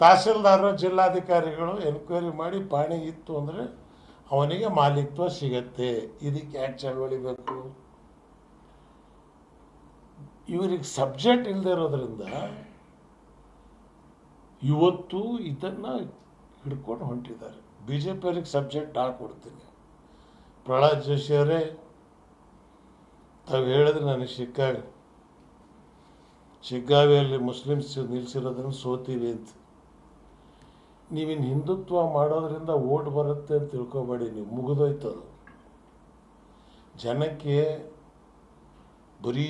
ತಹಸೀಲ್ದಾರರು ಜಿಲ್ಲಾಧಿಕಾರಿಗಳು ಎನ್ಕ್ವೈರಿ ಮಾಡಿ ಪಾಣಿ ಇತ್ತು ಅಂದರೆ ಅವನಿಗೆ ಮಾಲೀಕತ್ವ ಸಿಗತ್ತೆ. ಇದಕ್ಕೆ ಯಾಕೆ ಚಳವಳಿ ಬೇಕು? ಇವರಿಗೆ ಸಬ್ಜೆಕ್ಟ್ ಇಲ್ಲದೆ ಇರೋದ್ರಿಂದ ಇವತ್ತು ಇದನ್ನು ಹಿಡ್ಕೊಂಡು ಹೊಂಟಿದ್ದಾರೆ. ಬಿ ಜೆ ಪಿಯವ್ರಿಗೆ ಸಬ್ಜೆಕ್ಟ್ ಹಾಕೊಡ್ತೀನಿ. ಪ್ರಹ್ಲಾದ್ ಜೋಶಿ ಅವರೇ, ತಾವು ಹೇಳಿದ್ರೆ ನನಗೆ ಶಿಗ್ಗಾವಿಯಲ್ಲಿ ಮುಸ್ಲಿಮ್ಸ್ ನಿಲ್ಲಿಸಿರೋದನ್ನು ಸೋತೀವಿ ಅಂತ. ನೀವಿನ್ನು ಹಿಂದುತ್ವ ಮಾಡೋದ್ರಿಂದ ಓಟ್ ಬರುತ್ತೆ ಅಂತ ತಿಳ್ಕೊಬೇಡಿ. ನೀವು ಮುಗಿದೋಯ್ತದು. ಜನಕ್ಕೆ ಬರೀ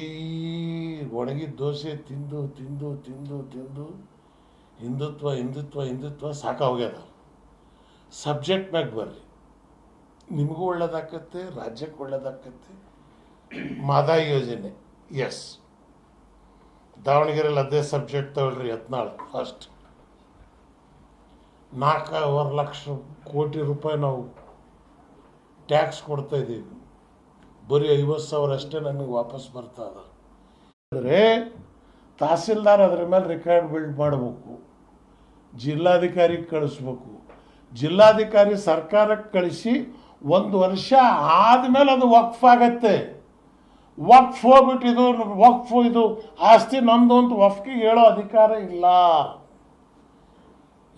ಒಣಗಿದ ದೋಸೆ ತಿಂದು ತಿಂದು ತಿಂದು ತಿಂದು ಹಿಂದುತ್ವ ಹಿಂದುತ್ವ ಹಿಂದುತ್ವ ಸಾಕಾಗ್ಯದ. ಸಬ್ಜೆಕ್ಟ್ ಮ್ಯಾಗ ಬರ್ರಿ, ನಿಮಗೂ ಒಳ್ಳೇದಾಕತ್ತೆ, ರಾಜ್ಯಕ್ಕೆ ಒಳ್ಳೇದಾಕತ್ತೆ. ಮಾದಾಯಿ ಯೋಜನೆ, ಎಸ್, ದಾವಣಗೆರೆಯಲ್ಲಿ ಅದೇ ಸಬ್ಜೆಕ್ಟ್ ತಗೊಳ್ರಿ. ಯತ್ನಾಳ್ ಫಸ್ಟ್ 4.25 ಲಕ್ಷ ಕೋಟಿ ರೂಪಾಯಿ ನಾವು ಟ್ಯಾಕ್ಸ್ ಕೊಡ್ತಾ ಇದ್ದೀವಿ. ಬರೀ 50,000 ಅಷ್ಟೇ ನನಗೆ ವಾಪಸ್ ಬರ್ತಾ ಅದ. ಅಂದರೆ ತಹಸೀಲ್ದಾರ್ ಅದರ ಮೇಲೆ ರೆಕಾರ್ಡ್ ಬಿಲ್ಡ್ ಮಾಡಬೇಕು, ಜಿಲ್ಲಾಧಿಕಾರಿಗೆ ಕಳಿಸ್ಬೇಕು. ಜಿಲ್ಲಾಧಿಕಾರಿ ಸರ್ಕಾರಕ್ಕೆ ಕಳಿಸಿ 1 ವರ್ಷ ಆದಮೇಲೆ ಅದು ವಕ್ಫ್ ಆಗತ್ತೆ. ವಕ್ಫ್ ಹೋಗ್ಬಿಟ್ಟು ಇದು ಆಸ್ತಿ ನಂದು ಅಂತ ವಫ್ಗೆ ಹೇಳೋ ಅಧಿಕಾರ ಇಲ್ಲ.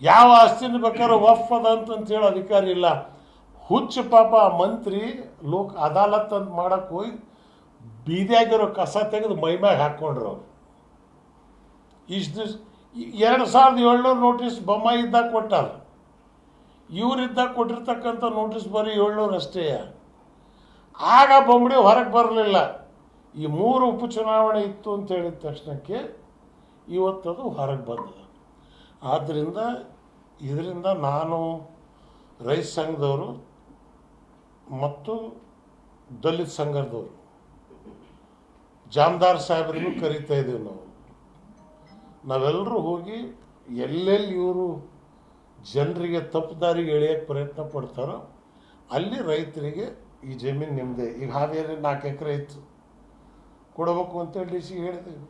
ಯಾವ ಆಸ್ತಿನ ಬೇಕಾದ್ರೂ ವಫ್ ಅದ ಅಂತ ಹೇಳೋ ಅಧಿಕಾರ ಇಲ್ಲ. ಹುಚ್ಚು ಪಾಪ ಮಂತ್ರಿ ಲೋಕ ಅದಾಲತ್ ಅಂತ ಮಾಡಕ್ಕೆ ಹೋಗಿ ಬೀದಿಯಾಗಿರೋ ಕಸ ತೆಗೆದು ಮೈಮ್ಯಾಗ ಹಾಕ್ಕೊಂಡ್ರು ಅವ್ರು. ಇಷ್ಟು 2,700 ನೋಟಿಸ್ ಬೊಮ್ಮಾಯಿ ಇದ್ದಾಗ ಕೊಟ್ಟಾರ. ಇವರಿದ್ದಾಗ ಕೊಟ್ಟಿರ್ತಕ್ಕಂಥ ನೋಟಿಸ್ ಬರೀ 700 ಅಷ್ಟೇ. ಆಗ ಬೊಂಬಡಿ ಹೊರಗೆ ಬರಲಿಲ್ಲ. ಈ 3 ಉಪಚುನಾವಣೆ ಇತ್ತು ಅಂತ ಹೇಳಿದ ತಕ್ಷಣಕ್ಕೆ ಇವತ್ತದು ಹೊರಗೆ ಬಂದದ. ಆದ್ದರಿಂದ ಇದರಿಂದ ನಾನು ರೈತ ಸಂಘದವರು ಮತ್ತು ದಲಿತ ಸಂಘದವರು ಜಾಮದಾರ್ ಸಾಹೇಬರಿಗೂ ಕರಿತಾ ಇದ್ದೀವಿ. ನಾವೆಲ್ಲರೂ ಹೋಗಿ ಎಲ್ಲೆಲ್ಲಿ ಇವರು ಜನರಿಗೆ ತಪ್ಪು ದಾರಿಗೆ ಎಳೆಯೋಕ್ಕೆ ಪ್ರಯತ್ನ ಪಡ್ತಾರೋ ಅಲ್ಲಿ ರೈತರಿಗೆ ಈ ಜಮೀನು ನಿಮ್ಮದೇ. ಈಗ ಹಾವೇರಿ 4 ಎಕರೆ ಇತ್ತು, ಕೊಡಬೇಕು ಅಂತೇಳಿ ಡಿ ಸಿ ಹೇಳಿದೆವು.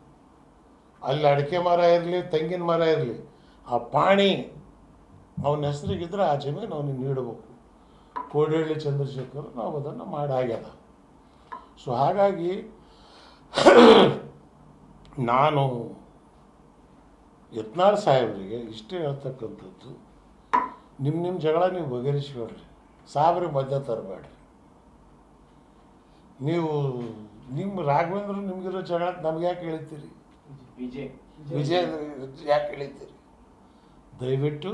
ಅಲ್ಲಿ ಅಡಿಕೆ ಮರ ಇರಲಿ, ತೆಂಗಿನ ಮರ ಇರಲಿ, ಆ ಪಾಣಿ ಅವನ ಹೆಸರಿಗಿದ್ರೆ ಆ ಜಮೀನು ಅವನಿಗೆ ನೀಡಬೇಕು. ಕೋಡಹಳ್ಳಿ ಚಂದ್ರಶೇಖರ್ ನಾವು ಅದನ್ನು ಮಾಡಾಗ್ಯದ. ಸೊ ಹಾಗಾಗಿ ನಾನು ಯತ್ನಾಳ್ ಸಾಹೇಬರಿಗೆ ಇಷ್ಟೇ ಹೇಳ್ತಕ್ಕಂಥದ್ದು, ನಿಮ್ಮ ಜಗಳ ನೀವು ಬಗೆಹರಿಸ್ಕೊಳ್ರಿ, ಸಾಬ್ರಿಗೆ ಮಧ್ಯ ತರಬೇಡ್ರಿ. ನೀವು ನಿಮ್ಮ ರಾಘವೇಂದ್ರ ನಿಮಗಿರೋ ಜಗಳಕ್ಕೆ ನಮ್ಗೆ ಯಾಕೆ ಹೇಳ್ತೀರಿ? ವಿಜಯ ಯಾಕೆ ಹೇಳ್ತೀರಿ? ದಯವಿಟ್ಟು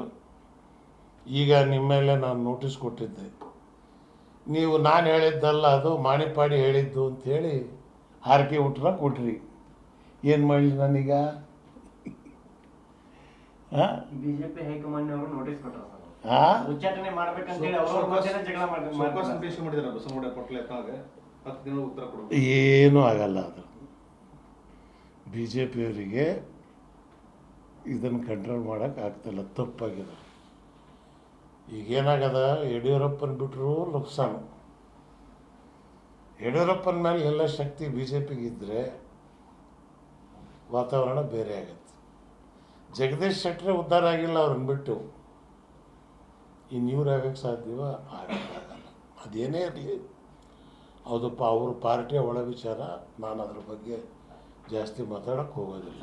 ಈಗ ನಿಮ್ಮ ಮೇಲೆ ನಾನು ನೋಟಿಸ್ ಕೊಟ್ಟಿದ್ದೆ. ನೀವು ನಾನು ಹೇಳಿದ್ದಲ್ಲ, ಅದು ಮಾಣಿಪಾಡಿ ಹೇಳಿದ್ದು ಅಂಥೇಳಿ ಹಾರಕೆ ಉಟ್ರ ಕೊಟ್ರಿ. ಏನು ಮಾಡಲಿ ನಾನೀಗ? ಬಿಜೆಪಿ ಹೈಕಮಾಂಡ್ ಅವರು ನೋಟಿಸ್ ಕೊಟ್ಟರು. ಉಚ್ಚಾಟನೆ ಏನೂ ಆಗಲ್ಲ. ಅದು ಬಿ ಜೆ ಪಿಯವರಿಗೆ ಇದನ್ನು ಕಂಟ್ರೋಲ್ ಮಾಡೋಕ್ಕೆ ಆಗ್ತಿಲ್ಲ, ತಪ್ಪಾಗಿದೆ. ಈಗೇನಾಗದ, ಯಡಿಯೂರಪ್ಪನ ಬಿಟ್ಟರು ನುಕ್ಸಾನು. ಯಡಿಯೂರಪ್ಪನ ಮೇಲೆ ಎಲ್ಲ ಶಕ್ತಿ ಬಿ ಜೆ ಪಿಗಿದ್ದರೆ ವಾತಾವರಣ ಬೇರೆ ಆಗತ್ತೆ. ಜಗದೀಶ್ ಶೆಟ್ಟರ್ ಉದ್ಧಾರ ಆಗಿಲ್ಲ, ಅವ್ರನ್ನ ಬಿಟ್ಟು ಇವ್ರು ಆಗಕ್ಕೆ ಸಾಧ್ಯವ? ಆಗಲ್ಲ. ಅದೇನೇ ಇರಲಿ, ಹೌದಪ್ಪ, ಅವ್ರ ಪಾರ್ಟಿಯ ಒಳ ವಿಚಾರ. ನಾನು ಅದ್ರ ಬಗ್ಗೆ ಜಾಸ್ತಿ ಮಾತಾಡಕ್ಕೆ ಹೋಗೋದಿಲ್ಲ.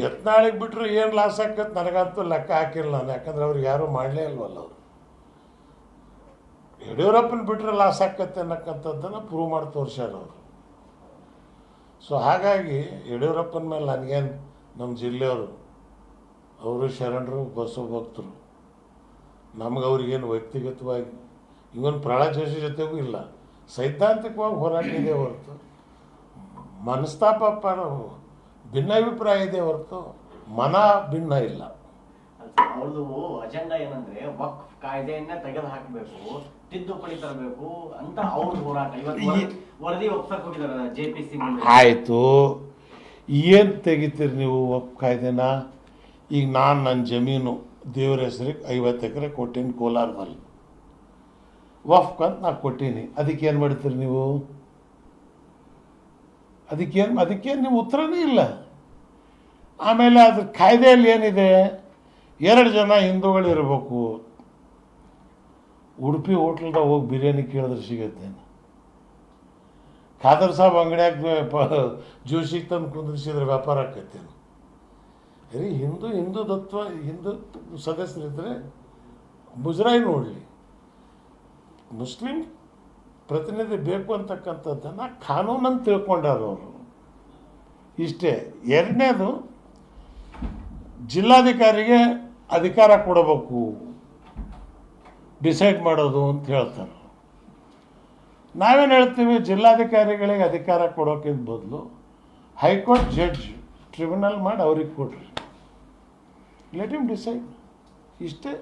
ಯತ್ನಾಳಿಗೆ ಬಿಟ್ಟರು ಏನು ಲಾಸ್ ಆಕತ್ತೆ ನನಗಂತೂ ಲೆಕ್ಕ ಹಾಕಿಲ್ಲ ನಾನು. ಯಾಕಂದ್ರೆ ಅವ್ರಿಗೆ ಯಾರೂ ಮಾಡಲೇ ಇಲ್ವಲ್ಲ. ಅವರು ಯಡಿಯೂರಪ್ಪನ ಬಿಟ್ಟರೆ ಲಾಸ್ ಆಕತ್ತೆ ಅನ್ನಕ್ಕಂಥದ್ದನ್ನು ಪ್ರೂವ್ ಮಾಡಿ ತೋರಿಸ್ಯಾರ ಅವರು. ಸೊ ಹಾಗಾಗಿ ಯಡಿಯೂರಪ್ಪನ ಮೇಲೆ ನನಗೇನು, ನಮ್ಮ ಜಿಲ್ಲೆಯವರು ಅವರು ಶರಣರು, ಬಸವ ಭಕ್ತರು, ನಮ್ಗೆ ಅವ್ರಿಗೇನು ವ್ಯಕ್ತಿಗತವಾಗಿ ಇವನ್ ಪ್ರಹ್ಲಾದ್ ಜೋಶಿ ಜೊತೆಗೂ ಇಲ್ಲ, ಸೈದ್ಧಾಂತಿಕವಾಗಿ ಹೋರಾಟ ಇದೆ ಹೊರತು ಮನಸ್ತಾಪ ಭಿನ್ನಾಭಿಪ್ರಾಯ ಇದೆ ಹೊರತು ಮನ ಭಿನ್ನ ಇಲ್ಲ. ಅವ್ರದ್ದು ಅಜೆಂಡಾ ಏನಂದ್ರೆ ವಕ್ಫ್ ಕಾಯ್ದೆಯನ್ನ ತೆಗೆದು ಹಾಕಬೇಕು, ತಿದ್ದುಪಡಿ ತರಬೇಕು ಅಂತ ಅವ್ರ ಹೋರಾಟ. ಇವತ್ತು ವರದಿ ಒಪ್ಸಕ್ ಹೋಗಿದ್ದಾರೆ JPC. ಆಯಿತು, ಏನು ತೆಗಿತೀರಿ ನೀವು ವಕ್ಫ್ ಕಾಯ್ದೆನ? ಈಗ ನಾನು ನನ್ನ ಜಮೀನು ದೇವ್ರ ಹೆಸರಿಗೆ 50 ಎಕರೆ ಕೊಟ್ಟೀನಿ ಕೋಲಾರದಲ್ಲಿ, ವಫ್ಕ್ ಅಂತ ನಾನು ಕೊಟ್ಟೀನಿ. ಅದಕ್ಕೇನು ಮಾಡ್ತೀರಿ ನೀವು? ಅದಕ್ಕೇನು ನೀವು ಉತ್ತರನೇ ಇಲ್ಲ. ಆಮೇಲೆ ಅದ್ರ ಕಾಯ್ದೆಯಲ್ಲಿ ಏನಿದೆ, 2 ಜನ ಹಿಂದೂಗಳಿರ್ಬೇಕು. ಉಡುಪಿ ಹೋಟ್ಲ್ದಾಗ ಹೋಗಿ ಬಿರಿಯಾನಿ ಕೇಳಿದ್ರೆ ಸಿಗುತ್ತೆ. ಖಾದರ್ ಸಾಬ್ ಅಂಗಡಿಯಾಗ ಜ್ಯೂಸಿಗೆ ತಂದು ಕುಂದಿರಿಸಿದ್ರೆ ವ್ಯಾಪಾರ ಆಕತ್ತೇನು? ರೀ ಹಿಂದುತ್ವ ಹಿಂದೂ ಸದಸ್ಯರಿದ್ದರೆ ಮುಜರಾಯಿ ನೋಡಲಿ. ಮುಸ್ಲಿಂ ಪ್ರತಿನಿಧಿ ಬೇಕು ಅಂತಕ್ಕಂಥದ್ದನ್ನು ಕಾನೂನನ್ನು ತಿಳ್ಕೊಂಡಾರ ಅವರು. ಇಷ್ಟೇ. ಎರಡನೇದು, ಜಿಲ್ಲಾಧಿಕಾರಿಗೆ ಅಧಿಕಾರ ಕೊಡಬೇಕು ಡಿಸೈಡ್ ಮಾಡೋದು ಅಂತ ಹೇಳ್ತಾರೆ. ನಾವೇನು ಹೇಳ್ತೀವಿ, ಜಿಲ್ಲಾಧಿಕಾರಿಗಳಿಗೆ ಅಧಿಕಾರ ಕೊಡೋಕ್ಕಿಂತ ಬದಲು ಹೈಕೋರ್ಟ್ ಜಡ್ಜ್ ಟ್ರಿಬ್ಯುನಲ್ ಮಾಡಿ ಅವ್ರಿಗೆ ಕೊಡ್ರಿ, ಲೆಟ್ ಹಿಮ್ ಡಿಸೈಡ್. ಇಷ್ಟೇ.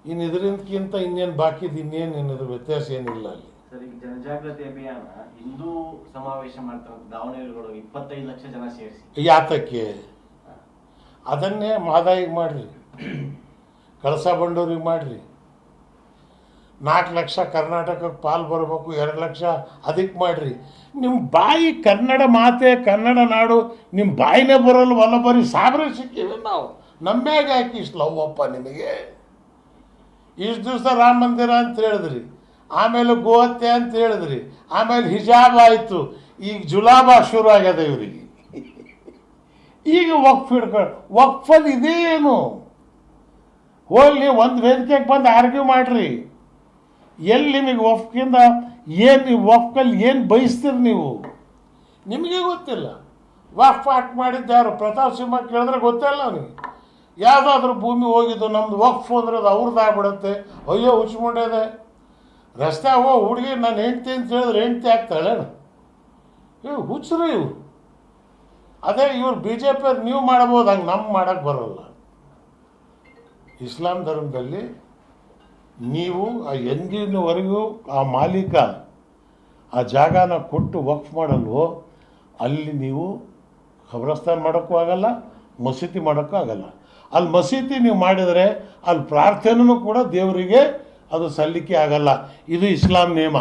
ಇನ್ನು ಇದರಿಂದಕ್ಕಿಂತ ಇನ್ನೇನು ಬಾಕಿದು ಇನ್ನೇನು ವ್ಯತ್ಯಾಸ ಏನಿಲ್ಲ ಅಲ್ಲಿ. ಸರ್, ಈಗ ಜನಜಾಗೃತಿ ಅಭಿಯಾನ ಹಿಂದೂ ಸಮಾವೇಶ ಮಾಡ್ತಾರೆ ದಾವಣಗೆರೆಗಳು 25 ಲಕ್ಷ ಜನ ಸೇರಿಸಿ. ಯಾತಕ್ಕೆ? ಅದನ್ನೇ ಮಾದಾಯಿಗೆ ಮಾಡಿರಿ, ಕಳಸಾ ಬಂಡೂರಿಗೆ ಮಾಡಿರಿ. 4 ಲಕ್ಷ ಕರ್ನಾಟಕಕ್ಕೆ ಪಾಲು ಬರಬೇಕು, 2 ಲಕ್ಷ ಅದಕ್ಕೆ ಮಾಡಿರಿ. ನಿಮ್ಮ ಬಾಯಿ ಕನ್ನಡ ಮಾತೆ ಕನ್ನಡ ನಾಡು, ನಿಮ್ಮ ಬಾಯಿನೇ ಬರೋಲ್ವಲ್ಲ, ಬರೀ ಸಾಬ್ರೆ ಸಿಕ್ಕಿವೆ ನಾವು. ನಮ್ಮ್ಯಾಗ ಯಾಕೆ ಇಷ್ಟು ಲವ್ವಪ್ಪ ನಿಮಗೆ? ಇಷ್ಟು ದಿವಸ ರಾಮ ಮಂದಿರ ಅಂತ ಹೇಳಿದ್ರಿ, ಆಮೇಲೆ ಗೋಹತ್ಯೆ ಅಂತ ಹೇಳಿದ್ರಿ, ಆಮೇಲೆ ಹಿಜಾಬ್ ಆಯಿತು, ಈಗ ಜುಲಾಬ ಶುರು ಆಗ್ಯದ ಇವರಿಗೆ. ಈಗ ವಕ್ಫ್ ಹಿಡ್ಕೊಂಡು ವಕ್ಫಲ್ಲಿ ಇದೇನು? ಹೋಗ್ಲಿ ಒಂದು ವೇದಿಕೆಗೆ ಬಂದು ಆರ್ಗ್ಯೂ ಮಾಡಿರಿ. ಎಲ್ಲಿ ನಿಮಗೆ ವಕ್ಫಿಂದ ಏನು, ನೀವು ವಕ್ಫಲ್ಲಿ ಏನು ಬಯಸ್ತೀರಿ ನೀವು? ನಿಮಗೆ ಗೊತ್ತಿಲ್ಲ. ವಕ್ಫ್ ಆಕ್ಟ್ ಮಾಡಿದ್ದು ಯಾರು? ಪ್ರತಾಪ್ ಸಿಂಹ ಕೇಳಿದ್ರೆ ಗೊತ್ತಿಲ್ಲ ಅವನಿಗೆ. ಯಾವುದಾದ್ರೂ ಭೂಮಿ ಹೋಗಿದ್ದು ನಮ್ದು ವಕ್ಫ್ ಅಂದ್ರೆ ಅದು ಅವ್ರದ್ದು ಆಗ್ಬಿಡುತ್ತೆ. ಅಯ್ಯೋ ಹುಚ್ಚಿಕೊಂಡಿದೆ. ರಸ್ತೆ ಹುಡುಗಿ ನಾನು ಹೆಂಡ್ತಿ ಅಂತ ಹೇಳಿದ್ರೆ ಹೆಂಡ್ತಿ ಆಗ್ತಾಳೆ. ಇವು ಹುಚ್ಚರು ಇವರು. ಅದೇ ಇವ್ರು BJP ಅವ್ರು ನೀವು ಮಾಡ್ಬೋದು, ಹಂಗೆ ನಮ್ಗೆ ಮಾಡೋಕ್ಕೆ ಬರೋಲ್ಲ. ಇಸ್ಲಾಂ ಧರ್ಮದಲ್ಲಿ ನೀವು ಎಂದಿನವರೆಗೂ ಆ ಮಾಲೀಕ ಆ ಜಾಗನ ಕೊಟ್ಟು ವಕ್ಫ್ ಮಾಡಲ್ವೋ ಅಲ್ಲಿ ನೀವು ಖಬ್ರಸ್ತಾನ್ ಮಾಡೋಕ್ಕೂ ಆಗಲ್ಲ, ಮಸೀದಿ ಮಾಡೋಕ್ಕೂ ಆಗಲ್ಲ. ಅಲ್ಲಿ ಮಸೀದಿ ನೀವು ಮಾಡಿದರೆ ಅಲ್ಲಿ ಪ್ರಾರ್ಥನೆಯೂ ಕೂಡ ದೇವರಿಗೆ ಅದು ಸಲ್ಲಿಕೆ ಆಗಲ್ಲ. ಇದು ಇಸ್ಲಾಂ ನಿಯಮ.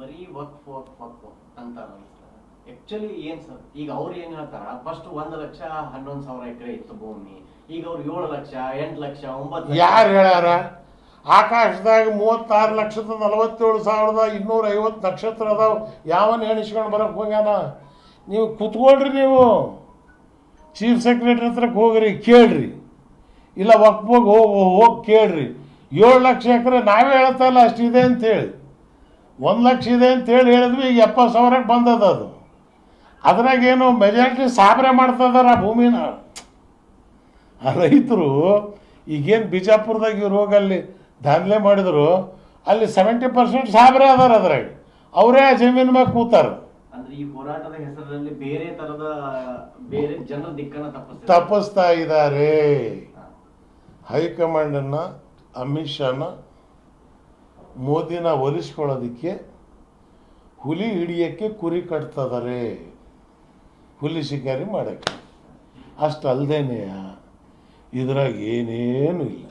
ಬರೀ ವಕ್ಫ್ ವಕ್ಫ್ ವಕ್ಫ್ ಅಂತಾರ. ಆಕ್ಚುಲಿ ಏನ್ ಸರ್, ಈಗ ಅವ್ರು ಏನ್ ಹೇಳ್ತಾರ, ಫಸ್ಟ್ 1,11,000 ಎಕರೆ ಇತ್ತು ಭೂಮಿ, ಈಗ ಅವ್ರು 7 ಲಕ್ಷ 8 ಲಕ್ಷ 9 ಲಕ್ಷ. ಯಾರು ಹೇಳ್ಯಾರ? ಆಕಾಶದಾಗ 36,47,250 ನಕ್ಷತ್ರ ಅದಾವ. ಯಾವನ್ ಎಣಿಸ್ಕೊಂಡು ಬರಕ್ಕೆ ಹೋಗ್ಯಾನ? ನೀವು ಕೂತ್ಕೊಳ್ರಿ, ನೀವು ಚೀಫ್ ಸೆಕ್ರೆಟರಿ ಹತ್ರಕ್ಕೆ ಹೋಗ್ರಿ, ಕೇಳ್ರಿ. ಇಲ್ಲ ವಕ್ಫಿಗೆ ಹೋಗಿ ಕೇಳ್ರಿ. 7 ಲಕ್ಷ ಎಕರೆ ನಾವೇ ಹೇಳ್ತಾಯಿಲ್ಲ ಅಷ್ಟಿದೆ ಅಂಥೇಳಿ. 1 ಲಕ್ಷ ಇದೆ ಅಂತೇಳಿ ಹೇಳಿದ್ವಿ. ಈಗ 70,000ಕ್ಕೆ ಬಂದದ ಅದು. ಅದ್ರಾಗೇನು ಮೆಜಾರಿಟಿ ಸಾಬ್ರೆ ಮಾಡ್ತಿದಾರ ಆ ಭೂಮಿನ. ಆ ರೈತರು ಈಗೇನು ಬಿಜಾಪುರದಾಗ ಇವ್ರು ಹೋಗಿ ಅಲ್ಲಿ ದಾಂಧಲೆ ಮಾಡಿದ್ರು, ಅಲ್ಲಿ 70% ಸಾಬ್ರೆ ಅದಾರ. ಅದ್ರಾಗ ಅವರೇ ಜಮೀನು ಮ್ಯಾಗ ಕೂತಾರ. ಅಂದ್ರೆ ಈ ಹೋರಾಟದ ಹೆಸರಲ್ಲಿ ಬೇರೆ ಜನರ ದಿಕ್ಕನ್ನ ತಪ್ಪಿಸ್ತಾ ಇದ್ದಾರೆ. ಹೈಕಮಾಂಡನ್ನು, ಅಮಿತ್ ಶಾನ, ಮೋದಿನ ಒಲಿಸ್ಕೊಳ್ಳೋದಕ್ಕೆ ಹುಲಿ ಹಿಡಿಯೋಕ್ಕೆ ಕುರಿ ಕಟ್ತಿದ್ದಾರೆ, ಹುಲಿ ಶಿಕಾರಿ ಮಾಡೋಕ್ಕೆ. ಅಷ್ಟು ಅಲ್ಲದೇನೆ ಇದ್ರಾಗ ಏನೇನು ಇಲ್ಲ.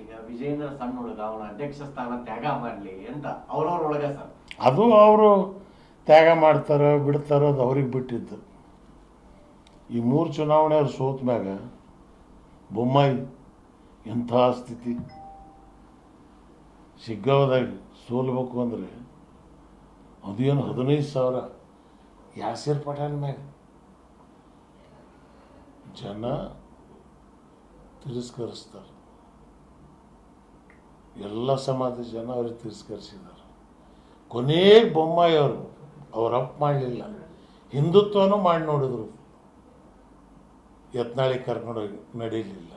ಈಗ ವಿಜೇಂದ್ರ ಸಣ್ಣ ಹುಡುಗ, ಅವನ ಅಧ್ಯಕ್ಷ ಸ್ಥಾನ ತ್ಯಾಗ ಮಾಡಲಿ ಅಂತ ಅವ್ರವ್ರೊಳಗ ಸರ್, ಅದು ಅವರು ತ್ಯಾಗ ಮಾಡ್ತಾರೋ ಬಿಡ್ತಾರೋ ಅದು ಅವ್ರಿಗೆ ಬಿಟ್ಟಿದ್ದು. ಈ 3 ಚುನಾವಣೆ ಅವ್ರು ಸೋತ ಮ್ಯಾಗ ಬೊಮ್ಮಾಯಿ ಎಂಥ ಸ್ಥಿತಿ. ಶಿಗ್ಗಾವದಾಗ ಸೋಲ್ಬೇಕು ಅಂದರೆ ಅದೇನು 15,000 ಯಾಸಿರ್ ಪಠಾಣ್ ಮ್ಯಾಗ ಜನ ತಿರಸ್ಕರಿಸ್ತಾರೆ. ಎಲ್ಲ ಸಮಾಜದ ಜನ ಅವ್ರಿಗೆ ತಿರಸ್ಕರಿಸಿದ್ದಾರೆ. ಕೊನೆಗೆ ಬೊಮ್ಮಾಯಿ ಅವ್ರು ಅಪ್ ಮಾಡಲಿಲ್ಲ, ಹಿಂದುತ್ವನೂ ಮಾಡಿ ನೋಡಿದ್ರು, ಯತ್ನಾಳಿಗೆ ಕರ್ಕೊಂಡೋಗಿ ನಡೀಲಿಲ್ಲ.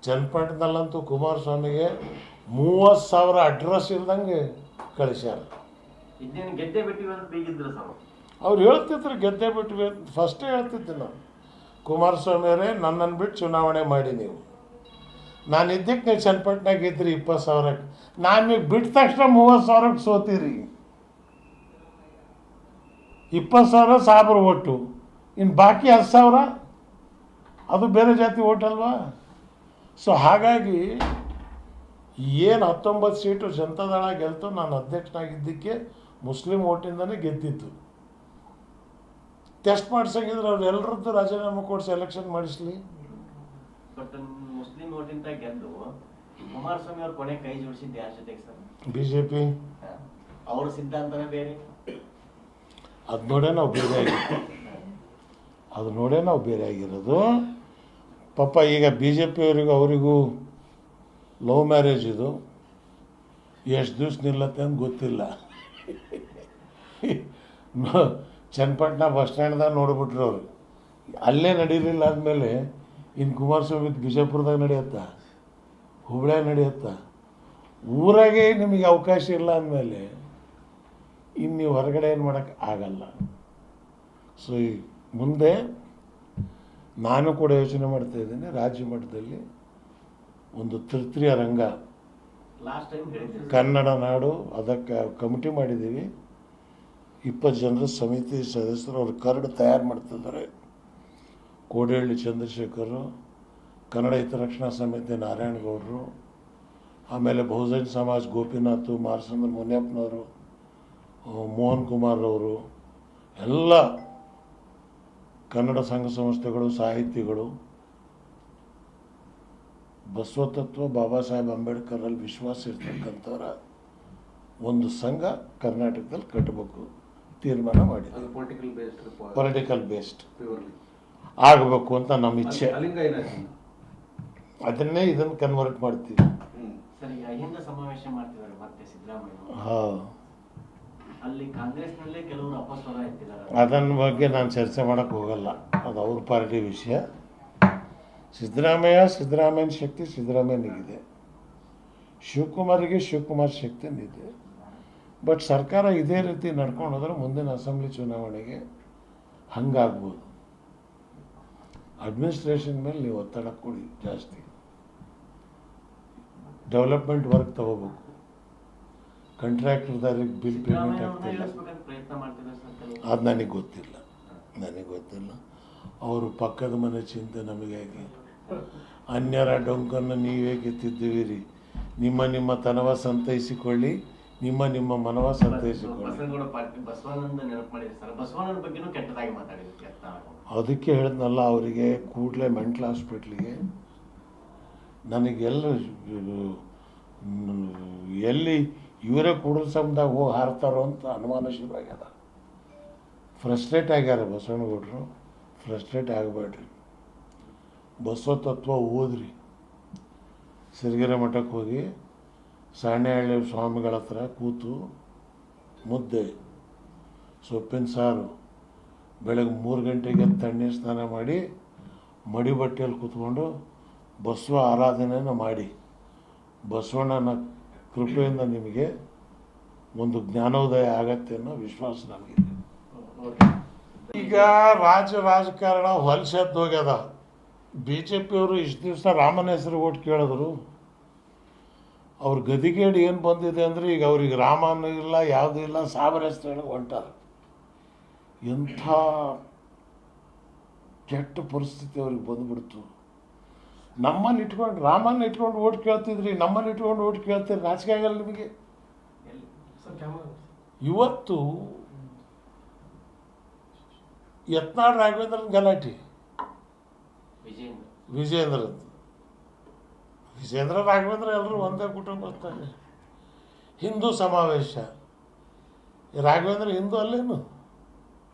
ಚನ್ನಪಟ್ಟಣದಲ್ಲಂತೂ ಕುಮಾರಸ್ವಾಮಿಗೆ 30,000 ಅಡ್ರೆಸ್ ಇಲ್ದಂಗೆ ಕಳಿಸ್ಯಾರ. ಇನ್ನೇನು ಗೆದ್ದೆ ಬಿಟ್ಟಿವಿ ಅಂತ ಬೀಗಿದ್ರು ಸರ್ ಅವ್ರು ಹೇಳ್ತಿದ್ರು ಗೆದ್ದೆ ಬಿಟ್ವಿ ಅಂತ. ಫಸ್ಟೇ ಹೇಳ್ತಿದ್ದೆ ನಾನು, ಕುಮಾರಸ್ವಾಮಿ ಅವರೇ ನನ್ನನ್ನು ಬಿಟ್ಟು ಚುನಾವಣೆ ಮಾಡಿ ನೀವು. ನಾನು ಇದ್ದಕ್ಕೆ ನೀವು ಚನ್ನಪಟ್ಟಣಾಗ ಇದ್ರಿ 20,000ಕ್ಕೆ, ನಾನು ನೀವು ಬಿಟ್ಟ ತಕ್ಷಣ 30,000ಕ್ಕೆ ಸೋತೀರಿ. 20,000 ಸಾಬ್ರು ಓಟು, ಇನ್ನು ಬಾಕಿ 10,000 ಅದು ಬೇರೆ ಜಾತಿ ಓಟ್ ಅಲ್ವಾ? ಸೊ ಹಾಗಾಗಿ ಏನು 19 ಸೀಟು ಜನತಾದಳ ಗೆಲ್ತು, ನಾನು ಅಧ್ಯಕ್ಷನಾಗಿದ್ದಕ್ಕೆ ಮುಸ್ಲಿಂ ಓಟಿಂದನೇ ಗೆದ್ದಿದ್ದು. ಟೆಸ್ಟ್ ಮಾಡ್ಸಂಗಿದ್ರೆ ಅವ್ರು ಎಲ್ಲರದ್ದು ರಾಜೀನಾಮೆ ಕೊಡಿಸಿ ಎಲೆಕ್ಷನ್ ಮಾಡಿಸ್ಲಿ. ಬಟ್ ಮುಸ್ಲಿಂ ಓಟಿಂದ ಗೆದ್ದು ಕುಮಾರಸ್ವಾಮಿ ಅವ್ರ ಕೊನೆ ಕೈ ಜೋಡಿಸಿದ್ದು ಯಾರ ಜೊತೆಗೆ ಸರ್? BJP. ಅವ್ರ ಸಿದ್ಧಾಂತನೇ ಬೇರೆ. ಅದು ನೋಡೇ ನಾವು ಬೇರೆ ಆಗಿರೋದು. ಪಾಪ ಈಗ BJP ಅವರಿಗೂ ಲವ್ ಮ್ಯಾರೇಜ್ ಇದು ಎಷ್ಟು ದಿವ್ಸ ನಿಲ್ಲತ್ತೆ ಅಂತ ಗೊತ್ತಿಲ್ಲ. ಚನ್ನಪಟ್ಟಣ ಬಸ್ ಸ್ಟ್ಯಾಂಡ್ದಾಗ ನೋಡ್ಬಿಟ್ರು ಅವರು. ಅಲ್ಲೇ ನಡೀಲಿಲ್ಲ ಆದಮೇಲೆ ಇನ್ನು ಕುಮಾರಸ್ವಾಮಿ ಬಿಜಾಪುರದಾಗ ನಡೆಯುತ್ತಾ, ಹುಬ್ಳ್ಯಾಗ ನಡೆಯುತ್ತಾ? ಊರಾಗೆ ನಿಮಗೆ ಅವಕಾಶ ಇಲ್ಲ ಅಂದಮೇಲೆ ಇನ್ನು ನೀವು ಹೊರಗಡೆ ಏನು ಮಾಡೋಕ್ಕೆ ಆಗಲ್ಲ. ಸೊ ಈ ಮುಂದೆ ನಾನು ಕೂಡ ಯೋಚನೆ ಮಾಡ್ತಾಯಿದ್ದೀನಿ, ರಾಜ್ಯ ಮಟ್ಟದಲ್ಲಿ ಒಂದು ತೃತೀಯ ರಂಗ ಲಾಸ್ಟ್ ಟೈಮ್ ಹೇಳಿದ್ರಿ ಕನ್ನಡ ನಾಡು, ಅದಕ್ಕೆ ಕಮಿಟಿ ಮಾಡಿದ್ದೀವಿ. 20 ಜನರ ಸಮಿತಿ ಸದಸ್ಯರು ಅವರು ಕರಡು ತಯಾರು ಮಾಡ್ತಿದ್ದಾರೆ. ಕೋಡಿಹಳ್ಳಿ ಚಂದ್ರಶೇಖರು, ಕನ್ನಡ ಹಿತರಕ್ಷಣಾ ಸಮಿತಿ ನಾರಾಯಣಗೌಡರು, ಆಮೇಲೆ ಬಹುಜನ್ ಸಮಾಜ್ ಗೋಪಿನಾಥ್, ಮಾರ್ಸಂದ್ರ ಮುನಿಯಪ್ಪನವರು, ಮೋಹನ್ ಕುಮಾರ್ ಅವರು, ಎಲ್ಲ ಕನ್ನಡ ಸಂಘ ಸಂಸ್ಥೆಗಳು, ಸಾಹಿತಿಗಳು, ಬಸವತತ್ವ ಬಾಬಾ ಸಾಹೇಬ್ ಅಂಬೇಡ್ಕರಲ್ಲಿ ವಿಶ್ವಾಸ ಇರ್ತಕ್ಕಂಥವರ ಒಂದು ಸಂಘ ಕರ್ನಾಟಕದಲ್ಲಿ ಕಟ್ಟಬೇಕು ತೀರ್ಮಾನ ಮಾಡಿದೆ. ಪೊಲಿಟಿಕಲ್ ಬೇಸ್ಡ್ ಆಗಬೇಕು ಅಂತ ನಮ್ಮ ಇಚ್ಛೆ. ಅದನ್ನೇ ಇದನ್ನು ಕನ್ವರ್ಟ್ ಮಾಡ್ತೀವಿ. ಸರ್, ಈಗ ಅಹಿಂದ ಸಮಾವೇಶ ಮಾಡ್ತಿದ್ದಾರೆ ಮತ್ತೆ ಸಿದ್ದರಾಮಯ್ಯ. ಹಾಂ, ಅಲ್ಲಿ ಕಾಂಗ್ರೆಸ್ನಲ್ಲೇ ಕೆಲವರು ಅಪಸ್ವರ ಎತ್ತಿದ್ದಾರೆ. ಅದನ್ನ ಬಗ್ಗೆ ನಾನು ಚರ್ಚೆ ಮಾಡೋಕ್ಕೆ ಹೋಗಲ್ಲ, ಅದು ಅವ್ರ ಪಾರ್ಟಿ ವಿಷಯ. ಸಿದ್ದರಾಮಯ್ಯನ ಶಕ್ತಿ ಸಿದ್ದರಾಮಯ್ಯನಿಗಿದೆ, ಶಿವಕುಮಾರ್ ಶಕ್ತಿನಿದೆ. ಬಟ್ ಸರ್ಕಾರ ಇದೇ ರೀತಿ ನಡ್ಕೊಂಡು ಹೋದ್ರೆ ಮುಂದಿನ ಅಸೆಂಬ್ಲಿ ಚುನಾವಣೆಗೆ ಹಂಗಾಗ್ಬೋದು. ಅಡ್ಮಿನಿಸ್ಟ್ರೇಷನ್ ಮೇಲೆ ನೀವು ಒತ್ತಡ ಕೊಡಿ ಜಾಸ್ತಿ. ಡೆವಲಪ್ಮೆಂಟ್ ವರ್ಕ್ ತಗೋಬೇಕು. ಕಾಂಟ್ರಾಕ್ಟರ್ದಾರಿಗೆ ಬಿಲ್ ಪೇಮೆಂಟ್ ಆಗ್ತಿಲ್ಲ, ಪ್ರಯತ್ನ ಮಾಡ್ತಿದ್ದಾರೆ. ಅದು ನನಗೆ ಗೊತ್ತಿಲ್ಲ. ಅವರು ಪಕ್ಕದ ಮನೆ ಚಿಂತೆ ನಮಗಾಗಿ. ಅನ್ಯರ ಡೊಂಕನ್ನು ನೀವೇ ಗೆತ್ತಿದ್ದೀವಿರಿ. ನಿಮ್ಮ ತನವ ಸಂತೈಸಿಕೊಳ್ಳಿ, ನಿಮ್ಮ ಮನವ ಸಂತೈಸಿಕೊಳ್ಳಿ. ಬಸವನಂದ ನೆನಪು ಮಾಡಿದ್ರು ಸರ್. ಬಸವಣ್ಣನ ಬಗ್ಗೆನೂ ಕೆಟ್ಟದಾಗಿ ಮಾತಾಡಿದ್ರು. ಅದಕ್ಕೆ ಹೇಳಿದ್ನಲ್ಲ, ಅವರಿಗೆ ಕೂಡಲೇ ಮೆಂಟಲ್ ಹಾಸ್ಪಿಟ್ಲಿಗೆ ನನಗೆಲ್ಲ ಎಲ್ಲಿ ಇವರೇ ಕೂಡಲ ಸಮದಾಗ ಹೋಗಿ ಹಾರ್ತಾರೋ ಅಂತ ಅನುಮಾನ ಶುರುವಾಗ್ಯದ. ಫ್ರಸ್ಟ್ರೇಟ್ ಆಗ್ಯಾರ ಬಸವನಗೌಡರು. ಫ್ರಸ್ಟ್ರೇಟ್ ಆಗಬೇಡ್ರಿ. ಬಸವ ತತ್ವ ಓದ್ರಿ. ಸಿರಿಗೆರೆ ಮಠಕ್ಕೆ ಹೋಗಿ ಸಾಣೆಹಳ್ಳಿ ಸ್ವಾಮಿಗಳ ಹತ್ರ ಕೂತು ಮುದ್ದೆ, ಸೊಪ್ಪಿನ ಸಾರು, ಬೆಳಗ್ಗೆ 3 ಗಂಟೆಗೆ ತಣ್ಣೀರು ಸ್ನಾನ ಮಾಡಿ ಮಡಿ ಬಟ್ಟೆಯಲ್ಲಿ ಕೂತ್ಕೊಂಡು ಬಸವ ಆರಾಧನೆಯನ್ನು ಮಾಡಿ, ಬಸವಣ್ಣನ ಕೃಪೆಯಿಂದ ನಿಮಗೆ ಒಂದು ಜ್ಞಾನೋದಯ ಆಗತ್ತೆ ಅನ್ನೋ ವಿಶ್ವಾಸ ನನಗಿದೆ. ಈಗ ರಾಜಕಾರಣ ಹೊಲಸೆದ್ದು ಹೋಗ್ಯದ. BJP ಅವರು ಇಷ್ಟು ದಿವಸ ರಾಮನ ಹೆಸರು ಓಟ್ ಕೇಳಿದ್ರು. ಅವ್ರ ಗದಿಗೇಡು ಏನು ಬಂದಿದೆ ಅಂದರೆ ಈಗ ಅವ್ರಿಗೆ ರಾಮನೂ ಇಲ್ಲ, ಯಾವುದೂ ಇಲ್ಲ, ಸಾಬರ ಹೆಸರು ಹೇಳಿ ಹೊಂಟಾರ. ಎಂಥ ಕೆಟ್ಟ ಪರಿಸ್ಥಿತಿ ಅವ್ರಿಗೆ ಬಂದುಬಿಡ್ತು. ನಮ್ಮಲ್ಲಿ ಇಟ್ಕೊಂಡು ರಾಮನ್ನ ಇಟ್ಕೊಂಡು ಓಟ್ ಕೇಳ್ತಿದ್ರಿ, ನಮ್ಮಲ್ಲಿ ಇಟ್ಕೊಂಡು ಓಟ್ ಕೇಳ್ತೀರಿ. ನಾಚಿಕೆ ಆಗಲ್ಲ ನಿಮಗೆ? ಇವತ್ತು ಯತ್ನಾಳ್ ರಾಘವೇಂದ್ರನ ಗಲಾಟೆ, ವಿಜೇಂದ್ರ ರಾಘವೇಂದ್ರ ಎಲ್ಲರೂ ಒಂದೇ ಕುಟುಂಬ ಬರ್ತಾರೆ. ಹಿಂದೂ ಸಮಾವೇಶ. ರಾಘವೇಂದ್ರ ಹಿಂದೂ ಅಲ್ಲೇನು?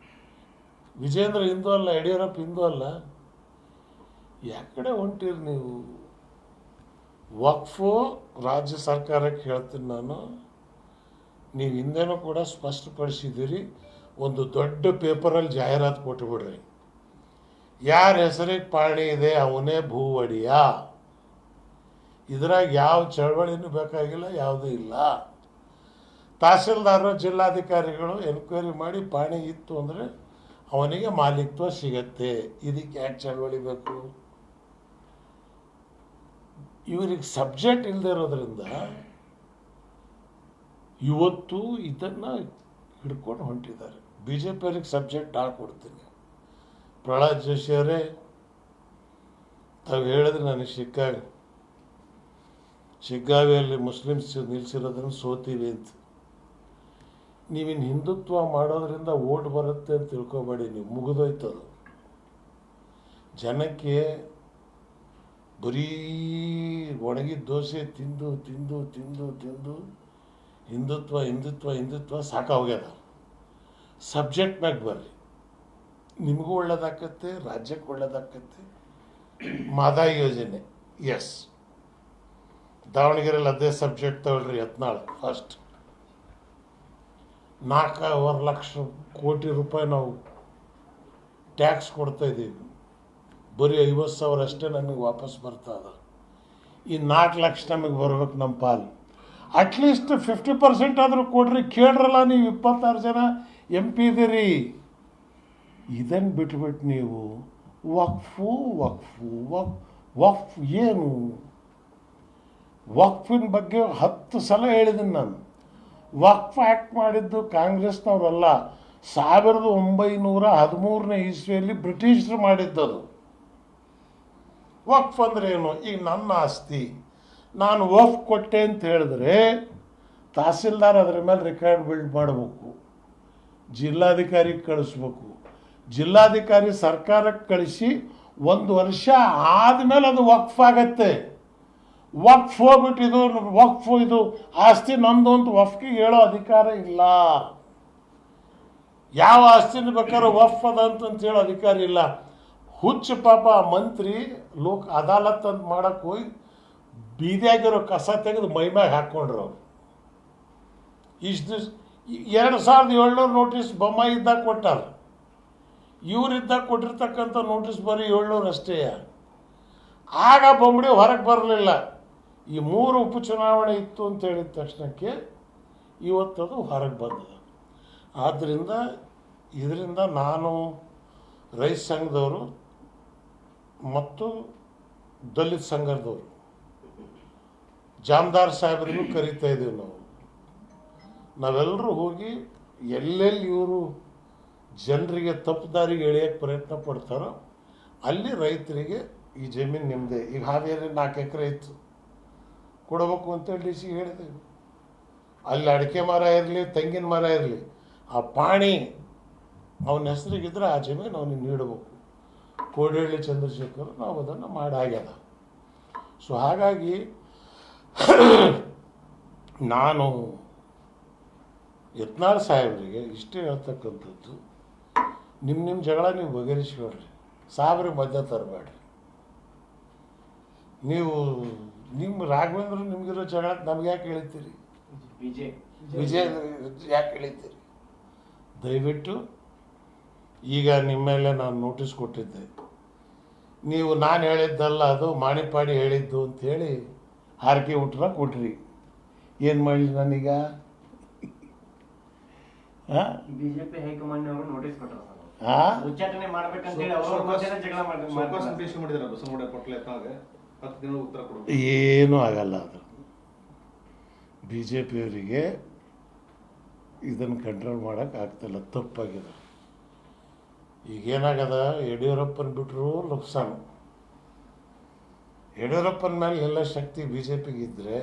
ವಿಜೇಂದ್ರ ಹಿಂದೂ ಅಲ್ಲ, ಯಡಿಯೂರಪ್ಪ ಹಿಂದೂ ಅಲ್ಲ. ಯಾಕಡೆ ಹೊಂಟಿರಿ ನೀವು? ವಕ್ಫು ರಾಜ್ಯ ಸರ್ಕಾರಕ್ಕೆ ಹೇಳ್ತೀನಿ ನಾನು, ನೀವು ಹಿಂದೆನೂ ಕೂಡ ಸ್ಪಷ್ಟಪಡಿಸಿದ್ದೀರಿ. ಒಂದು ದೊಡ್ಡ ಪೇಪರಲ್ಲಿ ಜಾಹೀರಾತು ಕೊಟ್ಟುಬಿಡ್ರಿ, ಯಾರ ಹೆಸರಿಗೆ ಪಾಣಿ ಇದೆ ಅವನೇ ಭೂ ಒಡೆಯ. ಇದ್ರಾಗ ಯಾವ ಚಳವಳಿನೂ ಬೇಕಾಗಿಲ್ಲ, ಯಾವುದೂ ಇಲ್ಲ. ತಹಸೀಲ್ದಾರರು, ಜಿಲ್ಲಾಧಿಕಾರಿಗಳು ಎನ್ಕ್ವೈರಿ ಮಾಡಿ ಪಾಣಿ ಇತ್ತು ಅಂದರೆ ಅವನಿಗೆ ಮಾಲೀಕತ್ವ ಸಿಗತ್ತೆ. ಇದಕ್ಕೆ ಯಾಕೆ ಚಳವಳಿ ಬೇಕು? ಇವರಿಗೆ ಸಬ್ಜೆಕ್ಟ್ ಇಲ್ಲದೆ ಇರೋದ್ರಿಂದ ಇವತ್ತು ಇದನ್ನು ಹಿಡ್ಕೊಂಡು ಹೊಂಟಿದ್ದಾರೆ. BJP ಅವ್ರಿಗೆ ಸಬ್ಜೆಕ್ಟ್ ಕೊಡ್ತೀನಿ. ಪ್ರಹ್ಲಾದ್ ಜೋಶಿ ಅವರೇ, ತಾವು ಹೇಳಿದ್ರೆ ನನಗೆ ಶಿಗ್ಗಾವಿಯಲ್ಲಿ ಮುಸ್ಲಿಮ್ಸ್ ನಿಲ್ಲಿಸಿರೋದನ್ನು ಸೋತೀವಿ ಅಂತ. ನೀವಿನ್ನು ಹಿಂದುತ್ವ ಮಾಡೋದ್ರಿಂದ ಓಟ್ ಬರುತ್ತೆ ಅಂತ ತಿಳ್ಕೊಬೇಡಿ ನೀವು, ಮುಗಿದೋಯ್ತದು. ಜನಕ್ಕೆ ಬರೀ ಒಣಗಿದ ದೋಸೆ ತಿಂದು ತಿಂದು ತಿಂದು ತಿಂದು ಹಿಂದುತ್ವ ಹಿಂದುತ್ವ ಹಿಂದುತ್ವ ಸಾಕಾಗ್ಯದ. ಸಬ್ಜೆಕ್ಟ್ ಮ್ಯಾಗ ಬರ್ರಿ, ನಿಮಗೂ ಒಳ್ಳೇದಾಕತ್ತೆ, ರಾಜ್ಯಕ್ಕೆ ಒಳ್ಳೇದಾಕತ್ತೆ. ಮಾದಾಯಿ ಯೋಜನೆ, ಎಸ್, ದಾವಣಗೆರೆಯಲ್ಲಿ ಅದೇ ಸಬ್ಜೆಕ್ಟ್ ತಗೊಳ್ರಿ. ಯತ್ನಾಳ್ ಫಸ್ಟ್ 4.25 ಲಕ್ಷ ಕೋಟಿ ರೂಪಾಯಿ ನಾವು ಟ್ಯಾಕ್ಸ್ ಕೊಡ್ತಾಯಿದ್ದೀವಿ, ಬರೀ 50,000 ಅಷ್ಟೇ ನಮಗೆ ವಾಪಸ್ ಬರ್ತದ. ಈ 4 ಲಕ್ಷ ನಮಗೆ ಬರ್ಬೇಕು ನಮ್ಮ ಪಾಲು. ಅಟ್ಲೀಸ್ಟ್ 50% ಆದರೂ ಕೊಡ್ರಿ. ಕೇಳ್ರಲ್ಲ, ನೀವು 26 ಜನ MP ಇದ್ದೀರಿ. ಇದನ್ನು ಬಿಟ್ಬಿಟ್ಟು ನೀವು ವಕ್ಫು ವಕ್ಫು ವಕ್ಫ್ ಏನು? ವಕ್ಫಿನ ಬಗ್ಗೆ 10 ಸಲ ಹೇಳಿದ್ದೀನಿ ನಾನು. ವಕ್ಫ್ ಆ್ಯಕ್ಟ್ ಮಾಡಿದ್ದು ಕಾಂಗ್ರೆಸ್ನವರಲ್ಲ, 1913ನೇ ಇಸ್ವಿಯಲ್ಲಿ ಬ್ರಿಟಿಷರು ಮಾಡಿದ್ದದು. ವಕ್ಫ್ ಅಂದ್ರೆ ಏನು? ಈಗ ನನ್ನ ಆಸ್ತಿ ನಾನು ವಕ್ಫ್ ಕೊಟ್ಟೆ ಅಂತ ಹೇಳಿದ್ರೆ ತಹಸೀಲ್ದಾರ್ ಅದರ ಮೇಲೆ ರೆಕಾರ್ಡ್ ಬಿಲ್ಡ್ ಮಾಡಬೇಕು, ಜಿಲ್ಲಾಧಿಕಾರಿಗೆ ಕಳಿಸ್ಬೇಕು, ಜಿಲ್ಲಾಧಿಕಾರಿ ಸರ್ಕಾರಕ್ಕೆ ಕಳಿಸಿ 1 ವರ್ಷ ಆದಮೇಲೆ ಅದು ವಕ್ಫ್ ಆಗತ್ತೆ. ವಕ್ಫ್ ಹೋಗ್ಬಿಟ್ಟು ಇದು ವಕ್ಫ್, ಇದು ಆಸ್ತಿ ನಂದು ಅಂತ ವಕ್ಫಿಗೆ ಹೇಳೋ ಅಧಿಕಾರ ಇಲ್ಲ. ಯಾವ ಆಸ್ತಿನ ಬೇಕಾದ್ರೂ ವಕ್ಫ್ ಅದ ಅಂತ ಹೇಳೋ ಅಧಿಕಾರ ಇಲ್ಲ. ಹುಚ್ಚು ಪಾಪ ಮಂತ್ರಿ ಲೋಕ ಅದಾಲತ್ ಅಂತ ಮಾಡಕ್ಕೆ ಹೋಗಿ ಬೀದಿಯಾಗಿರೋ ಕಸ ತೆಗೆದು ಮೈಮ್ಯಾಗ ಹಾಕ್ಕೊಂಡ್ರು ಅವರು. ಇಷ್ಟು ದಿವ್ಸ 2700 ನೋಟಿಸ್ ಬೊಮ್ಮಾಯಿ ಇದ್ದಾಗ ಕೊಟ್ಟಾರ. ಇವರಿದ್ದಾಗ ಕೊಟ್ಟಿರ್ತಕ್ಕಂಥ ನೋಟಿಸ್ ಬರೀ 700 ಅಷ್ಟೇ. ಆಗ ಬೊಂಬಡಿ ಹೊರಗೆ ಬರಲಿಲ್ಲ. ಈ 3 ಉಪಚುನಾವಣೆ ಇತ್ತು ಅಂತ ಹೇಳಿದ ತಕ್ಷಣಕ್ಕೆ ಇವತ್ತದು ಹೊರಗೆ ಬಂದದ. ಆದ್ದರಿಂದ ಇದರಿಂದ ನಾನು ರೈತ ಸಂಘದವರು ಮತ್ತು ದಲಿತ ಸಂಘದವರು ಜಾಮದಾರ್ ಸಾಹೇಬರಿಗೂ ಕರಿತಾ ಇದ್ದೀವಿ. ನಾವೆಲ್ಲರೂ ಹೋಗಿ ಎಲ್ಲೆಲ್ಲಿ ಇವರು ಜನರಿಗೆ ತಪ್ಪು ದಾರಿಗೆ ಎಳೆಯೋಕ್ಕೆ ಪ್ರಯತ್ನ ಪಡ್ತಾರೋ ಅಲ್ಲಿ ರೈತರಿಗೆ ಈ ಜಮೀನು ನಿಮ್ಮದೇ. ಈಗ ಹಾವೇರಿ 4 ಎಕರೆ ಇತ್ತು, ಕೊಡಬೇಕು ಅಂತೇಳಿ DC ಹೇಳಿದೆವು. ಅಲ್ಲಿ ಅಡಿಕೆ ಮರ ಇರಲಿ, ತೆಂಗಿನ ಮರ ಇರಲಿ, ಆ ಪಾಣಿ ಅವನ ಹೆಸರಿಗಿದ್ರೆ ಆ ಜಮೀನು ಅವನಿಗೆ ನೀಡಬೇಕು. ಕೋಡಹಳ್ಳಿ ಚಂದ್ರಶೇಖರ್ ನಾವು ಅದನ್ನು ಮಾಡಾಗ್ಯದ. ಸೊ ಹಾಗಾಗಿ ನಾನು ಯತ್ನಾಳ್ ಸಾಹೇಬರಿಗೆ ಇಷ್ಟೇ ಹೇಳ್ತಕ್ಕಂಥದ್ದು, ನಿಮ್ಮ ಜಗಳ ನೀವು ಬಗೆಹರಿಸ್ಕೊಳ್ರಿ, ಸಾಹೇಬ್ರಿಗೆ ಮಧ್ಯ ತರಬೇಡ್ರಿ. ನೀವು ನಿಮ್ಮ ರಾಘವೇಂದ್ರ ನಿಮಗಿರೋ ಜಗಳ ನಮ್ಗೆ ಯಾಕೆ ಹೇಳ್ತೀರಿ? ವಿಜಯ್ ಯಾಕೆ ಹೇಳ್ತೀರಿ? ದಯವಿಟ್ಟು ಈಗ ನಿಮ್ಮ ಮೇಲೆ ನಾನು ನೋಟಿಸ್ ಕೊಟ್ಟಿದ್ದೆ, ನೀವು ನಾನು ಹೇಳಿದ್ದಲ್ಲ, ಅದು ಮಾಣಿಪಾಡಿ ಹೇಳಿದ್ದು ಅಂಥೇಳಿ ಹಾರಕೆ ಉಟ್ರ ಕೊಟ್ರಿ. ಏನು ಮಾಡಲಿ ನಾನೀಗ? ಬಿಜೆಪಿ ಹೈಕಮಾಂಡ್ ಅವರು ನೋಟಿಸ್ ಕೊಟ್ಟರು, ಹಾಂ, ಉಚ್ಚಾಟನೆ ಮಾಡ್ಬೇಕಂತೇಳಿ ಅವರು ಮಧ್ಯೆ ಜಗಳ ಏನೂ ಆಗಲ್ಲ. ಅದು BJPಯವರಿಗೆ ಇದನ್ನು ಕಂಟ್ರೋಲ್ ಮಾಡೋಕ್ಕೆ ಆಗ್ತಿಲ್ಲ, ತಪ್ಪಾಗಿದೆ. ಈಗೇನಾಗದ, ಯಡಿಯೂರಪ್ಪನ ಬಿಟ್ಟರು ನುಕ್ಸಾನು. ಯಡಿಯೂರಪ್ಪನ ಮೇಲೆ ಎಲ್ಲ ಶಕ್ತಿ BJPಗೆ ಇದ್ದರೆ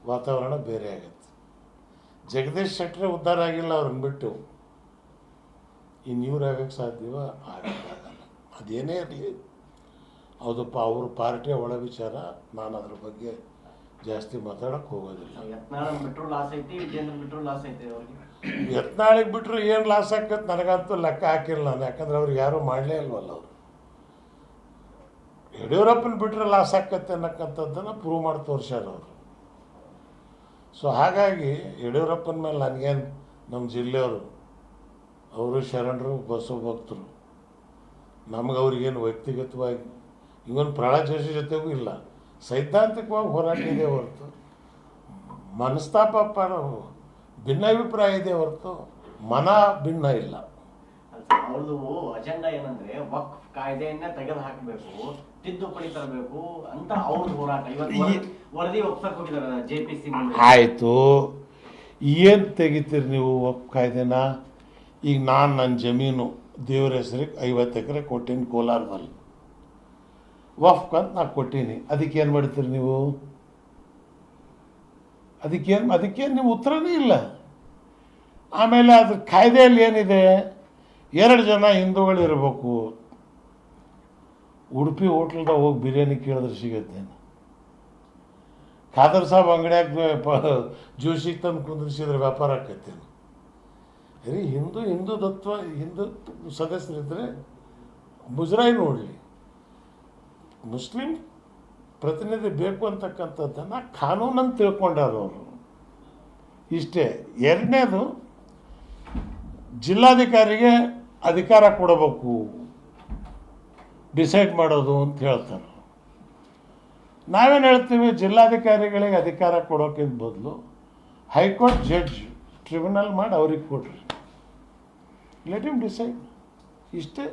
ವಾತಾವರಣ ಬೇರೆ ಆಗತ್ತೆ. ಜಗದೀಶ್ ಶೆಟ್ಟರೇ ಉದ್ಧಾರ ಆಗಿಲ್ಲ, ಅವ್ರನ್ನ ಬಿಟ್ಟು ಇನ್ನು ಇವ್ರು ಆಗಕ್ಕೆ ಸಾಧ್ಯವ? ಆಗಲ್ಲ. ಅದೇನೇ ಇರಲಿ, ಹೌದಪ್ಪ, ಅವ್ರ ಪಾರ್ಟಿಯ ಒಳ ವಿಚಾರ, ನಾನು ಅದ್ರ ಬಗ್ಗೆ ಜಾಸ್ತಿ ಮಾತಾಡಕ್ಕೆ ಹೋಗೋದಿಲ್ಲ. ಯತ್ನಾಳಿಗೆ ಬಿಟ್ಟರು ಏನು ಲಾಸ್ ಆಕತ್ತೆ ನನಗಂತೂ ಲೆಕ್ಕ ಹಾಕಿಲ್ಲ ನಾನು, ಯಾಕಂದ್ರೆ ಅವ್ರಿಗೆ ಯಾರೂ ಮಾಡಲೇ ಇಲ್ವಲ್ಲ. ಅವರು ಯಡಿಯೂರಪ್ಪನ ಬಿಟ್ಟರೆ ಲಾಸ್ ಆಕತ್ತೆ ಅನ್ನಕ್ಕಂಥದ್ದನ್ನು ಪ್ರೂವ್ ಮಾಡಿ ತೋರಿಸ್ಯಾರ ಅವರು. ಸೊ ಹಾಗಾಗಿ ಯಡಿಯೂರಪ್ಪನ ಮೇಲೆ ನನಗೇನು, ನಮ್ಮ ಜಿಲ್ಲೆಯವರು ಅವರು ಶರಣರು, ಬಸವ ಭಕ್ತರು, ನಮ್ಗೆ ಅವ್ರಿಗೇನು ವ್ಯಕ್ತಿಗತವಾಗಿ ಇವನ್ ಪ್ರಹ್ಲಾದ್ ಜೋಶಿ ಜೊತೆಗೂ ಇಲ್ಲ, ಸೈದ್ಧಾಂತಿಕವಾಗಿ ಹೋರಾಟ ಇದೆ ಹೊರತು ಮನಸ್ತಾಪ ಭಿನ್ನಾಭಿಪ್ರಾಯ ಇದೆ ಹೊರತು ಮನ ಭಿನ್ನ ಇಲ್ಲ. ಅವ್ರದ್ದು ಅಜೆಂಡಾ ಏನಂದ್ರೆ ವಕ್ಫ್ ಕಾಯ್ದೆಯನ್ನ ತೆಗೆದು ಹಾಕಬೇಕು, ತಿದ್ದುಪಡಿ ತರಬೇಕು ಅಂತ ಅವ್ರದ್ದು ಹೋರಾಟ. ಇವತ್ತು ವರದಿ ಒಪ್ಸಕ್ ಹೋಗಿದ್ದಾರೆ JPC. ಆಯಿತು, ಏನು ತೆಗಿತೀರಿ ನೀವು ವಕ್ಫ್ ಕಾಯ್ದೆನ? ಈಗ ನಾನು ನನ್ನ ಜಮೀನು ದೇವ್ರ ಹೆಸರಿಗೆ 50 ಎಕರೆ ಕೊಟ್ಟೀನಿ ಕೋಲಾರದಲ್ಲಿ, ವಕ್ಫ್ ಅಂತ ನಾನು ಕೊಟ್ಟೀನಿ. ಅದಕ್ಕೇನು ಮಾಡ್ತೀರಿ ನೀವು? ಅದಕ್ಕೇನು ನೀವು ಉತ್ತರನೇ ಇಲ್ಲ. ಆಮೇಲೆ ಅದ್ರ ಕಾಯ್ದೆಯಲ್ಲಿ ಏನಿದೆ, 2 ಜನ ಹಿಂದೂಗಳಿರ್ಬೇಕು. ಉಡುಪಿ ಹೋಟ್ಲ್ದಾಗ ಹೋಗಿ ಬಿರಿಯಾನಿ ಕೇಳಿದ್ರೆ ಸಿಗತ್ತೇನು? ಖಾದರ್ ಸಾಬ್ ಅಂಗಡಿಯಾಗ ಜ್ಯೂಸಿಗೆ ತಂದು ಕುಂದಿರಿಸಿದ್ರೆ ವ್ಯಾಪಾರ ಆಕತ್ತೇನು? ರೀ ಹಿಂದೂ ಸದಸ್ಯರಿದ್ದರೆ ಮುಜರಾಯಿ ನೋಡಲಿ. ಮುಸ್ಲಿಂ ಪ್ರತಿನಿಧಿ ಬೇಕು ಅಂತಕ್ಕಂಥದ್ದನ್ನು ಕಾನೂನನ್ನು ತಿಳ್ಕೊಂಡಾರ ಅವರು. ಇಷ್ಟೇ. 2ನೇದು, ಜಿಲ್ಲಾಧಿಕಾರಿಗೆ ಅಧಿಕಾರ ಕೊಡಬೇಕು ಡಿಸೈಡ್ ಮಾಡೋದು ಅಂತ ಹೇಳ್ತಾರೆ. ನಾವೇನು ಹೇಳ್ತೀವಿ, ಜಿಲ್ಲಾಧಿಕಾರಿಗಳಿಗೆ ಅಧಿಕಾರ ಕೊಡೋಕ್ಕಿಂತ ಬದಲು ಹೈಕೋರ್ಟ್ ಜಡ್ಜ್ ಟ್ರಿಬ್ಯುನಲ್ ಮಾಡಿ ಅವ್ರಿಗೆ ಕೊಡ್ರಿ, ಲೆಟ್ ಹಿಮ್ ಡಿಸೈಡ್. ಇಷ್ಟೇ.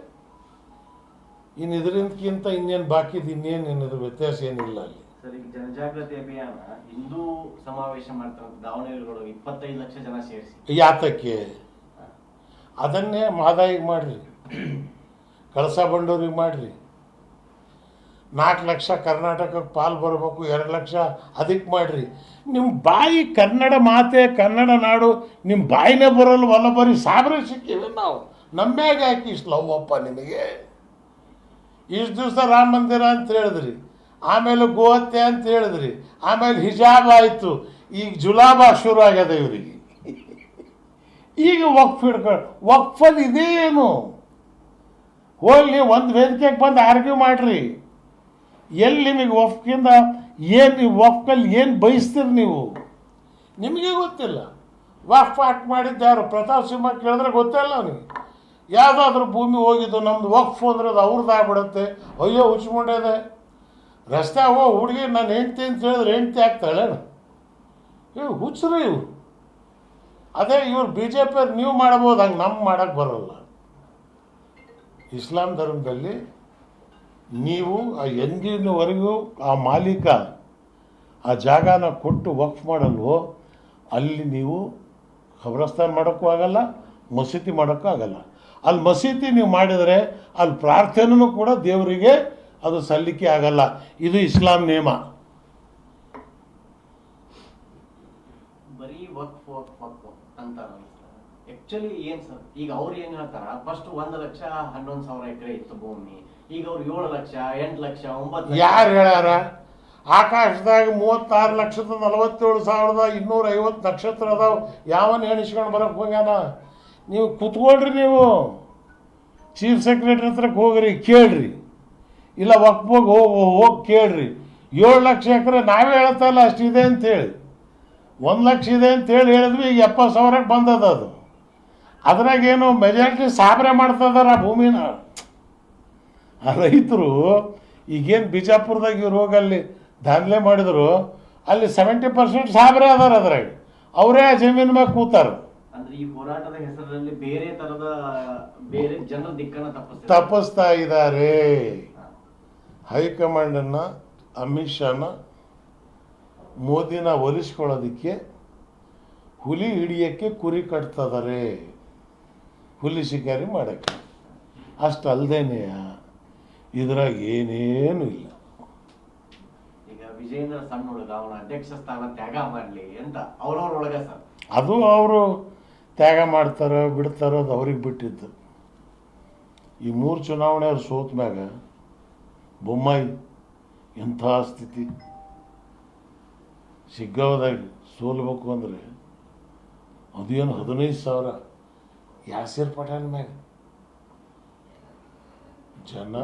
ಇನ್ನು ಇದರಿಂದಕ್ಕಿಂತ ಇನ್ನೇನು ಬಾಕಿದು ಇನ್ನೇನಿದು ವ್ಯತ್ಯಾಸ ಏನಿಲ್ಲ ಅಲ್ಲಿ. ಸರ್, ಈಗ ಜನಜಾಗೃತಿ ಅಭಿಯಾನ ಹಿಂದೂ ಸಮಾವೇಶ ಮಾಡ್ತಾರೆ ದಾವಣಗೆರೆ 25 ಲಕ್ಷ ಜನ ಸೇರಿಸಿ. ಯಾತಕ್ಕೆ? ಅದನ್ನೇ ಮಹದಾಯಿಗೆ ಮಾಡಿರಿ, ಕಳಸಾ ಬಂಡೂರಿಗೆ ಮಾಡಿರಿ. 4 ಲಕ್ಷ ಕರ್ನಾಟಕಕ್ಕೆ ಪಾಲು ಬರಬೇಕು, 2 ಲಕ್ಷ ಅದಕ್ಕೆ ಮಾಡಿರಿ. ನಿಮ್ಮ ಬಾಯಿ ಕನ್ನಡ ಮಾತೆ, ಕನ್ನಡ ನಾಡು, ನಿಮ್ಮ ಬಾಯಿನೇ ಬರಲ್ವಲ್ಲ, ಬರೀ ಸಾಬ್ರೆ ಸಿಕ್ಕಿವಿ ನಾವು. ನಮ್ಮ್ಯಾಗ ಯಾಕೆ ಇಷ್ಟು ಲವ್ವಪ್ಪ ನಿನಗೆ? ಇಷ್ಟು ದಿವಸ ರಾಮ ಮಂದಿರ ಅಂತ ಹೇಳಿದ್ರಿ, ಆಮೇಲೆ ಗೋಹತ್ಯೆ ಅಂತ ಹೇಳಿದ್ರಿ, ಆಮೇಲೆ ಹಿಜಾಬ್ ಆಯಿತು, ಈಗ ಜುಲಾಬ ಶುರು ಆಗ್ಯದ ಇವರಿಗೆ. ಈಗ ವಕ್ಫ್ ಹಿಡ್ಕೊಂಡು, ವಕ್ಫಲ್ಲಿ ಇದೇನು? ಹೋಗಿ ಒಂದು ವೇದಿಕೆಗೆ ಬಂದು ಆರ್ಗ್ಯೂ ಮಾಡಿರಿ. ಎಲ್ಲಿ ನಿಮಗೆ ವಕ್ಫಿಂದ ಏನು, ನೀವು ವಕ್ಫಲ್ಲಿ ಏನು ಬಯಸ್ತೀರಿ ನೀವು? ನಿಮಗೆ ಗೊತ್ತಿಲ್ಲ. ವಕ್ಫ್ ಆಕ್ಟ್ ಮಾಡಿದ್ದು ಯಾರು? ಪ್ರತಾಪ್ ಸಿಂಹ ಕೇಳಿದ್ರೆ ಗೊತ್ತಿಲ್ಲ ಅವನಿಗೆ. ಯಾವುದಾದ್ರೂ ಭೂಮಿ ಹೋಗಿದ್ದು ನಮ್ದು ವಕ್ಫ್ ಅಂದ್ರೆ ಅದು ಅವ್ರದ್ದು ಆಗ್ಬಿಡುತ್ತೆ. ಅಯ್ಯೋ ಹುಚ್ಚಿಕೊಂಡೇದೆ. ರಸ್ತೆ ಹುಡುಗಿ ನಾನು ಹೆಂಡ್ತಿ ಅಂತ ಹೇಳಿದ್ರೆ ಹೆಂಡ್ತಿ ಆಗ್ತಾಳೆ. ಇವು ಹುಚ್ಚರು ಇವು. ಅದೇ ಇವ್ರು BJP ನೀವು ಮಾಡ್ಬೋದು, ಹಂಗೆ ನಮ್ಮ ಮಾಡೋಕ್ಕೆ ಬರೋಲ್ಲ. ಇಸ್ಲಾಂ ಧರ್ಮದಲ್ಲಿ ನೀವು ಎಂದಿನವರೆಗೂ ಆ ಮಾಲೀಕ ಆ ಜಾಗನ ಕೊಟ್ಟು ವಕ್ಫ್ ಮಾಡಲ್ವೋ ಅಲ್ಲಿ ನೀವು ಖಬ್ರಸ್ತಾನ್ ಮಾಡೋಕ್ಕೂ ಆಗಲ್ಲ, ಮಸೀದಿ ಮಾಡೋಕ್ಕೂ ಆಗಲ್ಲ. ಅಲ್ಲಿ ಮಸೀದಿ ನೀವು ಮಾಡಿದರೆ ಅಲ್ಲಿ ಪ್ರಾರ್ಥನೆಯೂ ಕೂಡ ದೇವರಿಗೆ ಅದು ಸಲ್ಲಿಕೆ ಆಗಲ್ಲ. ಇದು ಇಸ್ಲಾಂ ನಿಯಮ. ಬರೀ ವಕ್ಫ್ ವಕ್ಫ್ ವಕ್ಫ್ ಅಂತಾರ. ಆಕ್ಚುಲಿ ಏನ್ ಸರ್, ಈಗ ಅವ್ರು ಏನ್ ಹೇಳ್ತಾರ, ಫಸ್ಟ್ 1,11,000 ಎಕರೆ ಇತ್ತು ಭೂಮಿ, ಈಗ ಅವ್ರು 7 ಲಕ್ಷ 8 ಲಕ್ಷ 9 ಲಕ್ಷ. ಯಾರು ಹೇಳ್ಯಾರ? ಆಕಾಶದಾಗ 36,47,250 ನಕ್ಷತ್ರ ಅದಾವ. ಯಾವನ್ ಎಣಿಸ್ಕೊಂಡು ಬರಕ್ಕೆ ಹೋಗ್ಯಾನ? ನೀವು ಕೂತ್ಕೊಳ್ರಿ, ನೀವು ಚೀಫ್ ಸೆಕ್ರೆಟರಿ ಹತ್ರಕ್ಕೆ ಹೋಗ್ರಿ, ಕೇಳ್ರಿ. ಇಲ್ಲ ವಕ್ಫಿಗೆ ಹೋಗಿ ಕೇಳ್ರಿ. 7 ಲಕ್ಷ ಎಕರೆ ನಾವೇ ಹೇಳ್ತಾ ಇಲ್ಲ ಅಷ್ಟಿದೆ ಅಂತೇಳಿ. 1 ಲಕ್ಷ ಇದೆ ಅಂತೇಳಿ ಹೇಳಿದ್ವಿ. ಈಗ 70,000ಕ್ಕೆ ಬಂದದ ಅದು. ಅದ್ರಾಗೇನು ಮೆಜಾರಿಟಿ ಸಾಬ್ರೆ ಮಾಡ್ತಾ ಆ ಭೂಮಿನ. ಆ ರೈತರು ಈಗೇನು ಬಿಜಾಪುರದಾಗ ಇವ್ರು ಹೋಗಿ ಅಲ್ಲಿ ದಾಖಲೆ ಮಾಡಿದ್ರು, ಅಲ್ಲಿ 70% ಸಾಬ್ರೆ ಅದಾರ. ಅದ್ರಾಗ ಅವರೇ ಆ ಜಮೀನು ಮ್ಯಾಗ ಕೂತಾರ. ಅಂದ್ರೆ ಈ ಹೋರಾಟದ ಹೆಸರಲ್ಲಿ ಬೇರೆ ಜನರ ದಿಕ್ಕನ್ನ ತಪ್ಪಿಸ್ತಾ ಇದ್ದಾರೆ. ಹೈಕಮಾಂಡನ್ನು, ಅಮಿತ್ ಶಾನ, ಮೋದಿನ ಒಲಿಸ್ಕೊಳ್ಳೋದಕ್ಕೆ ಹುಲಿ ಹಿಡಿಯೋಕ್ಕೆ ಕುರಿ ಕಟ್ತಿದ್ದಾರೆ, ಹುಲಿ ಶಿಕಾರಿ ಮಾಡೋಕ್ಕೆ. ಅಷ್ಟಲ್ದೇನೆ ಇದ್ರಾಗ ಏನೇನು ಇಲ್ಲ. ಈಗ ವಿಜೇಂದ್ರ ಸಣ್ಣ ಹುಡುಗ, ಅವನ ಅಧ್ಯಕ್ಷ ಸ್ಥಾನ ತ್ಯಾಗ ಮಾಡಲಿ ಅಂತ ಅವ್ರವ್ರೊಳಗ ಸರ್. ಅದು ಅವರು ತ್ಯಾಗ ಮಾಡ್ತಾರೋ ಬಿಡ್ತಾರೋ ಅದು ಅವ್ರಿಗೆ ಬಿಟ್ಟಿದ್ದು. ಈ 3 ಚುನಾವಣೆ ಅವ್ರು ಸೋತ ಮ್ಯಾಗ ಬೊಮ್ಮಾಯಿ ಎಂಥ ಸ್ಥಿತಿ. ಶಿಗ್ಗಾಂವದಾಗ ಸೋಲ್ಬೇಕು ಅಂದರೆ ಅದೇನು 15,000 ಯಾಸಿರ್ ಪಠಾಣ್ ಮ್ಯಾಗ ಜನ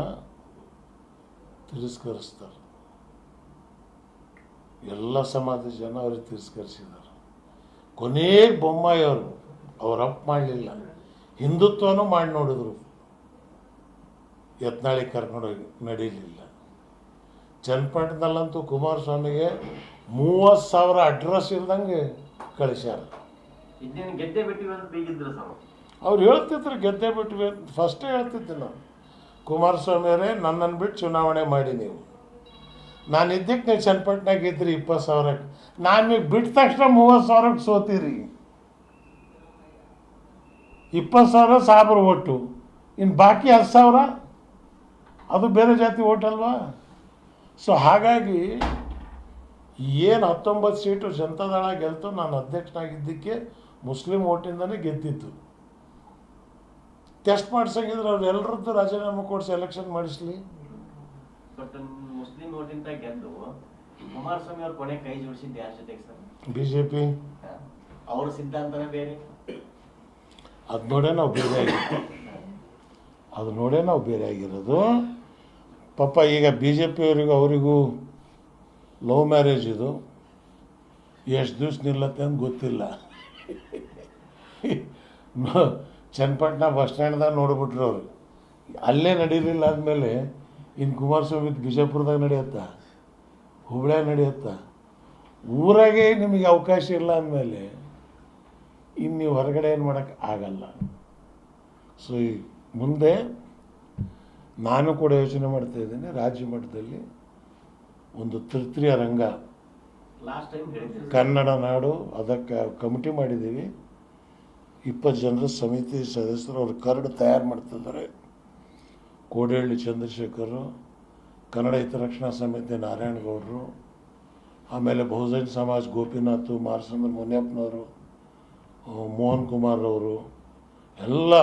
ತಿರಸ್ಕರಿಸ್ತಾರೆ. ಎಲ್ಲ ಸಮಾಜದ ಜನ ಅವ್ರಿಗೆ ತಿರಸ್ಕರಿಸಿದ್ದಾರೆ. ಕೊನೆಗೆ ಬೊಮ್ಮಾಯಿ ಅವ್ರು ಅಪ್ ಮಾಡಲಿಲ್ಲ, ಹಿಂದುತ್ವನೂ ಮಾಡಿ ನೋಡಿದ್ರು. ಯತ್ನಾಳಿಗೆ ಕರ್ಕೊಂಡೋಗಿ ನಡೀಲಿಲ್ಲ. ಚನ್ನಪಟ್ಟಣದಲ್ಲಂತೂ ಕುಮಾರಸ್ವಾಮಿಗೆ 30,000 ಅಡ್ರೆಸ್ ಇಲ್ದಂಗೆ ಕಳಿಸ್ಯಾರ. ಇನ್ನೇನು ಗೆದ್ದೆ ಬಿಟ್ಟಿವಿ ಅಂತ ಬೀಗಿದ್ರು ಸರ್ ಅವ್ರು ಹೇಳ್ತಿದ್ರು, ಗೆದ್ದೆ ಬಿಟ್ವಿ ಅಂತ. ಫಸ್ಟೇ ಹೇಳ್ತಿದ್ದೆ ನಾವು, ಕುಮಾರಸ್ವಾಮಿ ಅವರೇ ನನ್ನನ್ನು ಬಿಟ್ಟು ಚುನಾವಣೆ ಮಾಡಿ ನೀವು. ನಾನು ಇದ್ದಕ್ಕೆ ನೀವು ಚನ್ನಪಟ್ಟಣಾಗ ಇದ್ರಿ 20,000ಕ್ಕೆ, ನಾನು ನೀವು ಬಿಟ್ಟ ತಕ್ಷಣ 30,000ಕ್ಕೆ ಸೋತೀರಿ. 20,000 ಸಾಬ್ರು ಓಟು, ಇನ್ನು ಬಾಕಿ 10,000 ಅದು ಬೇರೆ ಜಾತಿ ಓಟ್ ಅಲ್ವಾ? ಸೊ ಹಾಗಾಗಿ ಏನು 19 ಸೀಟು ಜನತಾದಳ ಗೆಲ್ತು, ನಾನು ಅಧ್ಯಕ್ಷನಾಗಿದ್ದಕ್ಕೆ ಮುಸ್ಲಿಂ ಓಟಿಂದನೇ ಗೆದ್ದಿತ್ತು. ಟೆಸ್ಟ್ ಮಾಡಿಸಂಗಿದ್ರೆ ಅವ್ರು ಎಲ್ಲರದ್ದು ರಾಜೀನಾಮೆ ಕೊಡಿಸಿ ಎಲೆಕ್ಷನ್ ಮಾಡಿಸ್ಲಿ. ಬಟ್ ಮುಸ್ಲಿಂ ಓಟಿಂದ ಗೆದ್ದು ಕುಮಾರಸ್ವಾಮಿ ಅವ್ರ ಕೊನೆ ಕೈ ಜೋಡಿಸಿದ್ದು ಯಾರ ಜೊತೆಗೆ ಸರ್? BJP. ಅವ್ರ ಸಿದ್ಧಾಂತನೇ ಬೇರೆ. ಅದು ನೋಡೇ ನಾವು ಬೇರೆ ಆಗಿರೋದು. ಪಾಪ ಈಗ BJP ಅವರಿಗೂ ಅವರಿಗೂ ಲವ್ ಮ್ಯಾರೇಜ್ ಇದು ಎಷ್ಟು ದಿವ್ಸ ನಿಲ್ಲತ್ತೆ ಅಂತ ಗೊತ್ತಿಲ್ಲ. ಚನ್ನಪಟ್ಟಣ ಬಸ್ ಸ್ಟ್ಯಾಂಡ್ದಾಗ ನೋಡ್ಬಿಟ್ರು ಅವರು, ಅಲ್ಲೇ ನಡೀಲಿಲ್ಲ ಆದಮೇಲೆ ಇನ್ನು ಕುಮಾರಸ್ವಾಮಿ ಬಿಜಾಪುರದಾಗ ನಡೆಯುತ್ತಾ, ಹುಬ್ಳ್ಯಾಗ ನಡೆಯುತ್ತಾ? ಊರಾಗೆ ನಿಮಗೆ ಅವಕಾಶ ಇಲ್ಲ ಅಂದಮೇಲೆ ಇನ್ನು ನೀವು ಹೊರಗಡೆ ಏನು ಮಾಡೋಕ್ಕೆ ಆಗಲ್ಲ. ಸೊ ಈ ಮುಂದೆ ನಾನು ಕೂಡ ಯೋಚನೆ ಮಾಡ್ತಾ ಇದ್ದೀನಿ, ರಾಜ್ಯ ಮಟ್ಟದಲ್ಲಿ ಒಂದು ತೃತೀಯ ರಂಗ ಲಾಸ್ಟ್ ಟೈಮ್ ಹೇಳಿದ್ರು ಕನ್ನಡ ನಾಡು, ಅದಕ್ಕೆ ಕಮಿಟಿ ಮಾಡಿದ್ದೀವಿ. 20 ಜನರ ಸಮಿತಿ ಸದಸ್ಯರು ಅವ್ರ ಕರಡು ತಯಾರು ಮಾಡ್ತಿದ್ದಾರೆ. ಕೋಡಿಹಳ್ಳಿ ಚಂದ್ರಶೇಖರು, ಕನ್ನಡ ಹಿತರಕ್ಷಣಾ ಸಮಿತಿ ನಾರಾಯಣಗೌಡರು, ಆಮೇಲೆ ಬಹುಜನ್ ಸಮಾಜ್ ಗೋಪಿನಾಥ್, ಮಾರ್ಸಂದ್ರ ಮುನಿಯಪ್ಪನವರು, ಮೋಹನ್ ಕುಮಾರ್ ಅವರು, ಎಲ್ಲ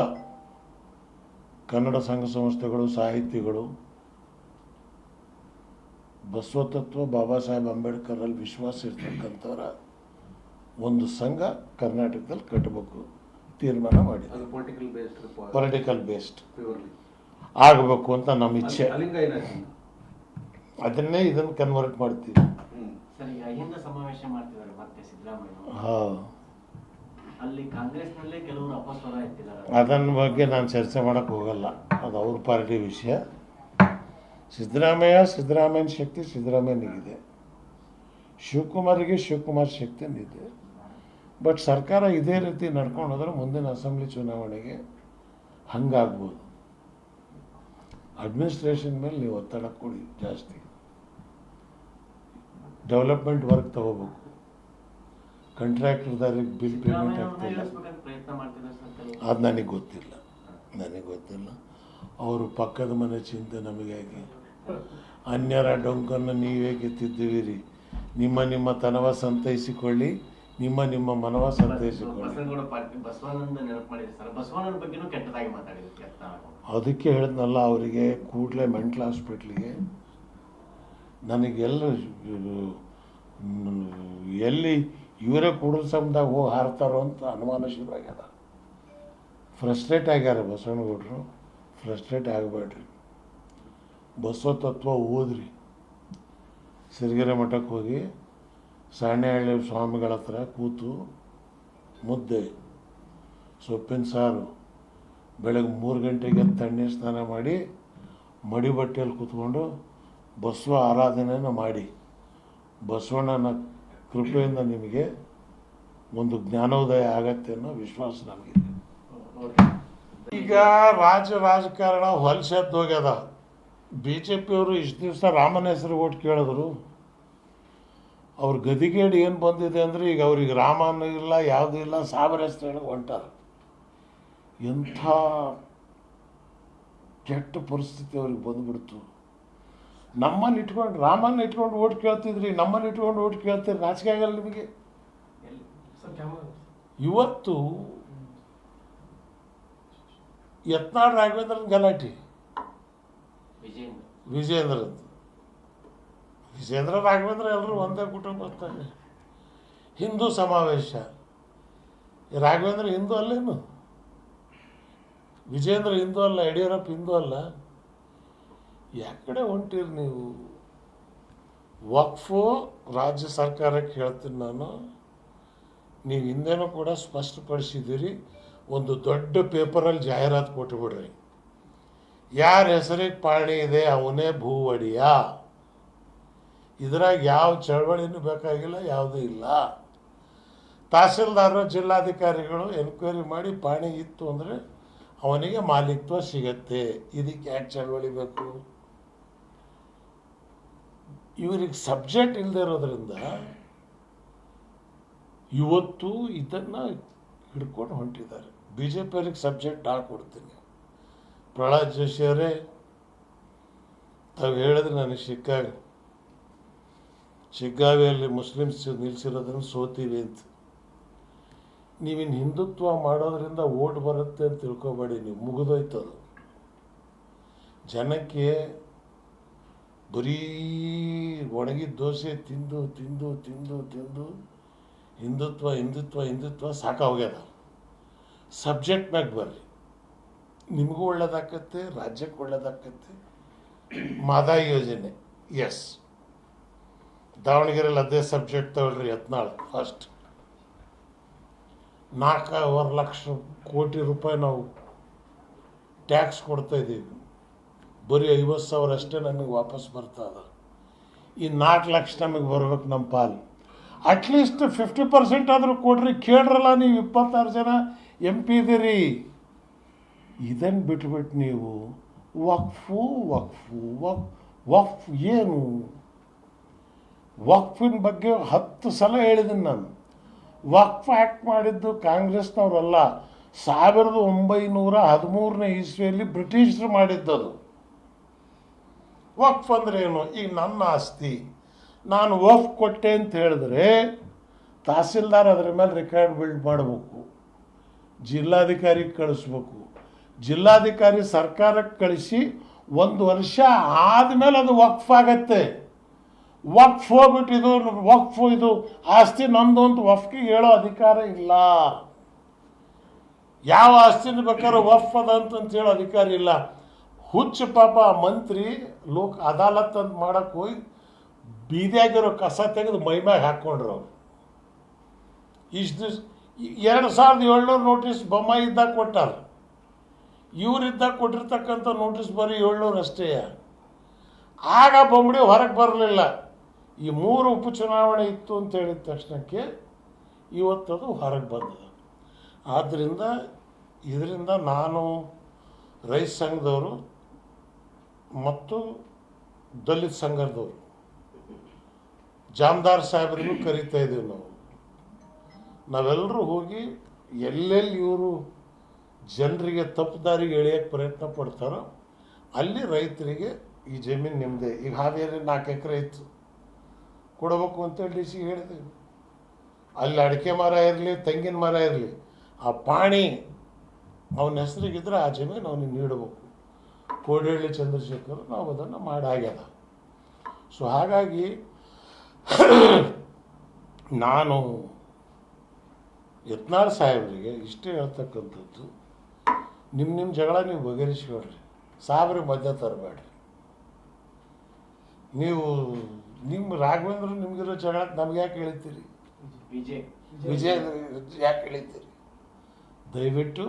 ಕನ್ನಡ ಸಂಘ ಸಂಸ್ಥೆಗಳು, ಸಾಹಿತಿಗಳು, ಬಸವತತ್ವ ಬಾಬಾ ಸಾಹೇಬ್ ಅಂಬೇಡ್ಕರಲ್ಲಿ ವಿಶ್ವಾಸ ಇರ್ತಕ್ಕಂಥವರ ಒಂದು ಸಂಘ ಕರ್ನಾಟಕದಲ್ಲಿ ಕಟ್ಟಬೇಕು ತೀರ್ಮಾನ ಮಾಡಿದೆ. ಪೊಲಿಟಿಕಲ್ ಬೇಸ್ಡ್ ಆಗಬೇಕು ಅಂತ ನಮ್ಮ ಇಚ್ಛೆ. ಅದನ್ನೇ ಇದನ್ನು ಕನ್ವರ್ಟ್ ಮಾಡ್ತೀವಿ. ಸರ್, ಈಗ ಅಹಿಂದ ಸಮಾವೇಶ ಮಾಡ್ತಿದ್ದಾರೆ ಮತ್ತೆ ಸಿದ್ದರಾಮಯ್ಯ. ಹಾಂ, ಅಲ್ಲಿ ಕಾಂಗ್ರೆಸ್ನಲ್ಲೇ ಕೆಲವರು ಅಪಸ್ವರ ಎತ್ತಿದ್ದಾರೆ. ಅದನ್ನ ಬಗ್ಗೆ ನಾನು ಚರ್ಚೆ ಮಾಡೋಕ್ಕೆ ಹೋಗಲ್ಲ, ಅದು ಅವ್ರ ಪಾರ್ಟಿ ವಿಷಯ. ಸಿದ್ದರಾಮಯ್ಯನ ಶಕ್ತಿ ಸಿದ್ದರಾಮಯ್ಯನಿಗಿದೆ, ಶಿವಕುಮಾರಿಗೆ ಶಿವಕುಮಾರ್ ಶಕ್ತಿನಿದೆ. ಬಟ್ ಸರ್ಕಾರ ಇದೇ ರೀತಿ ನಡ್ಕೊಂಡು ಹೋದ್ರೆ ಮುಂದಿನ ಅಸೆಂಬ್ಲಿ ಚುನಾವಣೆಗೆ ಹಂಗಾಗ್ಬೋದು. ಅಡ್ಮಿನಿಸ್ಟ್ರೇಷನ್ ಮೇಲೆ ನೀವು ಒತ್ತಡ ಕೊಡಿ ಜಾಸ್ತಿ, ಡೆವಲಪ್ಮೆಂಟ್ ವರ್ಕ್ ತಗೋಬೇಕು. ಕಾಂಟ್ರಾಕ್ಟರ್ದಾರಿಗೆ ಬಿಲ್ ಪೇಮೆಂಟ್ ಆಗ್ತಿಲ್ಲ, ಪ್ರಯತ್ನ ಮಾಡ್ತಿದ್ದಾರೆ ಸರ್. ಅದು ನನಗೆ ಗೊತ್ತಿಲ್ಲ. ಅವರು ಪಕ್ಕದ ಮನೆ ಚಿಂತೆ ನಮಗಾಗಿ. ಅನ್ಯರ ಡೊಂಕನ್ನು ನೀವೇ ಗೆತ್ತಿದ್ದೀವಿರಿ, ನಿಮ್ಮ ತನವ ಸಂತೈಸಿಕೊಳ್ಳಿ, ನಿಮ್ಮ ಮನವ ಸಂತೈಸಿಕೊಳ್ಳಿ. ಬಸವಾನಂದ ನೆನಪು ಮಾಡಿದ್ರು ಸರ್, ಬಸವಾನಂದ ಬಗ್ಗೆನೂ ಕೆಟ್ಟದಾಗಿ ಮಾತಾಡಿದ್ರು. ಅದಕ್ಕೆ ಹೇಳಿದ್ನಲ್ಲ, ಅವರಿಗೆ ಕೂಡಲೇ ಮೆಂಟಲ್ ಹಾಸ್ಪಿಟ್ಲಿಗೆ, ನನಗೆಲ್ಲ ಎಲ್ಲಿ ಇವರೇ ಕೂಡಲ ಸಮದಾಗ ಹೋಗಿ ಹಾರ್ತಾರೋ ಅಂತ ಅನುಮಾನ ಶುರುವಾಗ್ಯದ. ಫ್ರಸ್ಟ್ರೇಟ್ ಆಗ್ಯಾರ ಬಸವನಗೌಡರು. ಫ್ರಸ್ಟ್ರೇಟ್ ಆಗಬೇಡ್ರಿ, ಬಸವ ತತ್ವ ಓದ್ರಿ. ಸಿರಿಗೆರೆ ಮಠಕ್ಕೆ ಹೋಗಿ ಸಾಣೆಹಳ್ಳಿ ಸ್ವಾಮಿಗಳ ಹತ್ರ ಕೂತು ಮುದ್ದೆ, ಸೊಪ್ಪಿನ ಸಾರು, ಬೆಳಗ್ಗೆ 3 ಗಂಟೆಗೆ ತಣ್ಣೀರು ಸ್ನಾನ ಮಾಡಿ ಮಡಿ ಬಟ್ಟೆಯಲ್ಲಿ ಕೂತ್ಕೊಂಡು ಬಸವ ಆರಾಧನೆಯನ್ನು ಮಾಡಿ, ಬಸವಣ್ಣನ ಕೃಪೆಯಿಂದ ನಿಮಗೆ ಒಂದು ಜ್ಞಾನೋದಯ ಆಗತ್ತೆ ಅನ್ನೋ ವಿಶ್ವಾಸ ನಮಗಿದೆ. ಈಗ ರಾಜಕಾರಣ ಹೊಲಸೆದ್ದು ಹೋಗ್ಯದ. BJP ಅವರು ಇಷ್ಟು ದಿವಸ ರಾಮನ ಹೆಸರು ಓಟ್ ಕೇಳಿದ್ರು. ಅವ್ರ ಗದಿಗೇಡು ಏನು ಬಂದಿದೆ ಅಂದರೆ ಈಗ ಅವ್ರಿಗೆ ರಾಮನೂ ಇಲ್ಲ, ಯಾವುದೂ ಇಲ್ಲ, ಸಾವಿರ ಹೆಸರು ಹೇಳಿ ಹೊಂಟಾರ. ಎಂಥ ಕೆಟ್ಟ ಪರಿಸ್ಥಿತಿ ಅವ್ರಿಗೆ ಬಂದುಬಿಡ್ತು. ನಮ್ಮನ್ನು ಇಟ್ಕೊಂಡು ರಾಮನ್ನ ಇಟ್ಕೊಂಡು ಓಟ್ ಕೇಳ್ತಿದ್ರಿ, ನಮ್ಮನ್ನು ಇಟ್ಕೊಂಡು ಓಟ್ ಕೇಳ್ತೀರಿ, ನಾಚಿಕೆ ಆಗಲ್ಲ ನಿಮಗೆ? ಇವತ್ತು ಯತ್ನಾಳ್ ರಾಘವೇಂದ್ರನ ಗಲಾಟೆ, ವಿಜೇಂದ್ರ ರಾಘವೇಂದ್ರ ಎಲ್ಲರೂ ಒಂದೇ ಕುಟುಂಬ ಬರ್ತಾರೆ. ಹಿಂದೂ ಸಮಾವೇಶ, ರಾಘವೇಂದ್ರ ಹಿಂದೂ ಅಲ್ಲೇನು? ವಿಜೇಂದ್ರ ಹಿಂದೂ ಅಲ್ಲ, ಯಡಿಯೂರಪ್ಪ ಹಿಂದೂ ಅಲ್ಲ. ಯಾಕಡೆ ಹೊಂಟಿರಿ ನೀವು? ವಕ್ಫು ರಾಜ್ಯ ಸರ್ಕಾರಕ್ಕೆ ಹೇಳ್ತೀನಿ ನಾನು, ನೀವು ಹಿಂದೆನೂ ಕೂಡ ಸ್ಪಷ್ಟಪಡಿಸಿದ್ದೀರಿ. ಒಂದು ದೊಡ್ಡ ಪೇಪರಲ್ಲಿ ಜಾಹೀರಾತು ಕೊಟ್ಟುಬಿಡ್ರಿ, ಯಾರ ಹೆಸರಿಗೆ ಪಾಣಿ ಇದೆ ಅವನೇ ಭೂ ಒಡೆಯ. ಇದ್ರಾಗ ಯಾವ ಚಳವಳಿನೂ ಬೇಕಾಗಿಲ್ಲ, ಯಾವುದೂ ಇಲ್ಲ. ತಹಸೀಲ್ದಾರರು, ಜಿಲ್ಲಾಧಿಕಾರಿಗಳು ಎನ್ಕ್ವೈರಿ ಮಾಡಿ ಪಾಣಿ ಇತ್ತು ಅಂದರೆ ಅವನಿಗೆ ಮಾಲೀಕತ್ವ ಸಿಗತ್ತೆ. ಇದಕ್ಕೆ ಯಾಕೆ ಚಳವಳಿ ಬೇಕು? ಇವರಿಗೆ ಸಬ್ಜೆಕ್ಟ್ ಇಲ್ಲದೆ ಇರೋದ್ರಿಂದ ಇವತ್ತು ಇದನ್ನು ಹಿಡ್ಕೊಂಡು ಹೊಂಟಿದ್ದಾರೆ. BJP ಅವ್ರಿಗೆ ಸಬ್ಜೆಕ್ಟ್ ಕೊಡ್ತೀನಿ. ಪ್ರಹ್ಲಾದ್ ಜೋಶಿ ಅವರೇ, ತಾವು ಹೇಳಿದ್ರೆ ನನಗೆ ಶಿಗ್ಗಾವಿಯಲ್ಲಿ ಮುಸ್ಲಿಮ್ಸ್ ನಿಲ್ಲಿಸಿರೋದನ್ನು ಸೋತೀವಿ ಅಂತ. ನೀವಿನ್ನು ಹಿಂದುತ್ವ ಮಾಡೋದ್ರಿಂದ ಓಟ್ ಬರುತ್ತೆ ಅಂತ ತಿಳ್ಕೊಬೇಡಿ ನೀವು, ಮುಗಿದೋಯ್ತದು. ಜನಕ್ಕೆ ಬರೀ ಒಣಗಿದ ದೋಸೆ ತಿಂದು ತಿಂದು ತಿಂದು ತಿಂದು ಹಿಂದುತ್ವ ಹಿಂದುತ್ವ ಹಿಂದುತ್ವ ಸಾಕಾಗ್ಯದ. ಸಬ್ಜೆಕ್ಟ್ ಮ್ಯಾಗ ಬರ್ರಿ, ನಿಮಗೂ ಒಳ್ಳೇದಾಕತ್ತೆ, ರಾಜ್ಯಕ್ಕೆ ಒಳ್ಳೇದಾಕತ್ತೆ. ಮಾದಾಯಿ ಯೋಜನೆ, ಎಸ್, ದಾವಣಗೆರೆಯಲ್ಲಿ ಅದೇ ಸಬ್ಜೆಕ್ಟ್ ತಗೊಳ್ರಿ. ಯತ್ನಾಳ್ ಫಸ್ಟ್ 4.25 ಲಕ್ಷ ಕೋಟಿ ರೂಪಾಯಿ ನಾವು ಟ್ಯಾಕ್ಸ್ ಕೊಡ್ತಾಯಿದ್ದೀವಿ, ಬರೀ 50,000 ಅಷ್ಟೇ ನಮಗೆ ವಾಪಸ್ ಬರ್ತದ. ಈ 4 ಲಕ್ಷ ನಮಗೆ ಬರ್ಬೇಕು ನಮ್ಮ ಪಾಲು. ಅಟ್ಲೀಸ್ಟ್ 50% ಆದರೂ ಕೊಡ್ರಿ. ಕೇಳ್ರಲ್ಲ, ನೀವು 26 ಜನ MP ಇದ್ದೀರಿ. ಇದನ್ನು ಬಿಟ್ಬಿಟ್ಟು ನೀವು ವಕ್ಫು ವಕ್ಫು ವಕ್ಫ್ ಏನು? ವಕ್ಫಿನ ಬಗ್ಗೆ 10 ಸಲ ಹೇಳಿದ್ದೀನಿ ನಾನು. ವಕ್ಫ್ ಆ್ಯಕ್ಟ್ ಮಾಡಿದ್ದು ಕಾಂಗ್ರೆಸ್ನವರಲ್ಲ, 1913ನೇ ಇಸ್ವಿಯಲ್ಲಿ ಬ್ರಿಟಿಷರು ಮಾಡಿದ್ದದು. ವಕ್ಫ್ ಅಂದರೆ ಏನು? ಈಗ ನನ್ನ ಆಸ್ತಿ ನಾನು ವಕ್ಫ್ ಕೊಟ್ಟೆ ಅಂತ ಹೇಳಿದ್ರೆ ತಹಸೀಲ್ದಾರ್ ಅದರ ಮೇಲೆ ರೆಕಾರ್ಡ್ ಬಿಲ್ಡ್ ಮಾಡಬೇಕು, ಜಿಲ್ಲಾಧಿಕಾರಿಗೆ ಕಳಿಸ್ಬೇಕು, ಜಿಲ್ಲಾಧಿಕಾರಿ ಸರ್ಕಾರಕ್ಕೆ ಕಳಿಸಿ 1 ವರ್ಷ ಆದಮೇಲೆ ಅದು ವಕ್ಫ್ ಆಗತ್ತೆ. ವಕ್ಫ್ ಹೋಗ್ಬಿಟ್ಟು ಇದು ಆಸ್ತಿ ನಮ್ಮದು ಅಂತ ವಕ್ಫಿಗೆ ಹೇಳೋ ಅಧಿಕಾರ ಇಲ್ಲ. ಯಾವ ಆಸ್ತಿನ ಬೇಕಾದ್ರೂ ವಕ್ಫ್ ಅದ ಅಂತ ಹೇಳೋ ಅಧಿಕಾರ ಇಲ್ಲ. ಹುಚ್ಚು ಪಾಪ ಮಂತ್ರಿ ಲೋಕ್ ಅದಾಲತ್ ಅಂತ ಮಾಡಕ್ಕೆ ಹೋಗಿ ಬೀದಿಯಾಗಿರೋ ಕಸ ತೆಗೆದು ಮೈಮ್ಯಾಗ ಹಾಕ್ಕೊಂಡ್ರು ಅವ್ರು. ಇಷ್ಟು ದಿವ್ಸ 2700 ನೋಟಿಸ್ ಬೊಮ್ಮಾಯಿ ಇದ್ದಾಗ ಕೊಟ್ಟಾರ. ಇವರಿದ್ದಾಗ ಕೊಟ್ಟಿರ್ತಕ್ಕಂಥ ನೋಟಿಸ್ ಬರೀ 700 ಅಷ್ಟೇ. ಆಗ ಬೊಂಬಡಿ ಹೊರಗೆ ಬರಲಿಲ್ಲ. ಈ 3 ಉಪಚುನಾವಣೆ ಇತ್ತು ಅಂತ ಹೇಳಿದ ತಕ್ಷಣಕ್ಕೆ ಇವತ್ತದು ಹೊರಗೆ ಬಂದದ. ಆದ್ದರಿಂದ ಇದರಿಂದ ನಾನು ರೈತ ಸಂಘದವರು ಮತ್ತು ದಲಿತ ಸಂಘದವರು ಜಾಮದಾರ್ ಸಾಹೇಬರಿಗೂ ಕರಿತಾ ಇದ್ದೀವಿ. ನಾವೆಲ್ಲರೂ ಹೋಗಿ ಎಲ್ಲೆಲ್ಲಿ ಇವರು ಜನರಿಗೆ ತಪ್ಪು ದಾರಿಗೆ ಎಳೆಯೋಕ್ಕೆ ಪ್ರಯತ್ನ ಪಡ್ತಾರೋ ಅಲ್ಲಿ ರೈತರಿಗೆ ಈ ಜಮೀನು ನಿಮ್ಮದೇ. ಈಗ ಹಾವೇರಿ 4 ಎಕರೆ ಇತ್ತು, ಕೊಡಬೇಕು ಅಂತೇಳಿ DC ಹೇಳಿದೆವು. ಅಲ್ಲಿ ಅಡಿಕೆ ಮರ ಇರಲಿ, ತೆಂಗಿನ ಮರ ಇರಲಿ, ಆ ಪಾಣಿ ಅವನ ಹೆಸರಿಗಿದ್ರೆ ಆ ಜಮೀನು ಅವನಿಗೆ ನೀಡಬೇಕು. ಕೋಡಹಳ್ಳಿ ಚಂದ್ರಶೇಖರ್ ನಾವು ಅದನ್ನು ಮಾಡಾಗ್ಯದ. ಸೊ ಹಾಗಾಗಿ ನಾನು ಯತ್ನಾಳ್ ಸಾಹೇಬರಿಗೆ ಇಷ್ಟೇ ಹೇಳ್ತಕ್ಕಂಥದ್ದು, ನಿಮ್ಮ ಜಗಳ ನೀವು ಬಗೆಹರಿಸ್ಕೊಳ್ರಿ, ಸಾಹೇಬ್ರಿಗೆ ಮಧ್ಯ ತರಬೇಡ್ರಿ. ನೀವು ನಿಮ್ಮ ರಾಘವೇಂದ್ರ ನಿಮಗಿರೋ ಜಗಳ ನಮ್ಗೆ ಯಾಕೆ ಹೇಳ್ತೀರಿ? ವಿಜಯ ಯಾಕೆ ಹೇಳ್ತೀರಿ? ದಯವಿಟ್ಟು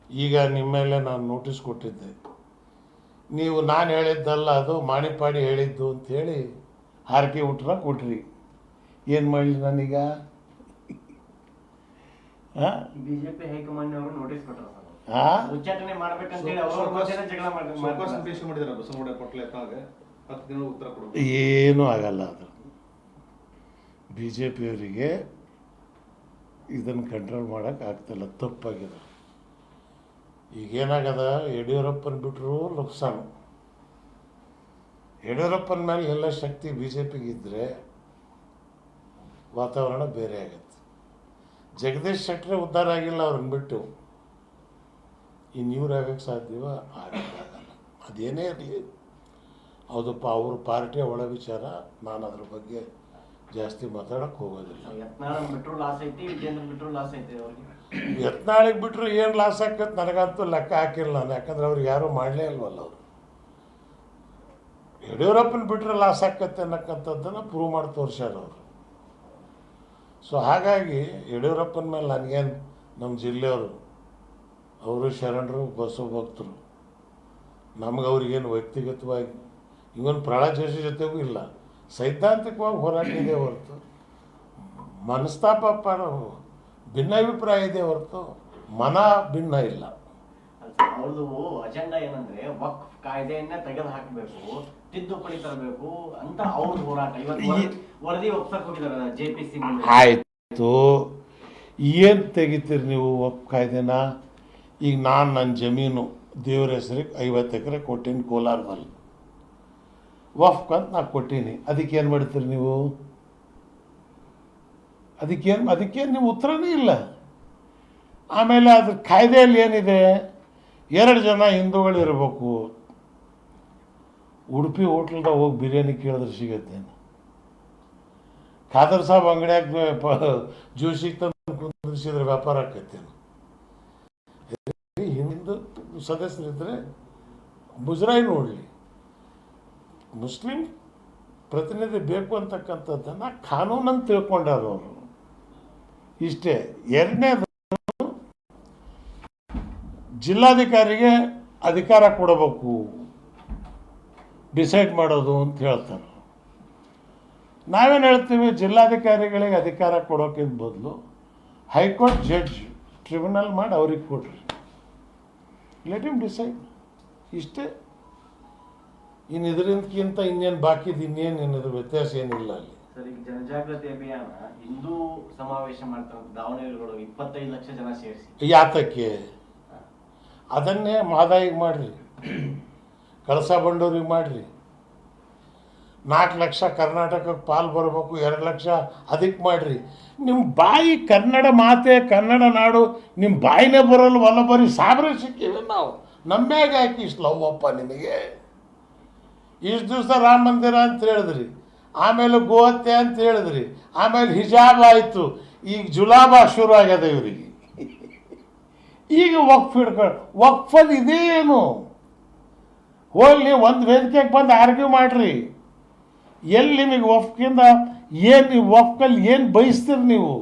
ಈಗ ನಿಮ್ಮ ಮೇಲೆ ನಾನು ನೋಟಿಸ್ ಕೊಟ್ಟಿದ್ದೆ. ನೀವು ನಾನು ಹೇಳಿದ್ದಲ್ಲ, ಅದು ಮಾಣಿಪಾಡಿ ಹೇಳಿದ್ದು ಅಂಥೇಳಿ ಹಾರಿಕೆ ಉಟ್ರ ಕೊಟ್ರಿ. ಏನು ಮಾಡಲಿ ನಾನೀಗ? ಬಿಜೆಪಿ ಹೈಕಮಾಂಡ್ ಅವರು ನೋಟಿಸ್ ಕೊಟ್ಟರು, ಹಾಂ, ಉಚ್ಚಾಟನೆ ಮಾಡ್ಬೇಕಂತ ಹೇಳಿ ಅವರು ಜಗಳ ಏನೂ ಆಗಲ್ಲ. ಅದು BJPಯವರಿಗೆ ಇದನ್ನು ಕಂಟ್ರೋಲ್ ಮಾಡೋಕೆ ಆಗ್ತಿಲ್ಲ, ತಪ್ಪಾಗಿದೆ. ಈಗೇನಾಗದ, ಯಡಿಯೂರಪ್ಪನ ಬಿಟ್ಟರು ನುಕ್ಸಾನು. ಯಡಿಯೂರಪ್ಪನ ಮೇಲೆ ಎಲ್ಲ ಶಕ್ತಿ BJPಗೆ ಇದ್ದರೆ ವಾತಾವರಣ ಬೇರೆ ಆಗತ್ತೆ. ಜಗದೀಶ್ ಶೆಟ್ಟರೇ ಉದ್ಧಾರ ಆಗಿಲ್ಲ, ಅವ್ರನ್ನ ಬಿಟ್ಟು ಇನ್ನು ಇವ್ರು ಆಗಕ್ಕೆ ಸಾಧ್ಯವ? ಆಗಲ್ಲ. ಅದೇನೇ ಇರಲಿ, ಹೌದಪ್ಪ, ಅವ್ರ ಪಾರ್ಟಿಯ ಒಳ ವಿಚಾರ. ನಾನು ಅದ್ರ ಬಗ್ಗೆ ಜಾಸ್ತಿ ಮಾತಾಡಕ್ಕೆ ಹೋಗೋದಿಲ್ಲ. ಯತ್ನಾಳಿಗೆ ಬಿಟ್ಟರು ಏನು ಲಾಸ್ ಆಕತ್ತೆ ನನಗಂತೂ ಲೆಕ್ಕ ಹಾಕಿಲ್ಲ ನಾನು. ಯಾಕಂದ್ರೆ ಅವ್ರಿಗೆ ಯಾರೂ ಮಾಡಲೇ ಇಲ್ವಲ್ಲ ಅವರು. ಯಡಿಯೂರಪ್ಪನ ಬಿಟ್ಟರೆ ಲಾಸ್ ಆಕತ್ತೆ ಅನ್ನಕ್ಕಂಥದ್ದನ್ನು ಪ್ರೂವ್ ಮಾಡಿ ತೋರಿಸ್ಯಾರ ಅವರು. ಸೊ ಹಾಗಾಗಿ ಯಡಿಯೂರಪ್ಪನ ಮೇಲೆ ನನಗೇನು, ನಮ್ಮ ಜಿಲ್ಲೆಯವರು ಅವರು ಶರಣರು, ಬಸವ ಭಕ್ತರು, ನಮ್ಗೆ ಅವ್ರಿಗೇನು ವ್ಯಕ್ತಿಗತವಾಗಿ ಇವನ್ ಪ್ರಹ್ಲಾದ್ ಜೋಶಿ ಜೊತೆಗೂ ಇಲ್ಲ, ಸೈದ್ಧಾಂತಿಕವಾಗಿ ಹೋರಾಟ ಇದೆ ಹೊರತು ಮನಸ್ತಾಪ ಭಿನ್ನಾಭಿಪ್ರಾಯ ಇದೆ ಹೊರತು ಮನ ಭಿನ್ನ ಇಲ್ಲ. ಅವ್ರದ್ದು ಅಜೆಂಡಾ ಏನಂದ್ರೆ ವಕ್ಫ್ ಕಾಯ್ದೆಯನ್ನ ತೆಗೆದು ಹಾಕಬೇಕು, ತಿದ್ದುಪಡಿ ತರಬೇಕು ಅಂತ ಅವ್ರ ಹೋರಾಟ. ಇವತ್ತು ವರದಿ ಒಪ್ಸಕ್ ಹೋಗಿದಾರೆ JPC. ಆಯ್ತು, ಏನು ತೆಗಿತೀರಿ ನೀವು ವಕ್ಫ್ ಕಾಯ್ದೆನ? ಈಗ ನಾನು ನನ್ನ ಜಮೀನು ದೇವ್ರ ಹೆಸರಿಗೆ 50 ಎಕರೆ ಕೊಟ್ಟೀನಿ ಕೋಲಾರದಲ್ಲಿ, ವಕ್ಫ್ ಅಂತ ನಾನು ಕೊಟ್ಟೀನಿ. ಅದಕ್ಕೆ ಏನು ಮಾಡ್ತೀರಿ ನೀವು? ಅದಕ್ಕೇನು ನೀವು ಉತ್ತರನೇ ಇಲ್ಲ. ಆಮೇಲೆ ಅದ್ರ ಕಾಯ್ದೆಯಲ್ಲಿ ಏನಿದೆ, 2 ಜನ ಹಿಂದೂಗಳಿರ್ಬೇಕು. ಉಡುಪಿ ಹೋಟ್ಲ್ದಾಗ ಹೋಗಿ ಬಿರಿಯಾನಿ ಕೇಳಿದ್ರೆ ಸಿಗತ್ತೇನು? ಖಾದರ್ ಸಾಬ್ ಅಂಗಡಿಯಾಗ ಜ್ಯೂಸಿಗೆ ತಂದು ಕುಂದಿಸಿದ್ರೆ ವ್ಯಾಪಾರ ಆಕತ್ತೇನು? ಹಿಂದೂ ಸದಸ್ಯರಿದ್ದರೆ ಮುಜರಾಯಿ ನೋಡಲಿ. ಮುಸ್ಲಿಂ ಪ್ರತಿನಿಧಿ ಬೇಕು ಅಂತಕ್ಕಂಥದ್ದನ್ನು ಕಾನೂನನ್ನು ತಿಳ್ಕೊಂಡಾರ ಅವರು. ಇಷ್ಟೇ. 2ನೇದು, ಜಿಲ್ಲಾಧಿಕಾರಿಗೆ ಅಧಿಕಾರ ಕೊಡಬೇಕು ಡಿಸೈಡ್ ಮಾಡೋದು ಅಂತ ಹೇಳ್ತಾರೆ. ನಾವೇನು ಹೇಳ್ತೀವಿ, ಜಿಲ್ಲಾಧಿಕಾರಿಗಳಿಗೆ ಅಧಿಕಾರ ಕೊಡೋಕ್ಕಿಂತ ಬದಲು ಹೈಕೋರ್ಟ್ ಜಡ್ಜ್ ಟ್ರಿಬ್ಯುನಲ್ ಮಾಡಿ ಅವ್ರಿಗೆ ಕೊಡ್ರಿ, ಲೆಟ್ ಹಿಮ್ ಡಿಸೈಡ್. ಇಷ್ಟೇ. ಇನ್ನು ಇದರಿಂದಕ್ಕಿಂತ ಇನ್ನೇನು ಬಾಕಿದು ಇನ್ನೇನಿದ್ರ ವ್ಯತ್ಯಾಸ ಏನಿಲ್ಲ ಅಲ್ಲಿ. ಸರ್, ಈಗ ಜನಜಾಗೃತಿ ಅಭಿಯಾನ ಹಿಂದೂ ಸಮಾವೇಶ ಮಾಡ್ತಾರೆ ದಾವಣಗೆರೆಗಳು 25 ಲಕ್ಷ ಜನ ಸೇರಿಸಿ. ಯಾತಕ್ಕೆ? ಅದನ್ನೇ ಮಾದಾಯಿಗೆ ಮಾಡಿರಿ, ಕಳಸಾ ಬಂಡೂರಿಗೆ ಮಾಡಿರಿ. 4 ಲಕ್ಷ ಕರ್ನಾಟಕಕ್ಕೆ ಪಾಲು ಬರಬೇಕು, 2 ಲಕ್ಷ ಅದಕ್ಕೆ ಮಾಡಿರಿ. ನಿಮ್ಮ ಬಾಯಿ ಕನ್ನಡ ಮಾತೆ, ಕನ್ನಡ ನಾಡು, ನಿಮ್ಮ ಬಾಯಿನೇ ಬರೋಲ್ವಲ್ಲ, ಬರೀ ಸಾಬ್ರೆ ಸಿಕ್ಕಿವೆ ನಾವು. ನಮ್ಮ್ಯಾಗ ಯಾಕೆ ಇಷ್ಟು ಲವ್ವಪ್ಪ ನಿಮಗೆ? ಇಷ್ಟು ದಿವಸ ರಾಮ ಮಂದಿರ ಅಂತ ಹೇಳಿದ್ರಿ, ಆಮೇಲೆ ಗೋಹತ್ಯೆ ಅಂತ ಹೇಳಿದ್ರಿ, ಆಮೇಲೆ ಹಿಜಾಬ್ ಆಯಿತು, ಈಗ ಜುಲಾಬ ಶುರು ಆಗ್ಯದ ಇವರಿಗೆ. ಈಗ ವಕ್ಫ್ ಹಿಡ್ಕೊಂಡು, ವಕ್ಫಲ್ಲಿ ಇದೇನು? ಹೋಗ್ಲಿ ಒಂದು ವೇದಿಕೆಗೆ ಬಂದು ಆರ್ಗ್ಯೂ ಮಾಡಿರಿ. ಎಲ್ಲಿ ನಿಮಗೆ ವಕ್ಫಿಂದ ಏನು, ನೀವು ವಕ್ಫಲ್ಲಿ ಏನು ಬಯಸ್ತೀರಿ ನೀವು?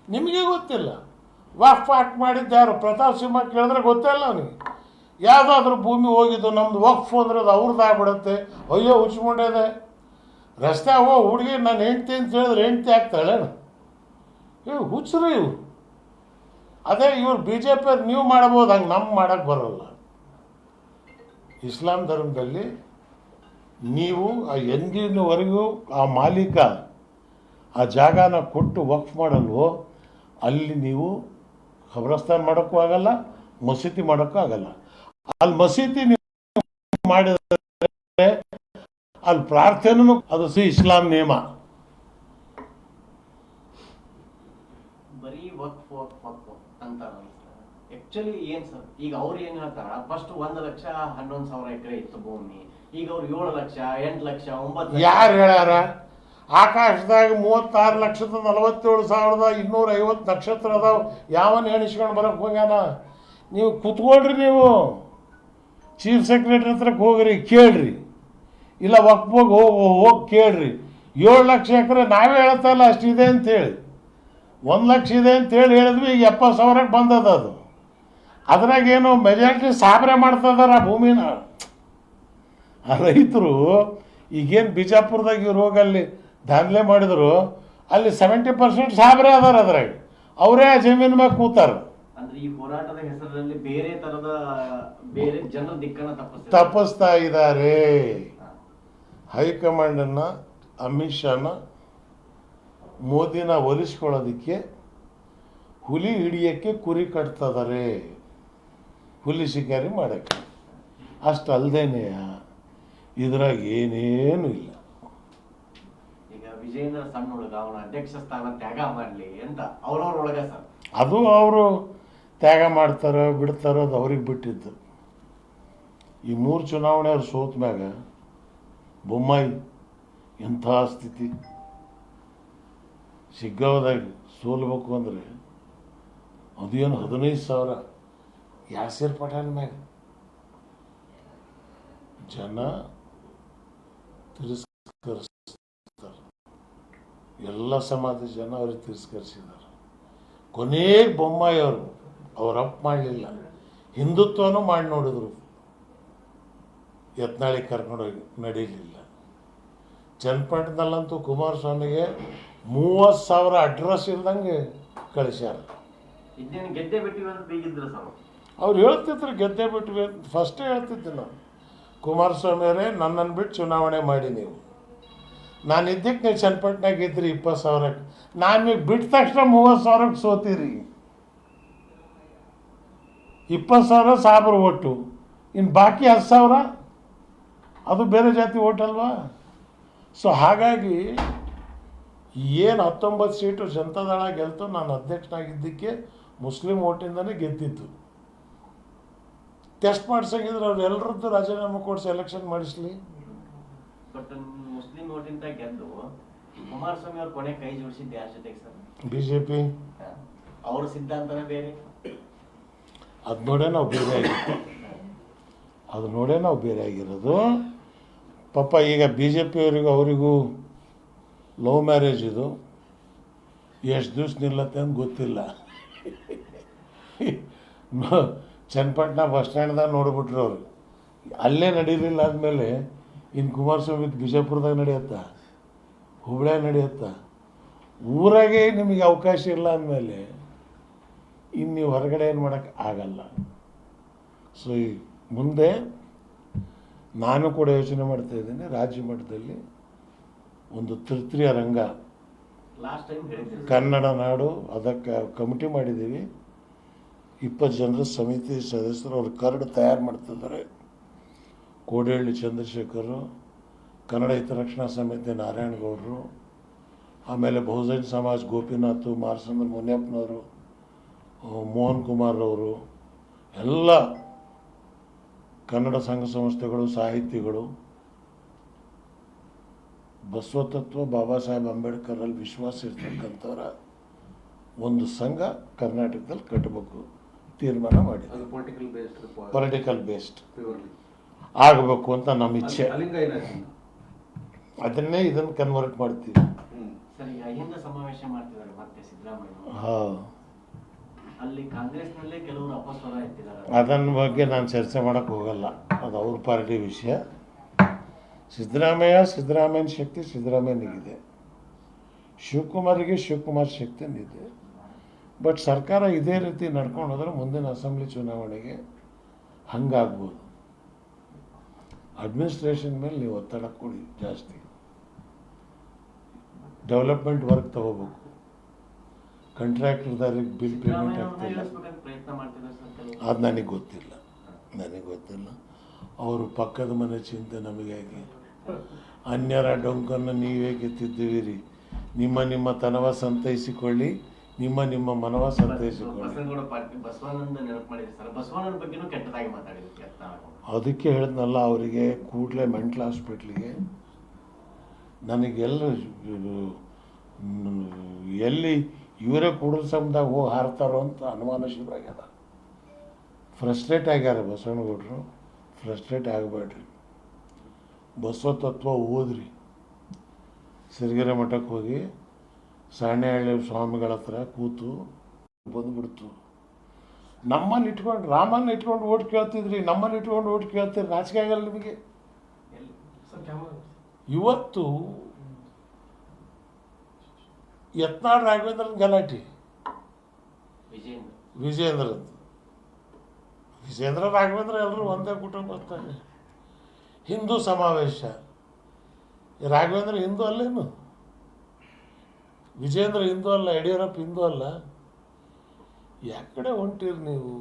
ನಿಮಗೆ ಗೊತ್ತಿಲ್ಲ. ವಕ್ಫ್ ಆಕ್ಟ್ ಮಾಡಿದ್ದು ಯಾರು? ಪ್ರತಾಪ್ ಸಿಂಹ ಕೇಳಿದ್ರೆ ಗೊತ್ತಿಲ್ಲ ಅವನಿಗೆ. ಯಾವುದಾದ್ರೂ ಭೂಮಿ ಹೋಗಿದ್ದು ನಮ್ದು ವಕ್ಫ್ ಅಂದ್ರೆ ಅದು ಅವ್ರದ್ದು ಆಗ್ಬಿಡುತ್ತೆ. ಅಯ್ಯೋ ಹುಚ್ಚಿಕೊಂಡಿದೆ. ರಸ್ತೆ ಹುಡುಗಿ ನಾನು ಹೆಂಡ್ತಿ ಅಂತ ಹೇಳಿದ್ರೆ ಹೆಂಡ್ತಿ ಆಗ್ತಾಳೇನು? ಇವು ಹುಚ್ಚರು ಇವು. ಅದೇ ಇವ್ರು BJP ನೀವು ಮಾಡ್ಬೋದು, ಹಂಗೆ ನಮ್ಮ ಮಾಡೋಕ್ಕೆ ಬರೋಲ್ಲ. ಇಸ್ಲಾಂ ಧರ್ಮದಲ್ಲಿ ನೀವು ಎಂದಿನವರೆಗೂ ಆ ಮಾಲೀಕ ಆ ಜಾಗನ ಕೊಟ್ಟು ವಕ್ಫ್ ಮಾಡಲ್ವೋ, ಅಲ್ಲಿ ನೀವು ಖಬ್ರಸ್ತಾನ್ ಮಾಡೋಕ್ಕೂ ಆಗಲ್ಲ, ಮಸೀದಿ ಮಾಡೋಕ್ಕೂ ಆಗಲ್ಲ. ಅಲ್ಲಿ ಮಸೀದಿ ನೀವು ಮಾಡಿದರೆ ಅಲ್ಲಿ ಪ್ರಾರ್ಥನೆನೂ ಅದು ಇಸ್ಲಾಂ ನಿಯಮ. ಬರೀ ವಕ್ಫ್ ವಕ್ಫ್ ವಕ್ಫ್ ಅಂತಾರಲ್ಲ ಸರ್, ಆಕ್ಚುಲಿ ಏನ್ ಸರ್? ಈಗ ಅವ್ರು ಏನ್ ಹೇಳ್ತಾರ, ಫಸ್ಟ್ 1,11,000 ಎಕರೆ ಇತ್ತು ಭೂಮಿ, ಈಗ ಅವ್ರು 7 ಲಕ್ಷ 8 ಲಕ್ಷ 9 ಲಕ್ಷ. ಯಾರು ಹೇಳ್ಯಾರ? ಆಕಾಶದಾಗ 36,47,250 ನಕ್ಷತ್ರ ಅದಾವ. ಯಾವನ್ ಎಣಿಸ್ಕೊಂಡು ಬರಕ್ಕೆ ಹೋಗ್ಯಾನ? ನೀವು ಕೂತ್ಕೊಳ್ರಿ, ನೀವು ಚೀಫ್ ಸೆಕ್ರೆಟರಿ ಹತ್ರಕ್ಕೆ ಹೋಗ್ರಿ, ಕೇಳ್ರಿ. ಇಲ್ಲ ವಕ್ಫಿಗೆ ಹೋಗಿ ಕೇಳ್ರಿ. 7 ಲಕ್ಷ ಎಕರೆ ನಾವೇ ಹೇಳ್ತಲ್ಲ ಅಷ್ಟಿದೆ ಅಂತೇಳಿ, 1 ಲಕ್ಷ ಇದೆ ಅಂತೇಳಿ ಹೇಳಿದ್ವಿ. ಈಗ 70,000ಕ್ಕೆ ಬಂದದ ಅದು. ಅದ್ರಾಗೇನು ಮೆಜಾರಿಟಿ ಸಾಬ್ರೆ ಮಾಡ್ತದಾರ ಆ ಭೂಮಿನ. ಆ ರೈತರು ಈಗೇನು ಬಿಜಾಪುರದಾಗ ಇವ್ರು ಹೋಗಿ ಅಲ್ಲಿ ದಾಂಧಲೆ ಮಾಡಿದ್ರು, ಅಲ್ಲಿ 70% ಸಾಬ್ರೆ ಅದಾರ. ಅದ್ರಾಗ ಅವರೇ ಆ ಜಮೀನು ಮ್ಯಾಗ ಕೂತಾರ. ಅಂದ್ರೆ ಈ ಹೋರಾಟದ ಹೆಸರಲ್ಲಿ ಬೇರೆ ತರದ ಬೇರೆ ಜನರ ದಿಕ್ಕನ್ನ ತಪ್ಪಿಸ್ತಾ ಇದ್ದಾರೆ. ಹೈಕಮಾಂಡನ್ನ, ಅಮಿತ್ ಶಾನ, ಮೋದಿನ ಒಲಿಸ್ಕೊಳ್ಳೋದಕ್ಕೆ ಹುಲಿ ಹಿಡಿಯೋಕ್ಕೆ ಕುರಿ ಕಟ್ತಿದ್ದಾರೆ, ಹುಲಿ ಶಿಕಾರಿ ಮಾಡೋಕ್ಕೆ. ಅಷ್ಟು ಅಲ್ಲದೇನೆ ಇದ್ರಾಗ ಏನೇನು ಇಲ್ಲ. ಈಗ ವಿಜೇಂದ್ರ ಸಣ್ಣ ಹುಡುಗ, ಅವನ ಅಧ್ಯಕ್ಷ ಸ್ಥಾನ ತ್ಯಾಗ ಮಾಡಲಿ ಅಂತ ಅವ್ರವ್ರೊಳಗ ಸರ್, ಅದು ಅವರು ತ್ಯಾಗ ಮಾಡ್ತಾರೋ ಬಿಡ್ತಾರೋ ಅದು ಅವ್ರಿಗೆ ಬಿಟ್ಟಿದ್ದು. ಈ 3 ಚುನಾವಣೆ ಅವ್ರು ಸೋತ ಮ್ಯಾಗ ಬೊಮ್ಮಾಯಿ ಎಂಥ ಸ್ಥಿತಿ. ಶಿಗ್ಗಾವದಾಗ ಸೋಲ್ಬೇಕು ಅಂದರೆ ಅದೇನು 15,000 ಯಾಸಿರ್ ಪಠಾಣ್ ಮ್ಯಾಗ ಜನ ತಿರಸ್ಕರಿಸ್ತಾರೆ. ಎಲ್ಲ ಸಮಾಜದ ಜನ ಅವ್ರಿಗೆ ತಿರಸ್ಕರಿಸಿದ್ದಾರೆ. ಕೊನೆಗೆ ಬೊಮ್ಮಾಯಿ ಅವ್ರು ಅಪ್ ಮಾಡಲಿಲ್ಲ, ಹಿಂದುತ್ವನೂ ಮಾಡಿ ನೋಡಿದ್ರು, ಯತ್ನಾಳಿಗೆ ಕರ್ಕೊಂಡೋಗಿ ನಡೀಲಿಲ್ಲ. ಚನ್ನಪಟ್ಟಣದಲ್ಲಂತೂ ಕುಮಾರಸ್ವಾಮಿಗೆ 30,000 ಅಡ್ರೆಸ್ ಇಲ್ದಂಗೆ ಕಳಿಸ್ಯಾರ. ಇದನ್ನೇನು ಗೆದ್ದೆ ಬಿಟ್ಟಿವಿ ಅಂತ ಬೀಗಿದ್ರು ಸರ್ ಅವ್ರು ಹೇಳ್ತಿದ್ರು, ಗೆದ್ದೆ ಬಿಟ್ವಿ ಅಂತ. ಫಸ್ಟೇ ಹೇಳ್ತಿದ್ದೆ ನಾನು, ಕುಮಾರಸ್ವಾಮಿ ಅವರೇ ನನ್ನನ್ನು ಬಿಟ್ಟು ಚುನಾವಣೆ ಮಾಡಿ ನೀವು. ನಾನು ಇದ್ದಕ್ಕೆ ನೀವು ಚನ್ನಪಟ್ಟಣಾಗ ಇದ್ರಿ 20,000ಕ್ಕೆ, ನಾನು ನೀವು ಬಿಟ್ಟ ತಕ್ಷಣ 30,000ಕ್ಕೆ ಸೋತೀರಿ. 20,000 ಸಾಬ್ರ ಓಟು, ಇನ್ನು ಬಾಕಿ 10,000 ಅದು ಬೇರೆ ಜಾತಿ ಓಟ್ ಅಲ್ವಾ? ಸೊ ಹಾಗಾಗಿ ಏನು 19 ಸೀಟು ಜನತಾದಳ ಗೆಲ್ತು, ನಾನು ಅಧ್ಯಕ್ಷನಾಗಿದ್ದಕ್ಕೆ ಮುಸ್ಲಿಂ ಓಟಿಂದನೇ ಗೆದ್ದಿದ್ದು. ಟೆಸ್ಟ್ ಮಾಡ್ಸಂಗಿದ್ರೆ ಅವ್ರು ಎಲ್ಲರದ್ದು ರಾಜೀನಾಮೆ ಕೊಡಿಸಿ ಎಲೆಕ್ಷನ್ ಮಾಡಿಸ್ಲಿ. ಬಟ್ ಮುಸ್ಲಿಂ ಓಟಿಂದ ಗೆದ್ದು ಕುಮಾರಸ್ವಾಮಿ ಅವ್ರ ಕೊನೆ ಕೈ ಜೋಡಿಸಿದ್ದು ಯಾರ ಜೊತೆಗೆ ಸರ್? BJP. ಅವ್ರ ಸಿದ್ಧಾಂತನೇ ಬೇರೆ. ಅದು ನೋಡೇ ನಾವು ಬೇರೆ ಆಗಿರೋದು. ಪಾಪ ಈಗ BJP ಅವರಿಗೂ ಲವ್ ಮ್ಯಾರೇಜ್ ಇದು ಎಷ್ಟು ದಿವ್ಸ ನಿಲ್ಲತ್ತೆ ಅಂತ ಗೊತ್ತಿಲ್ಲ. ಚನ್ನಪಟ್ಟಣ ಬಸ್ ಸ್ಟ್ಯಾಂಡ್ದಾಗ ನೋಡಿಬಿಟ್ರು ಅವರು. ಅಲ್ಲೇ ನಡೀಲಿಲ್ಲ ಆದಮೇಲೆ ಇನ್ನು ಕುಮಾರಸ್ವಾಮಿ ಬಿಜಾಪುರದಾಗ ನಡೆಯುತ್ತಾ, ಹುಬ್ಳ್ಯಾಗ ನಡೆಯುತ್ತಾ? ಊರಾಗೆ ನಿಮಗೆ ಅವಕಾಶ ಇಲ್ಲ ಅಂದಮೇಲೆ ಇನ್ನು ನೀವು ಹೊರಗಡೆ ಏನು ಮಾಡೋಕ್ಕೆ ಆಗಲ್ಲ. ಸೊ ಈ ಮುಂದೆ ನಾನು ಕೂಡ ಯೋಚನೆ ಮಾಡ್ತಾ ಇದ್ದೇನೆ, ರಾಜ್ಯ ಮಟ್ಟದಲ್ಲಿ ಒಂದು ತೃತೀಯ ರಂಗ ಲಾಸ್ಟ್ ಟೈಮ್ ಹೇಳಿದ್ದೆ ಕನ್ನಡ ನಾಡು, ಅದಕ್ಕೆ ಕಮಿಟಿ ಮಾಡಿದ್ದೀವಿ. 20 ಜನರ ಸಮಿತಿ ಸದಸ್ಯರು ಅವ್ರ ಕರಡು ತಯಾರು ಮಾಡ್ತಿದ್ದಾರೆ. ಕೋಡಿಹಳ್ಳಿ ಚಂದ್ರಶೇಖರು, ಕನ್ನಡ ಹಿತರಕ್ಷಣಾ ಸಮಿತಿ ನಾರಾಯಣಗೌಡರು, ಆಮೇಲೆ ಬಹುಜನ ಸಮಾಜ್ ಗೋಪಿನಾಥ್, ಮಾರ್ಸಂದ್ರ ಮುನಿಯಪ್ಪನವರು, ಮೋಹನ್ ಕುಮಾರ್ ಅವರು, ಎಲ್ಲ ಕನ್ನಡ ಸಂಘ ಸಂಸ್ಥೆಗಳು, ಸಾಹಿತಿಗಳು, ಬಸವತತ್ವ ಬಾಬಾ ಸಾಹೇಬ್ ಅಂಬೇಡ್ಕರಲ್ಲಿ ವಿಶ್ವಾಸ ಇರ್ತಕ್ಕಂಥವರ ಒಂದು ಸಂಘ ಕರ್ನಾಟಕದಲ್ಲಿ ಕಟ್ಟಬೇಕು ತೀರ್ಮಾನ ಮಾಡಿದೆ. ಪೊಲಿಟಿಕಲ್ ಬೇಸ್ಡ್ ಆಗಬೇಕು ಅಂತ ನಮ್ಮ ಇಚ್ಛೆ. ಅದನ್ನೇ ಇದನ್ನು ಕನ್ವರ್ಟ್ ಮಾಡ್ತೀವಿ. ಸರ್, ಈಗ ಅಹಿಂದ ಸಮಾವೇಶ ಮಾಡ್ತಿದ್ದಾರೆ ಮತ್ತೆ ಸಿದ್ದರಾಮಯ್ಯ. ಹಾಂ, ಅಲ್ಲಿ ಕಾಂಗ್ರೆಸ್ನಲ್ಲೇ ಕೆಲವರು ಅಪಸ್ವರ ಎತ್ತಿದ್ದಾರೆ. ಅದನ್ನ ಬಗ್ಗೆ ನಾನು ಚರ್ಚೆ ಮಾಡೋಕ್ಕೆ ಹೋಗಲ್ಲ, ಅದು ಅವ್ರ ಪಾರ್ಟಿ ವಿಷಯ. ಸಿದ್ದರಾಮಯ್ಯನ ಶಕ್ತಿ ಸಿದ್ದರಾಮಯ್ಯನಿಗಿದೆ, ಶಿವಕುಮಾರ್ ಶಕ್ತಿನಿದೆ. ಬಟ್ ಸರ್ಕಾರ ಇದೇ ರೀತಿ ನಡ್ಕೊಂಡು ಹೋದ್ರೆ ಮುಂದಿನ ಅಸೆಂಬ್ಲಿ ಚುನಾವಣೆಗೆ ಹಂಗಾಗ್ಬೋದು. ಅಡ್ಮಿನಿಸ್ಟ್ರೇಷನ್ ಮೇಲೆ ನೀವು ಒತ್ತಡ ಕೊಡಿ ಜಾಸ್ತಿ, ಡೆವಲಪ್ಮೆಂಟ್ ವರ್ಕ್ ತಗೋಬೇಕು. ಕಾಂಟ್ರಾಕ್ಟರ್ದಾರಿಗೆ ಬಿಲ್ ಪೇಮೆಂಟ್ ಆಗ್ತಿಲ್ಲ, ಪ್ರಯತ್ನ ಮಾಡ್ತಿದ್ದಾರೆ ಸರ್. ಅದು ನನಗೆ ಗೊತ್ತಿಲ್ಲ. ಅವರು ಪಕ್ಕದ ಮನೆ ಚಿಂತೆ ನಮಗಾಗಿ. ಅನ್ಯರ ಡೊಂಕನ್ನು ನೀವೇ ಗೆದ್ದಿದ್ದೀರಿ. ನಿಮ್ಮ ತನವ ಸಂತೈಸಿಕೊಳ್ಳಿ, ನಿಮ್ಮ ಮನವ ಸಂತೈಸಿಕೊಳ್ಳಿ. ಬಸವನಂದ ನೆನಪು ಮಾಡಿದ್ರು ಸರ್. ಬಸವಣ್ಣನ ಬಗ್ಗೆನೂ ಕೆಟ್ಟದಾಗಿ ಮಾತಾಡಿದ್ರು. ಅದಕ್ಕೆ ಹೇಳಿದ್ನಲ್ಲ, ಅವರಿಗೆ ಕೂಡಲೇ ಮೆಂಟಲ್ ಹಾಸ್ಪಿಟ್ಲಿಗೆ ನನಗೆಲ್ಲ ಎಲ್ಲಿ ಇವರೇ ಕೂಡಲ ಸಮದಾಗ ಹೋಗಿ ಹಾರ್ತಾರೋ ಅಂತ ಅನುಮಾನ ಶುರುವಾಗ್ಯದ. ಫ್ರಸ್ಟ್ರೇಟ್ ಆಗ್ಯಾರ ಬಸವನಗೌಡರು. ಫ್ರಸ್ಟ್ರೇಟ್ ಆಗಬೇಡ್ರಿ, ಬಸವ ತತ್ವ ಓದ್ರಿ. ಸಿರಿಗೆರೆ ಮಠಕ್ಕೆ ಹೋಗಿ ಸಾಣೆಹಳ್ಳಿ ಸ್ವಾಮಿಗಳ ಹತ್ರ ಕೂತು ಬಂದ್ಬಿಡ್ತು. ನಮ್ಮಲ್ಲಿ ಇಟ್ಕೊಂಡು ರಾಮನ್ನ ಇಟ್ಕೊಂಡು ಓಟ್ ಕೇಳ್ತಿದ್ರಿ, ನಮ್ಮಲ್ಲಿ ಇಟ್ಕೊಂಡು ಓಟ್ ಕೇಳ್ತೀರಿ. ನಾಚಿಕೆ ಆಗಲ್ಲ ನಿಮಗೆ? ಇವತ್ತು ಯತ್ನಾಳ್ ರಾಘವೇಂದ್ರನ ಗಲಾಟೆ, ವಿಜೇಂದ್ರ ರಾಘವೇಂದ್ರ ಎಲ್ಲರೂ ಒಂದೇ ಕುಟುಂಬ ಬರ್ತಾರೆ. ಹಿಂದೂ ಸಮಾವೇಶ, ರಾಘವೇಂದ್ರ ಹಿಂದೂ ಅಲ್ಲೇನು? ವಿಜೇಂದ್ರ ಹಿಂದೂ ಅಲ್ಲ, ಯಡಿಯೂರಪ್ಪ ಹಿಂದೂ ಅಲ್ಲ. ಯಾಕಡೆ ಹೊಂಟಿರಿ ನೀವು?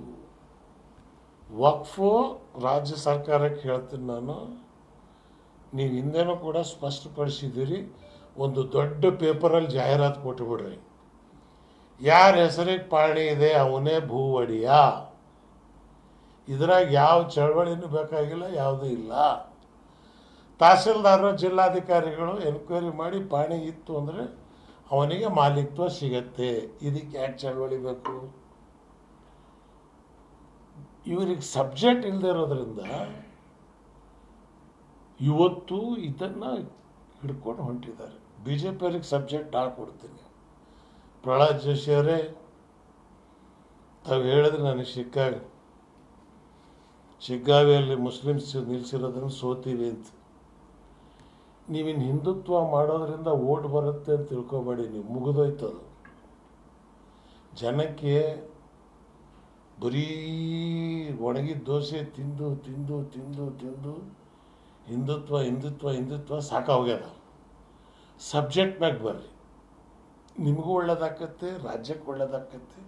ವಕ್ಫು ರಾಜ್ಯ ಸರ್ಕಾರಕ್ಕೆ ಹೇಳ್ತೀನಿ ನಾನು, ನೀವು ಹಿಂದೆನೂ ಕೂಡ ಸ್ಪಷ್ಟಪಡಿಸಿದ್ದೀರಿ. ಒಂದು ದೊಡ್ಡ ಪೇಪರಲ್ಲಿ ಜಾಹೀರಾತು ಕೊಟ್ಟುಬಿಡ್ರಿ, ಯಾರ ಹೆಸರಿಗೆ ಪಾಣಿ ಇದೆ ಅವನೇ ಭೂ ಒಡೆಯ. ಇದ್ರಾಗ ಯಾವ ಚಳವಳಿನೂ ಬೇಕಾಗಿಲ್ಲ, ಯಾವುದೂ ಇಲ್ಲ. ತಹಸೀಲ್ದಾರರು ಜಿಲ್ಲಾಧಿಕಾರಿಗಳು ಎನ್ಕ್ವೈರಿ ಮಾಡಿ ಪಾಣಿ ಇತ್ತು ಅಂದರೆ ಅವನಿಗೆ ಮಾಲೀಕತ್ವ ಸಿಗತ್ತೆ. ಇದಕ್ಕೆ ಯಾಕೆ ಚಳವಳಿ ಬೇಕು? ಇವರಿಗೆ ಸಬ್ಜೆಕ್ಟ್ ಇಲ್ಲದೆ ಇರೋದ್ರಿಂದ ಇವತ್ತು ಇದನ್ನು ಹಿಡ್ಕೊಂಡು ಹೊಂಟಿದ್ದಾರೆ. BJP ಅವ್ರಿಗೆ ಸಬ್ಜೆಕ್ಟ್ ಕೊಡ್ತೀನಿ. ಪ್ರಹ್ಲಾದ್ ಜೋಶಿ ಅವರೇ, ತಾವು ಹೇಳಿದ್ರೆ ನನಗೆ ಶಿಗ್ಗಾವಿಯಲ್ಲಿ ಮುಸ್ಲಿಮ್ಸ್ ನಿಲ್ಲಿಸಿರೋದ್ರಿಂದ ಸೋತೀವಿ ಅಂತ. ನೀವಿನ್ನು ಹಿಂದುತ್ವ ಮಾಡೋದ್ರಿಂದ ಓಟ್ ಬರುತ್ತೆ ಅಂತ ತಿಳ್ಕೊಬೇಡಿ, ನೀವು ಮುಗಿದೋಯ್ತದು. ಜನಕ್ಕೆ ಬರೀ ಒಣಗಿದ ದೋಸೆ ತಿಂದು ತಿಂದು ತಿಂದು ತಿಂದು ಹಿಂದುತ್ವ ಸಾಕಾಗೋಗ್ಯದ. ಸಬ್ಜೆಕ್ಟ್ ಮ್ಯಾಗ ಬರ್ರಿ, ನಿಮಗೂ ಒಳ್ಳೇದಾಕತ್ತೆ, ರಾಜ್ಯಕ್ಕೆ ಒಳ್ಳೇದಾಕತ್ತೆ.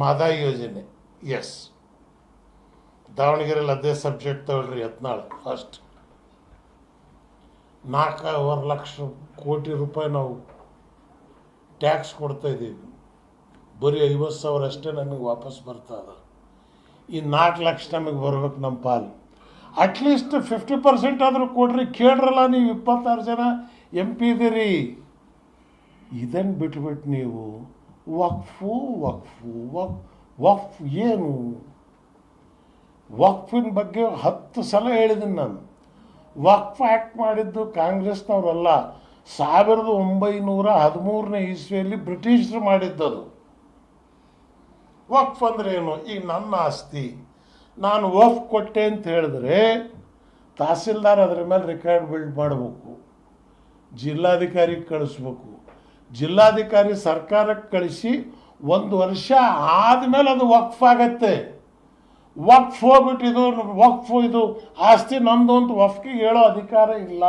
ಮಾದಾಯಿ ಯೋಜನೆ, ಎಸ್, ದಾವಣಗೆರೆಯಲ್ಲಿ ಅದೇ ಸಬ್ಜೆಕ್ಟ್ ತಗೊಳ್ರಿ. ಯತ್ನಾಳ್ ಫಸ್ಟ್ 4.25 ಲಕ್ಷ ಕೋಟಿ ರೂಪಾಯಿ ನಾವು ಟ್ಯಾಕ್ಸ್ ಕೊಡ್ತಾಯಿದ್ದೀವಿ, ಬರೀ 50,000 ಅಷ್ಟೇ ನಮಗೆ ವಾಪಸ್ ಬರ್ತದೆ. ಈ 4 ಲಕ್ಷ ನಮಗೆ ಬರ್ಬೇಕು ನಮ್ಮ ಪಾಲು. ಅಟ್ಲೀಸ್ಟ್ 50% ಆದರೂ ಕೊಡ್ರಿ. ಕೇಳ್ರಲ್ಲ, ನೀವು 26 ಜನ MP ಇದ್ದೀರಿ. ಇದನ್ನು ಬಿಟ್ಬಿಟ್ಟು ನೀವು ವಕ್ಫು ವಕ್ಫು ವಕ್ಫ್ ಏನು? ವಕ್ಫಿನ ಬಗ್ಗೆ 10 ಸಲ ಹೇಳಿದ್ದೀನಿ ನಾನು. ವಕ್ಫ್ ಆ್ಯಕ್ಟ್ ಮಾಡಿದ್ದು ಕಾಂಗ್ರೆಸ್ನವರಲ್ಲ, 1913ನೇ ಇಸ್ವಿಯಲ್ಲಿ ಬ್ರಿಟಿಷರು ಮಾಡಿದ್ದದು. ವಕ್ಫ್ ಅಂದ್ರೆ ಏನು? ಈಗ ನನ್ನ ಆಸ್ತಿ ನಾನು ವಕ್ಫ್ ಕೊಟ್ಟೆ ಅಂತ ಹೇಳಿದ್ರೆ ತಹಸೀಲ್ದಾರ್ ಅದರ ಮೇಲೆ ರೆಕಾರ್ಡ್ ಬಿಲ್ಡ್ ಮಾಡಬೇಕು, ಜಿಲ್ಲಾಧಿಕಾರಿಗೆ ಕಳಿಸ್ಬೇಕು, ಜಿಲ್ಲಾಧಿಕಾರಿ ಸರ್ಕಾರಕ್ಕೆ ಕಳಿಸಿ 1 ವರ್ಷ ಆದಮೇಲೆ ಅದು ವಕ್ಫ್ ಆಗತ್ತೆ. ವಕ್ಫ್ ಹೋಗ್ಬಿಟ್ಟು ಇದು ಆಸ್ತಿ ನಮ್ಮದು ಅಂತ ವಕ್ಫ್ಗೆ ಹೇಳೋ ಅಧಿಕಾರ ಇಲ್ಲ.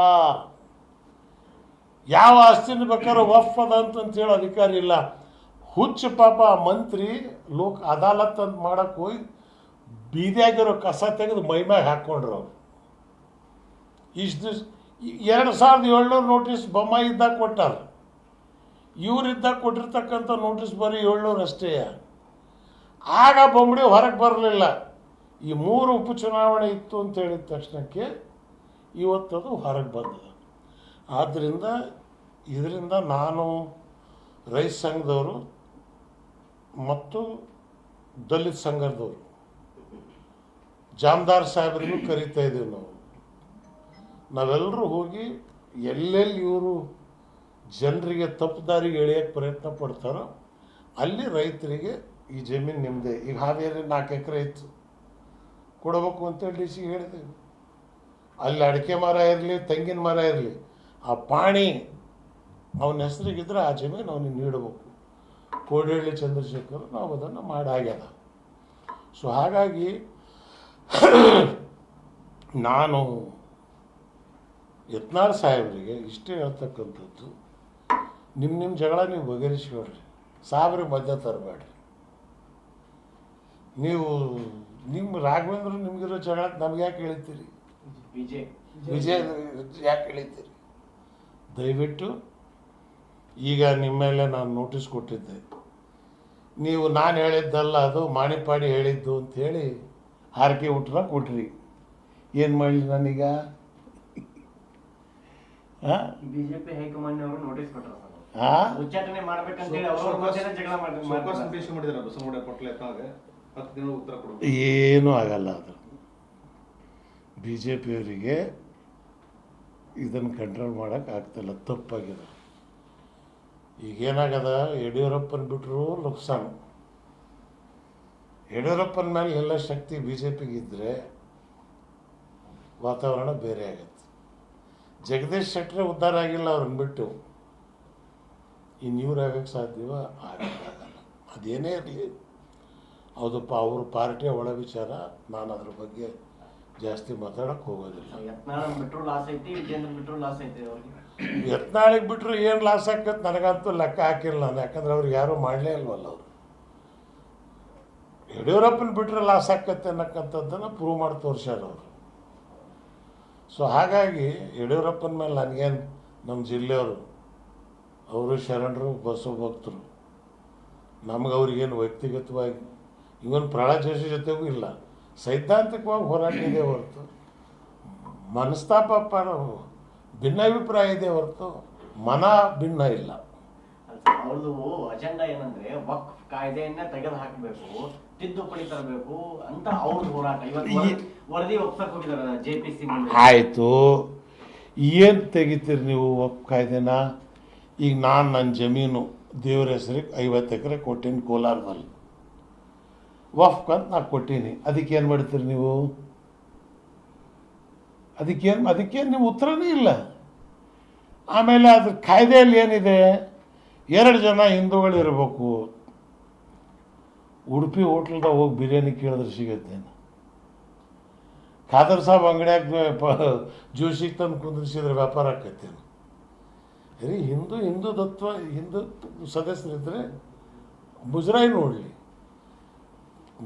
ಯಾವ ಆಸ್ತಿನ ಬೇಕಾದ್ರೂ ವಕ್ಫ್ ಅದ ಅಂತ ಹೇಳೋ ಅಧಿಕಾರ ಇಲ್ಲ. ಹುಚ್ಚ ಪಾಪ ಮಂತ್ರಿ ಲೋಕ್ ಅದಾಲತ್ ಅಂತ ಮಾಡಕ್ಕೆ ಹೋಗಿ ಬೀದಿಯಾಗಿರೋ ಕಸ ತೆಗೆದು ಮೈಮ್ಯಾಗ ಹಾಕ್ಕೊಂಡ್ರು ಅವ್ರು. ಇಷ್ಟು ದಿವ್ಸ 2700 ನೋಟಿಸ್ ಬೊಮ್ಮಾಯಿ ಇದ್ದಾಗ ಕೊಟ್ಟಾರ. ಇವರಿದ್ದಾಗ ಕೊಟ್ಟಿರ್ತಕ್ಕಂಥ ನೋಟಿಸ್ ಬರೀ 700 ಅಷ್ಟೇ. ಆಗ ಬೊಂಬಡಿ ಹೊರಗೆ ಬರಲಿಲ್ಲ. ಈ 3 ಉಪಚುನಾವಣೆ ಇತ್ತು ಅಂತ ಹೇಳಿದ ತಕ್ಷಣಕ್ಕೆ ಇವತ್ತದು ಹೊರಗೆ ಬಂದದ. ಆದ್ದರಿಂದ ಇದರಿಂದ ನಾನು ರೈತ ಸಂಘದವರು ಮತ್ತು ದಲಿತ ಸಂಘದವರು ಜಾಮದಾರ್ ಸಾಹೇಬರಿಗೂ ಕರಿತಾ ಇದ್ದೀವಿ. ನಾವೆಲ್ಲರೂ ಹೋಗಿ ಎಲ್ಲೆಲ್ಲಿ ಇವರು ಜನರಿಗೆ ತಪ್ಪು ದಾರಿಗೆ ಎಳೆಯೋಕ್ಕೆ ಪ್ರಯತ್ನ ಪಡ್ತಾರೋ ಅಲ್ಲಿ ರೈತರಿಗೆ ಈ ಜಮೀನು ನಿಮ್ಮದೇ. ಈಗ ಹಾವೇರಿ 4 ಎಕರೆ ಇತ್ತು, ಕೊಡಬೇಕು ಅಂತೇಳಿ DC ಹೇಳಿದೆವು. ಅಲ್ಲಿ ಅಡಿಕೆ ಮರ ಇರಲಿ, ತೆಂಗಿನ ಮರ ಇರಲಿ, ಆ ಪಾಣಿ ಅವನ ಹೆಸರಿಗಿದ್ರೆ ಆ ಜಮೀನು ಅವನಿಗೆ ನೀಡಬೇಕು. ಕೋಡಹಳ್ಳಿ ಚಂದ್ರಶೇಖರ್ ನಾವು ಅದನ್ನು ಮಾಡಾಗ್ಯದ. ಸೊ ಹಾಗಾಗಿ ನಾನು ಯತ್ನಾಳ್ ಸಾಹೇಬರಿಗೆ ಇಷ್ಟೇ ಹೇಳ್ತಕ್ಕಂಥದ್ದು, ನಿಮ್ಮ ಜಗಳ ನೀವು ಬಗೆಹರಿಸ್ಕೊಳ್ರಿ, ಸಾಬ್ರಿಗೆ ಮಧ್ಯ ತರಬೇಡ್ರಿ. ನೀವು ನಿಮ್ಮ ರಾಘವೇಂದ್ರ ನಿಮಗಿರೋ ಜಗಳ ನಮ್ಗೆ ಯಾಕೆ ಹೇಳ್ತೀರಿ? ವಿಜಯ ಯಾಕೆ ಹೇಳ್ತೀರಿ? ದಯವಿಟ್ಟು ಈಗ ನಿಮ್ಮ ಮೇಲೆ ನಾನು ನೋಟಿಸ್ ಕೊಟ್ಟಿದ್ದೆ. ನೀವು ನಾನು ಹೇಳಿದ್ದಲ್ಲ, ಅದು ಮಾಣಿಪಾಡಿ ಹೇಳಿದ್ದು ಅಂಥೇಳಿ ಹಾರಿಕೆ ಊಟನ ಕೊಟ್ರಿ. ಏನು ಮಾಡಲಿ ನಾನೀಗ? ಬಿಜೆಪಿ ಹೈಕಮಾಂಡ್ ಅವರು ನೋಟಿಸ್ ಕೊಟ್ಟರು, ಹಾಂ, ಉಚ್ಚಾಟನೆ ಮಾಡ್ಬೇಕಂತೇಳಿ ಅವರು ಜಗಳ ಏನೂ ಆಗಲ್ಲ. ಅದು BJPಯವರಿಗೆ ಇದನ್ನು ಕಂಟ್ರೋಲ್ ಮಾಡೋಕ್ಕೆ ಆಗ್ತಿಲ್ಲ, ತಪ್ಪಾಗಿದೆ. ಈಗೇನಾಗದ, ಯಡಿಯೂರಪ್ಪನ ಬಿಟ್ಟರು ನುಕ್ಸಾನು. ಯಡಿಯೂರಪ್ಪನ ಮೇಲೆ ಎಲ್ಲ ಶಕ್ತಿ BJPಗೆ ಇದ್ದರೆ ವಾತಾವರಣ ಬೇರೆ ಆಗತ್ತೆ. ಜಗದೀಶ್ ಶೆಟ್ಟರ್ ಉದ್ಧಾರ ಆಗಿಲ್ಲ, ಅವ್ರನ್ನ ಬಿಟ್ಟು ಇವ್ರು ಆಗಕ್ಕೆ ಸಾಧ್ಯವ? ಆಗಲ್ಲ. ಅದೇನೇ ಇರಲಿ, ಹೌದಪ್ಪ, ಅವ್ರ ಪಾರ್ಟಿಯ ಒಳ ವಿಚಾರ, ನಾನು ಅದ್ರ ಬಗ್ಗೆ ಜಾಸ್ತಿ ಮಾತಾಡಕ್ಕೆ ಹೋಗೋದಿಲ್ಲ. ಯತ್ನಾಳಿಗೆ ಬಿಟ್ಟರು ಏನು ಲಾಸ್ ಆಕತ್ತೆ ನನಗಂತೂ ಲೆಕ್ಕ ಹಾಕಿಲ್ಲ ನಾನು. ಯಾಕಂದ್ರೆ ಅವ್ರಿಗೆ ಯಾರೂ ಮಾಡಲೇ ಇಲ್ವಲ್ಲ. ಅವರು ಯಡಿಯೂರಪ್ಪನ ಬಿಟ್ಟರೆ ಲಾಸ್ ಆಕತ್ತೆ ಅನ್ನಕ್ಕಂಥದ್ದನ್ನು ಪ್ರೂವ್ ಮಾಡಿ ತೋರಿಸ್ಯಾರ ಅವರು. ಸೊ ಹಾಗಾಗಿ ಯಡಿಯೂರಪ್ಪನ ಮೇಲೆ ನನಗೇನು, ನಮ್ಮ ಜಿಲ್ಲೆಯವರು ಅವರು ಶರಣರು, ಬಸವ ಭಕ್ತರು, ನಮ್ಗೆ ಅವ್ರಿಗೇನು ವ್ಯಕ್ತಿಗತವಾಗಿ ಇವನ್ ಪ್ರಹ್ಲಾದ್ ಜೋಶಿ ಜೊತೆಗೂ ಇಲ್ಲ, ಸೈದ್ಧಾಂತಿಕವಾಗಿ ಹೋರಾಟ ಇದೆ ಹೊರತು ಮನಸ್ತಾಪ ಭಿನ್ನಾಭಿಪ್ರಾಯ ಇದೆ ಹೊರತು ಮನ ಭಿನ್ನ ಇಲ್ಲ. ಅವ್ರದ್ದು ಅಜೆಂಡಾ ಏನಂದ್ರೆ ವಕ್ಫ್ ಕಾಯ್ದೆಯನ್ನ ತೆಗೆದು ಹಾಕಬೇಕು, ತಿದ್ದುಪಡಿ ತರಬೇಕು ಅಂತ ಅವ್ರ ಹೋರಾಟ. ಇವತ್ತು ವರದಿ ಒಪ್ಸಕ್ ಹೋಗಿದಾರೆ JPC. ಆಯಿತು, ಏನು ತೆಗಿತೀರಿ ನೀವು ವಕ್ಫ್ ಕಾಯ್ದೆನ? ಈಗ ನಾನು ನನ್ನ ಜಮೀನು ದೇವ್ರ ಹೆಸರಿಗೆ 50 ಎಕರೆ ಕೊಟ್ಟೀನಿ ಕೋಲಾರದಲ್ಲಿ, ವಕ್ಫ್ ಅಂತ ನಾನು ಕೊಟ್ಟೀನಿ. ಅದಕ್ಕೇನು ಮಾಡ್ತೀರಿ ನೀವು? ಅದಕ್ಕೇನು ನೀವು ಉತ್ತರನೇ ಇಲ್ಲ. ಆಮೇಲೆ ಅದ್ರ ಕಾಯ್ದೆಯಲ್ಲಿ ಏನಿದೆ, 2 ಜನ ಹಿಂದೂಗಳು ಇರಬೇಕು. ಉಡುಪಿ ಹೋಟ್ಲ್ದಾಗ ಹೋಗಿ ಬಿರಿಯಾನಿ ಕೇಳಿದ್ರೆ ಸಿಗತ್ತೇನು? ಖಾದರ್ ಸಾಬ್ ಅಂಗಡಿಯಾಗ ಜೋಶಿಗೆ ತಂದು ಕುಂದಿರಿಸಿದ್ರೆ ವ್ಯಾಪಾರ ಆಕತ್ತೇನು? ಸರಿ, ಹಿಂದುತ್ವ ಸದಸ್ಯರಿದ್ದರೆ ಮುಜರಾಯಿ ನೋಡಲಿ.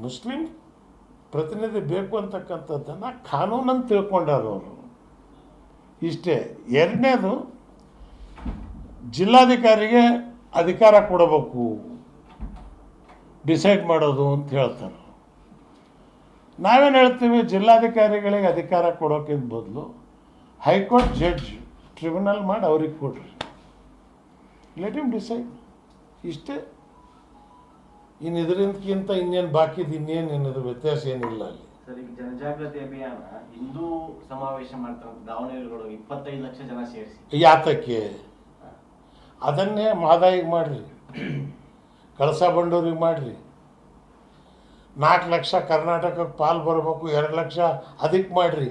ಮುಸ್ಲಿಂ ಪ್ರತಿನಿಧಿ ಬೇಕು ಅಂತಕ್ಕಂಥದ್ದನ್ನು ಕಾನೂನನ್ನು ತಿಳ್ಕೊಂಡಾರ ಅವರು. ಇಷ್ಟೇ. ಎರಡನೇದು, ಜಿಲ್ಲಾಧಿಕಾರಿಗೆ ಅಧಿಕಾರ ಕೊಡಬೇಕು ಡಿಸೈಡ್ ಮಾಡೋದು ಅಂತ ಹೇಳ್ತಾರೆ. ನಾವೇನು ಹೇಳ್ತೀವಿ, ಜಿಲ್ಲಾಧಿಕಾರಿಗಳಿಗೆ ಅಧಿಕಾರ ಕೊಡೋಕ್ಕಿಂತ ಬದಲು ಹೈಕೋರ್ಟ್ ಜಡ್ಜ್ ಟ್ರಿಬ್ಯುನಲ್ ಮಾಡಿ ಅವ್ರಿಗೆ ಕೊಡ್ರಿ, ಲೆಟ್ ಹಿಮ್ ಡಿಸೈಡ್. ಇಷ್ಟೇ. ಇನ್ನು ಇದರಿಂದಕ್ಕಿಂತ ಇನ್ನೇನು ಬಾಕಿದು ಇನ್ನೇನು ಏನಿದೆ ವ್ಯತ್ಯಾಸ ಏನಿಲ್ಲ ಅಲ್ಲಿ. ಸರ್, ಈಗ ಜನಜಾಗೃತಿ ಅಭಿಯಾನ ಹಿಂದೂ ಸಮಾವೇಶ ಮಾಡ್ತಾರೆ ದಾವಣಗೆರೆಗಳು 25 ಲಕ್ಷ ಜನ ಸೇರಿಸಿ, ಯಾತಕ್ಕೆ? ಅದನ್ನೇ ಮಾದಾಯಿಗೆ ಮಾಡಿರಿ, ಕಳಸಾ ಬಂಡೂರಿಗೆ ಮಾಡಿರಿ. 4 ಲಕ್ಷ ಕರ್ನಾಟಕಕ್ಕೆ ಪಾಲು ಬರಬೇಕು, 2 ಲಕ್ಷ ಅದಕ್ಕೆ ಮಾಡಿರಿ.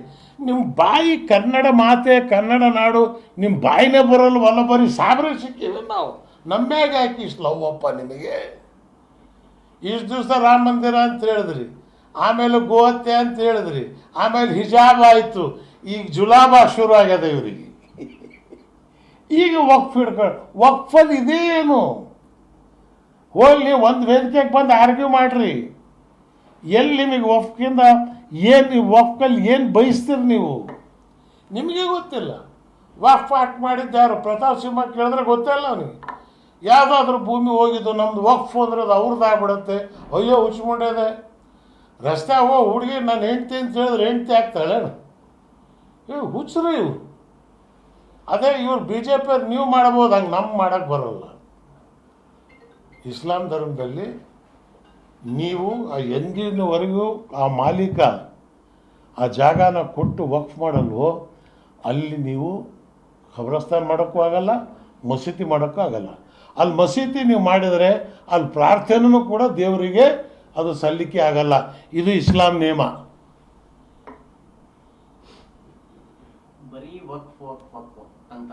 ನಿಮ್ಮ ಬಾಯಿ ಕನ್ನಡ ಮಾತೆ ಕನ್ನಡ ನಾಡು, ನಿಮ್ಮ ಬಾಯಿನೇ ಬರೋಲ್ವಲ್ಲ, ಬರೀ ಸಾಬ್ರೆ ಸಿಕ್ಕಿವೆ ನಾವು. ನಮ್ಮ್ಯಾಗ ಯಾಕೆ ಇಷ್ಟು ಲವ್ವಪ್ಪ ನಿಮಗೆ? ಇಷ್ಟು ದಿವಸ ರಾಮ ಮಂದಿರ ಅಂತ ಹೇಳಿದ್ರಿ, ಆಮೇಲೆ ಗೋಹತ್ಯೆ ಅಂತ ಹೇಳಿದ್ರಿ, ಆಮೇಲೆ ಹಿಜಾಬ್ ಆಯಿತು, ಈಗ ಜುಲಾಬ ಶುರು ಆಗ್ಯದ ಇವರಿಗೆ. ಈಗ ವಕ್ಫ್ ಹಿಡ್ಕೊಂಡು ವಕ್ಫಲ್ಲಿ ಇದೇನು ಹೋಗ್ಲಿ, ಒಂದು ವೇದಿಕೆಗೆ ಬಂದು ಆರ್ಗ್ಯೂ ಮಾಡಿರಿ. ಎಲ್ಲಿ ನಿಮಗೆ ವಕ್ಫಿಂದ ಏನು, ನೀವು ವಕ್ಫಲ್ಲಿ ಏನು ಬಯಸ್ತೀರಿ ನೀವು? ನಿಮಗೆ ಗೊತ್ತಿಲ್ಲ. ವಕ್ಫ್ ಆಕ್ಟ್ ಮಾಡಿದ್ದು ಯಾರು? ಪ್ರತಾಪ್ ಸಿಂಹ ಕೇಳಿದ್ರೆ ಗೊತ್ತಿಲ್ಲ ಅವನಿಗೆ. ಯಾವುದಾದ್ರೂ ಭೂಮಿ ಹೋಗಿದ್ದು ನಮ್ದು ವಕ್ಫ್ ಅಂದ್ರೆ ಅದು ಅವ್ರದ್ದು ಆಗ್ಬಿಡುತ್ತೆ. ಅಯ್ಯೋ ಹುಚ್ಚಿಕೊಂಡಿದೆ. ರಸ್ತೆ ಹುಡುಗಿ ನಾನು ಹೆಂಡ್ತಿ ಅಂತ ಹೇಳಿದ್ರೆ ಹೆಂಡ್ತಿ ಆಗ್ತಾಳೆ. ಇವು ಹುಚ್ಚರು ಇವು. ಅದೇ ಇವ್ರು BJP ನೀವು ಮಾಡ್ಬೋದು, ಹಂಗೆ ನಮ್ಗೆ ಮಾಡೋಕ್ಕೆ ಬರೋಲ್ಲ. ಇಸ್ಲಾಂ ಧರ್ಮದಲ್ಲಿ ನೀವು ಎಂದಿನವರೆಗೂ ಆ ಮಾಲೀಕ ಆ ಜಾಗನ ಕೊಟ್ಟು ವಕ್ಫ್ ಮಾಡಲ್ವೋ ಅಲ್ಲಿ ನೀವು ಖಬ್ರಸ್ತಾನ್ ಮಾಡೋಕ್ಕೂ ಆಗಲ್ಲ, ಮಸೀದಿ ಮಾಡೋಕ್ಕೂ ಆಗಲ್ಲ. ಅಲ್ಲಿ ಮಸೀದಿ ನೀವು ಮಾಡಿದರೆ ಅಲ್ಲಿ ಪ್ರಾರ್ಥನೆಯೂ ಕೂಡ ದೇವರಿಗೆ ಅದು ಸಲ್ಲಿಕೆ ಆಗಲ್ಲ. ಇದು ಇಸ್ಲಾಂ ನಿಯಮ. ಬರೀ ವಕ್ಫ್ ವಕ್ಫ್ ವಕ್ಫ್ ಅಂತ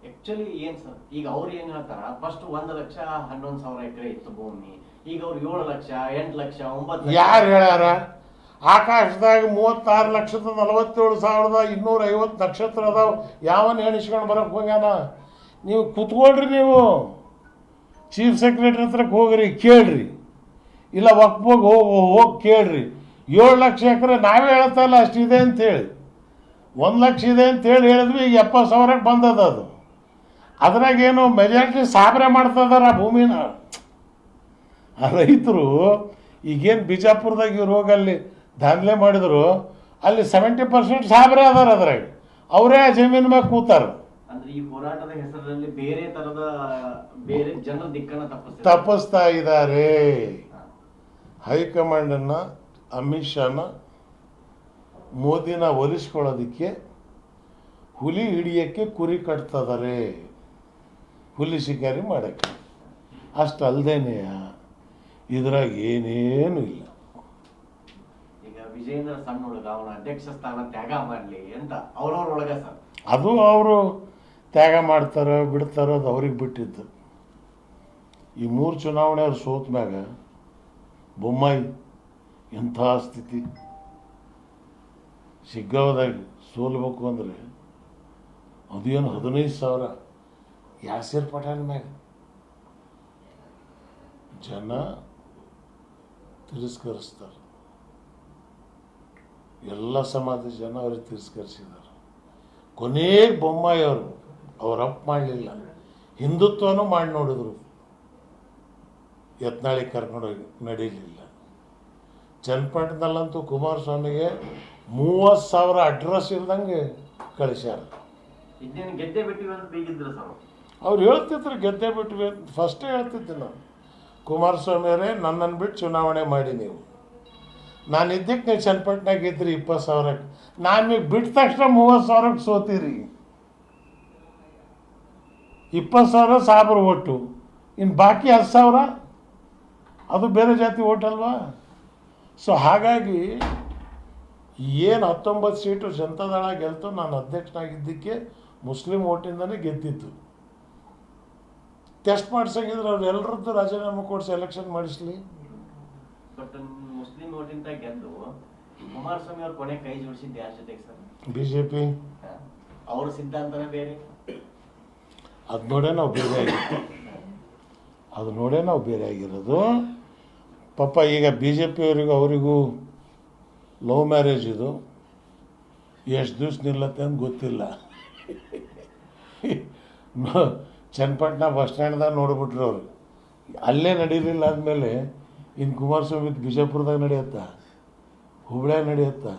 ಆಕ್ಚುಲಿ ಏನ್ ಸರ್, ಈಗ ಅವ್ರು ಏನ್ ಹೇಳ್ತಾರ, ಫಸ್ಟ್ 1,11,000 ಎಕರೆ ಇತ್ತು ಭೂಮಿ, ಈಗ ಅವ್ರು 7 ಲಕ್ಷ 8 ಲಕ್ಷ 9 ಲಕ್ಷ. ಯಾರು ಹೇಳ್ಯಾರ? ಆಕಾಶದಾಗ 36,47,250 ನಕ್ಷತ್ರ ಅದಾವ. ಯಾವನ್ ಎಣಿಸ್ಕೊಂಡು ಬರೋಕ್ಕೆ ಹೋಗ್ಯಾನ? ನೀವು ಕೂತ್ಕೊಳ್ರಿ, ನೀವು ಚೀಫ್ ಸೆಕ್ರೆಟರಿ ಹತ್ರಕ್ಕೆ ಹೋಗ್ರಿ, ಕೇಳ್ರಿ. ಇಲ್ಲ ವಕ್ಫಿಗೆ ಹೋಗಿ ಕೇಳ್ರಿ. 7 ಲಕ್ಷ ಎಕರೆ ನಾವೇ ಹೇಳ್ತಲ್ಲ ಅಷ್ಟಿದೆ ಅಂತೇಳಿ, 1 ಲಕ್ಷ ಇದೆ ಅಂತೇಳಿ ಹೇಳಿದ್ವಿ. ಈಗ 70,000ಕ್ಕೆ ಬಂದದ ಅದು. ಅದ್ರಾಗೇನು ಮೆಜಾರಿಟಿ ಸಾಬ್ರೆ ಮಾಡ್ತಿದಾರ ಆ ಭೂಮಿನ. ಆ ರೈತರು ಈಗೇನು ಬಿಜಾಪುರದಾಗ ಇವ್ರು ಹೋಗಿ ಅಲ್ಲಿ ದಾಂಧಲೆ ಮಾಡಿದ್ರು, ಅಲ್ಲಿ 70% ಸಾಬ್ರೆ ಅದಾರ. ಅದ್ರಾಗ ಅವರೇ ಆ ಜಮೀನು ಮ್ಯಾಗ ಕೂತಾರ. ಅಂದ್ರೆ ಈ ಹೋರಾಟದ ಹೆಸರಲ್ಲಿ ಬೇರೆ ತರದ ಬೇರೆ ಜನರ ದಿಕ್ಕನ್ನ ತಪ್ಪಿಸ್ತಾ ಇದ್ದಾರೆ. ಹೈಕಮಾಂಡನ್ನು ಅಮಿತ್ ಶಾನ ಮೋದಿನ ಒಲಿಸ್ಕೊಳ್ಳೋದಕ್ಕೆ ಹುಲಿ ಹಿಡಿಯೋಕ್ಕೆ ಕುರಿ ಕಟ್ತಿದ್ದಾರೆ, ಹುಲಿ ಶಿಕಾರಿ ಮಾಡೋಕ್ಕೆ. ಅಷ್ಟು ಅಲ್ಲದೇನೆ ಇದ್ರಾಗ ಏನೇನು ಇಲ್ಲ. ಈಗ ವಿಜೇಂದ್ರ ಸಣ್ಣ ಹುಡುಗ, ಅವನ ಅಧ್ಯಕ್ಷ ಸ್ಥಾನ ತ್ಯಾಗ ಮಾಡಲಿ ಅಂತ ಅವ್ರವ್ರೊಳಗ ಸರ್, ಅದು ಅವರು ತ್ಯಾಗ ಮಾಡ್ತಾರೋ ಬಿಡ್ತಾರೋ ಅದು ಅವ್ರಿಗೆ ಬಿಟ್ಟಿದ್ದು. ಈ 3 ಚುನಾವಣೆ ಅವ್ರು ಸೋತ ಮ್ಯಾಗ ಬೊಮ್ಮಾಯಿ ಎಂಥ ಸ್ಥಿತಿ. ಶಿಗ್ಗಾವದಾಗ ಸೋಲ್ಬೇಕು ಅಂದರೆ ಅದೇನು 15,000 ಯಾಸಿರ್ ಪಠಾಣ್ ಮ್ಯಾಗ ಜನ ತಿರಸ್ಕರಿಸ್ತಾರೆ. ಎಲ್ಲ ಸಮಾಜದ ಜನ ಅವ್ರಿಗೆ ತಿರಸ್ಕರಿಸಿದ್ದಾರೆ. ಕೊನೆಗೆ ಬೊಮ್ಮಾಯಿ ಅವ್ರು ಅಪ್ ಮಾಡಲಿಲ್ಲ, ಹಿಂದುತ್ವನೂ ಮಾಡಿ ನೋಡಿದ್ರು, ಯತ್ನಾಳಿಗೆ ಕರ್ಕೊಂಡೋಗಿ ನಡೀಲಿಲ್ಲ. ಚನ್ನಪಟ್ಟಣದಲ್ಲಂತೂ ಕುಮಾರಸ್ವಾಮಿಗೆ 30,000 ಅಡ್ರೆಸ್ ಇಲ್ದಂಗೆ ಕಳಿಸ್ಯಾರ. ಇನ್ನೇನು ಗೆದ್ದೆ ಬಿಟ್ಟಿವಿ ಅಂತ ಬೀಗಿದ್ರು ಸರ್ ಅವ್ರು ಹೇಳ್ತಿದ್ರು ಗೆದ್ದೆ ಬಿಟ್ವಿ ಅಂತ. ಫಸ್ಟೇ ಹೇಳ್ತಿದ್ದೆ ನಾನು, ಕುಮಾರಸ್ವಾಮಿ ಅವರೇ ನನ್ನನ್ನು ಬಿಟ್ಟು ಚುನಾವಣೆ ಮಾಡಿ ನೀವು. ನಾನು ಇದ್ದಕ್ಕೆ ನೀವು ಚನ್ನಪಟ್ಟಣಾಗ ಇದ್ರಿ 20,000ಕ್ಕೆ, ನಾನು ನೀವು ಬಿಟ್ಟ ತಕ್ಷಣ 30,000ಕ್ಕೆ ಸೋತೀರಿ. 20,000 ಸಾಬ್ರು ಓಟು, ಇನ್ನು ಬಾಕಿ 10,000 ಅದು ಬೇರೆ ಜಾತಿ ಓಟ್ ಅಲ್ವಾ? ಸೊ ಹಾಗಾಗಿ ಏನು 19 ಸೀಟು ಜನತಾದಳ ಗೆಲ್ತು, ನಾನು ಅಧ್ಯಕ್ಷನಾಗಿದ್ದಕ್ಕೆ ಮುಸ್ಲಿಂ ಓಟಿಂದನೇ ಗೆದ್ದಿತ್ತು. ಟೆಸ್ಟ್ ಮಾಡ್ಸಂಗಿದ್ರೆ ಅವ್ರು ಎಲ್ಲರದ್ದು ರಾಜೀನಾಮೆ ಕೊಡಿಸಿ ಎಲೆಕ್ಷನ್ ಮಾಡಿಸ್ಲಿ. ಬಟ್ ಮುಸ್ಲಿಂ ಓಟಿಂದ ಗೆದ್ದು ಕುಮಾರಸ್ವಾಮಿ ಅವ್ರ ಕೊನೆ ಕೈ ಜೋಡಿಸಿದ್ದು ಯಾರ ಜೊತೆಗೆ ಸರ್? BJP. ಅವ್ರ ಸಿದ್ಧಾಂತನೇ ಬೇರೆ. ಅದು ನೋಡೇ ನಾವು ಬೇರೆ ಆಗಿರೋದು. ಪಾಪ ಈಗ BJP ಅವರಿಗೂ ಲವ್ ಮ್ಯಾರೇಜ್ ಇದು ಎಷ್ಟು ದಿವ್ಸ ನಿಲ್ಲತ್ತೆ ಅಂತ ಗೊತ್ತಿಲ್ಲ. ಚನ್ನಪಟ್ಟಣ ಬಸ್ ಸ್ಟ್ಯಾಂಡ್ದಾಗ ನೋಡ್ಬಿಟ್ರು ಅವರು. ಅಲ್ಲೇ ನಡೀಲಿಲ್ಲ ಅಂದಮೇಲೆ ಇನ್ನು ಕುಮಾರಸ್ವಾಮಿ ಬಿಜಾಪುರದಾಗ ನಡೆಯುತ್ತಾ, ಹುಬ್ಳ್ಯಾಗ ನಡೆಯುತ್ತಾ?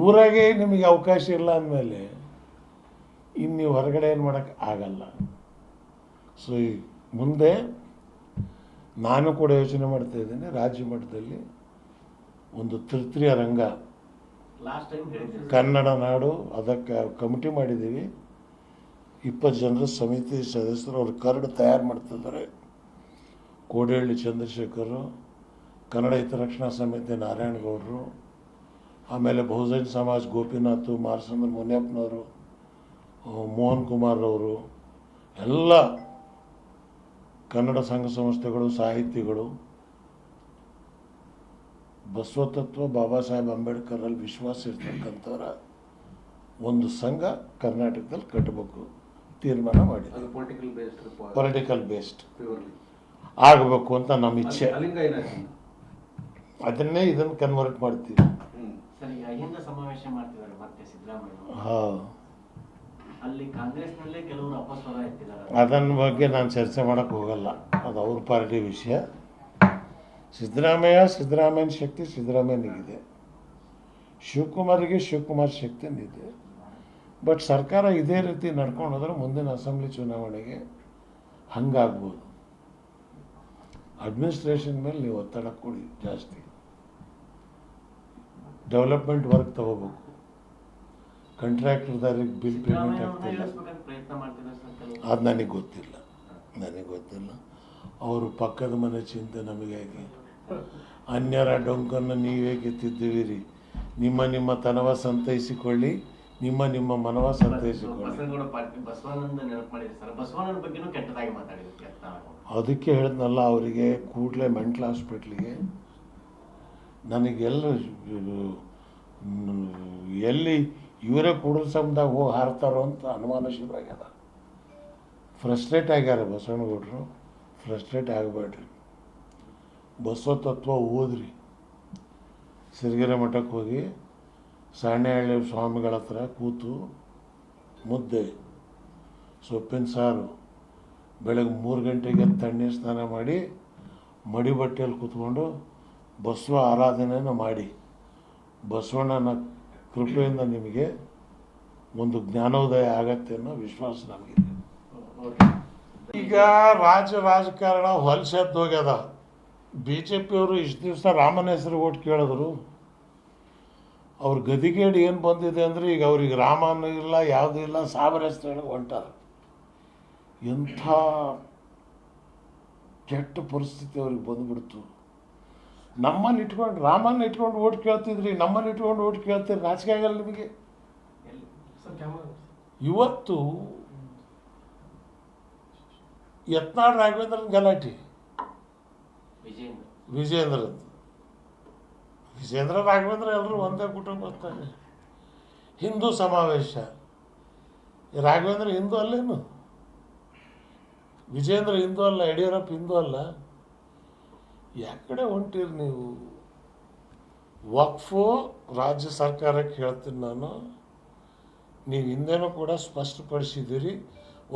ಊರಾಗೆ ನಿಮಗೆ ಅವಕಾಶ ಇಲ್ಲ ಅಂದಮೇಲೆ ಇನ್ನು ನೀವು ಹೊರಗಡೆ ಏನು ಮಾಡೋಕ್ಕೆ ಆಗಲ್ಲ. ಸೊ ಈ ಮುಂದೆ ನಾನು ಕೂಡ ಯೋಚನೆ ಮಾಡ್ತಾ ಇದ್ದೇನೆ, ರಾಜ್ಯ ಮಟ್ಟದಲ್ಲಿ ಒಂದು ತೃತೀಯ ರಂಗ ಲಾಸ್ಟ್ ಟೈಮ್ ಹೇಳಿದ್ರಿ ಕನ್ನಡ ನಾಡು, ಅದಕ್ಕೆ ಕಮಿಟಿ ಮಾಡಿದ್ದೀವಿ. 20 ಜನರ ಸಮಿತಿ ಸದಸ್ಯರು ಅವ್ರ ಕರಡು ತಯಾರು ಮಾಡ್ತಿದ್ದಾರೆ. ಕೋಡಿಹಳ್ಳಿ ಚಂದ್ರಶೇಖರು, ಕನ್ನಡ ಹಿತರಕ್ಷಣಾ ಸಮಿತಿ ನಾರಾಯಣಗೌಡರು, ಆಮೇಲೆ ಬಹುಜನ್ ಸಮಾಜ್ ಗೋಪಿನಾಥ್, ಮಾರ್ಸಂದ್ರ ಮುನಿಯಪ್ಪನವರು, ಮೋಹನ್ ಕುಮಾರ್ ಅವರು, ಎಲ್ಲ ಕನ್ನಡ ಸಂಘ ಸಂಸ್ಥೆಗಳು, ಸಾಹಿತಿಗಳು, ಬಸವತತ್ವ ಬಾಬಾ ಸಾಹೇಬ್ ಅಂಬೇಡ್ಕರಲ್ಲಿ ವಿಶ್ವಾಸ ಇರ್ತಕ್ಕಂಥವರ ಒಂದು ಸಂಘ ಕರ್ನಾಟಕದಲ್ಲಿ ಕಟ್ಟಬೇಕು ತೀರ್ಮಾನ ಮಾಡಿದೆ. ಪೊಲಿಟಿಕಲ್ ಬೇಸ್ಡ್ ಆಗಬೇಕು ಅಂತ ನಮ್ಮ ಇಚ್ಛೆ. ಅದನ್ನೇ ಇದನ್ನು ಕನ್ವರ್ಟ್ ಮಾಡ್ತೀವಿ. ಸರ್, ಈಗ ಅಹಿಂದ ಸಮಾವೇಶ ಮಾಡ್ತಿದ್ದಾರೆ ಮತ್ತೆ ಸಿದ್ದರಾಮಯ್ಯ. ಹಾಂ, ಅಲ್ಲಿ ಕಾಂಗ್ರೆಸ್ನಲ್ಲೇ ಕೆಲವರು ಅಪಸ್ವರ ಎತ್ತಿದ್ದಾರೆ. ಅದನ್ನ ಬಗ್ಗೆ ನಾನು ಚರ್ಚೆ ಮಾಡೋಕ್ಕೆ ಹೋಗಲ್ಲ, ಅದು ಅವ್ರ ಪಾರ್ಟಿ ವಿಷಯ. ಸಿದ್ದರಾಮಯ್ಯನ ಶಕ್ತಿ ಸಿದ್ದರಾಮಯ್ಯನಿಗಿದೆ, ಶಿವಕುಮಾರ್ ಶಕ್ತಿನಿದೆ. ಬಟ್ ಸರ್ಕಾರ ಇದೇ ರೀತಿ ನಡ್ಕೊಂಡು ಹೋದ್ರೆ ಮುಂದಿನ ಅಸೆಂಬ್ಲಿ ಚುನಾವಣೆಗೆ ಹಂಗಾಗ್ಬೋದು. ಅಡ್ಮಿನಿಸ್ಟ್ರೇಷನ್ ಮೇಲೆ ನೀವು ಒತ್ತಡ ಕೊಡಿ ಜಾಸ್ತಿ. ಡೆವಲಪ್ಮೆಂಟ್ ವರ್ಕ್ ತಗೋಬೇಕು. ಕಾಂಟ್ರಾಕ್ಟರ್ದಾರಿಗೆ ಬಿಲ್ ಪೇಮೆಂಟ್ ಆಗ್ತಿಲ್ಲ, ಪ್ರಯತ್ನ ಮಾಡ್ತಿದ್ದಾರೆ ಸರ್ ಕೆಲವರು. ಅದು ನನಗೆ ಗೊತ್ತಿಲ್ಲ. ಅವರು ಪಕ್ಕದ ಮನೆ ಚಿಂತೆ ನಮಗಾಗಿ. ಅನ್ಯರ ಡೊಂಕನ್ನು ನೀವೇಕೆ ತಿದ್ದುವಿರಿ, ನಿಮ್ಮ ತನವ ಸಂತೈಸಿಕೊಳ್ಳಿ, ನಿಮ್ಮ ಮನವ ಸಂತೈಸಿಕೊಳ್ಳಿ. ಬಸವನಂದ ನೆನಪು ಮಾಡಿದ್ರು ಸರ್. ಬಸವಣ್ಣನ ಬಗ್ಗೆನೂ ಕೆಟ್ಟದಾಗಿ ಮಾತಾಡಿದ್ರು. ಅದಕ್ಕೆ ಹೇಳಿದ್ನಲ್ಲ, ಅವರಿಗೆ ಕೂಡಲೇ ಮೆಂಟಲ್ ಹಾಸ್ಪಿಟ್ಲಿಗೆ ನನಗೆಲ್ಲ ಎಲ್ಲಿ ಇವರೇ ಕೂಡಲ ಸಮುದಾಯ ಹೋಗಿ ಹಾರ್ತಾರೋ ಅಂತ ಅನುಮಾನ ಶುರುವಾಗ್ಯದ. ಫ್ರಸ್ಟ್ರೇಟ್ ಆಗ್ಯಾರ ಬಸವನಗೌಡರು. ಫ್ರಸ್ಟ್ರೇಟ್ ಆಗಬೇಡ್ರಿ. ಬಸವ ತತ್ವ ಓದ್ರಿ. ಸಿರಿಗೆರೆ ಮಠಕ್ಕೆ ಹೋಗಿ ಸಾಣೆಹಳ್ಳಿ ಸ್ವಾಮಿಗಳ ಹತ್ರ ಕೂತು ಮುದ್ದೆ, ಸೊಪ್ಪಿನ ಸಾರು, ಬೆಳಗ್ಗೆ 3 ಗಂಟೆಗೆ ತಣ್ಣೀರು ಸ್ನಾನ ಮಾಡಿ ಮಡಿ ಬಟ್ಟೆಯಲ್ಲಿ ಕೂತ್ಕೊಂಡು ಬಸವ ಆರಾಧನೆಯನ್ನು ಮಾಡಿ, ಬಸವಣ್ಣನ ಕೃಪೆಯಿಂದ ನಿಮಗೆ ಒಂದು ಜ್ಞಾನೋದಯ ಆಗತ್ತೆ ಅನ್ನೋ ವಿಶ್ವಾಸ ನಮಗಿದೆ. ಈಗ ರಾಜಕಾರಣ ಹೊಲಸೆದ್ದು ಹೋಗ್ಯದ. BJP-ಯವರು ಇಷ್ಟು ದಿವಸ ರಾಮನ ಹೆಸರು ಓಟ್ ಕೇಳಿದ್ರು. ಅವ್ರ ಗದಿಗೇಡು ಏನು ಬಂದಿದೆ ಅಂದರೆ ಈಗ ಅವ್ರಿಗೆ ರಾಮನೂ ಇಲ್ಲ, ಯಾವುದೂ ಇಲ್ಲ, ಸಾವಿರ ಹೆಸರು ಹೇಳಿ ಹೊಂಟಾರ. ಎಂಥ ಕೆಟ್ಟ ಪರಿಸ್ಥಿತಿ ಅವ್ರಿಗೆ ಬಂದುಬಿಡ್ತು. ನಮ್ಮನ್ನು ಇಟ್ಕೊಂಡು ರಾಮನ್ನ ಇಟ್ಕೊಂಡು ಓಟ್ ಕೇಳ್ತಿದ್ರಿ, ನಮ್ಮನ್ನು ಇಟ್ಕೊಂಡು ಓಟ್ ಕೇಳ್ತೀರಿ, ನಾಚಿಕೆ ಆಗಲ್ಲ ನಿಮಗೆ? ಇವತ್ತು ಯತ್ನಾಳ್ ರಾಘವೇಂದ್ರನ ಗಲಾಟೆ, ವಿಜೇಂದ್ರ ರಾಘವೇಂದ್ರ ಎಲ್ಲರೂ ಒಂದೇ ಕುಟುಂಬ ಬರ್ತಾರೆ. ಹಿಂದೂ ಸಮಾವೇಶ, ರಾಘವೇಂದ್ರ ಹಿಂದೂ ಅಲ್ಲೇನು? ವಿಜೇಂದ್ರ ಹಿಂದೂ ಅಲ್ಲ, ಯಡಿಯೂರಪ್ಪ ಹಿಂದೂ ಅಲ್ಲ. ಯಾಕಡೆ ಹೊಂಟಿರಿ ನೀವು? ವಕ್ಫು ರಾಜ್ಯ ಸರ್ಕಾರಕ್ಕೆ ಹೇಳ್ತೀನಿ ನಾನು, ನೀವು ಹಿಂದೆನೂ ಕೂಡ ಸ್ಪಷ್ಟಪಡಿಸಿದ್ದೀರಿ.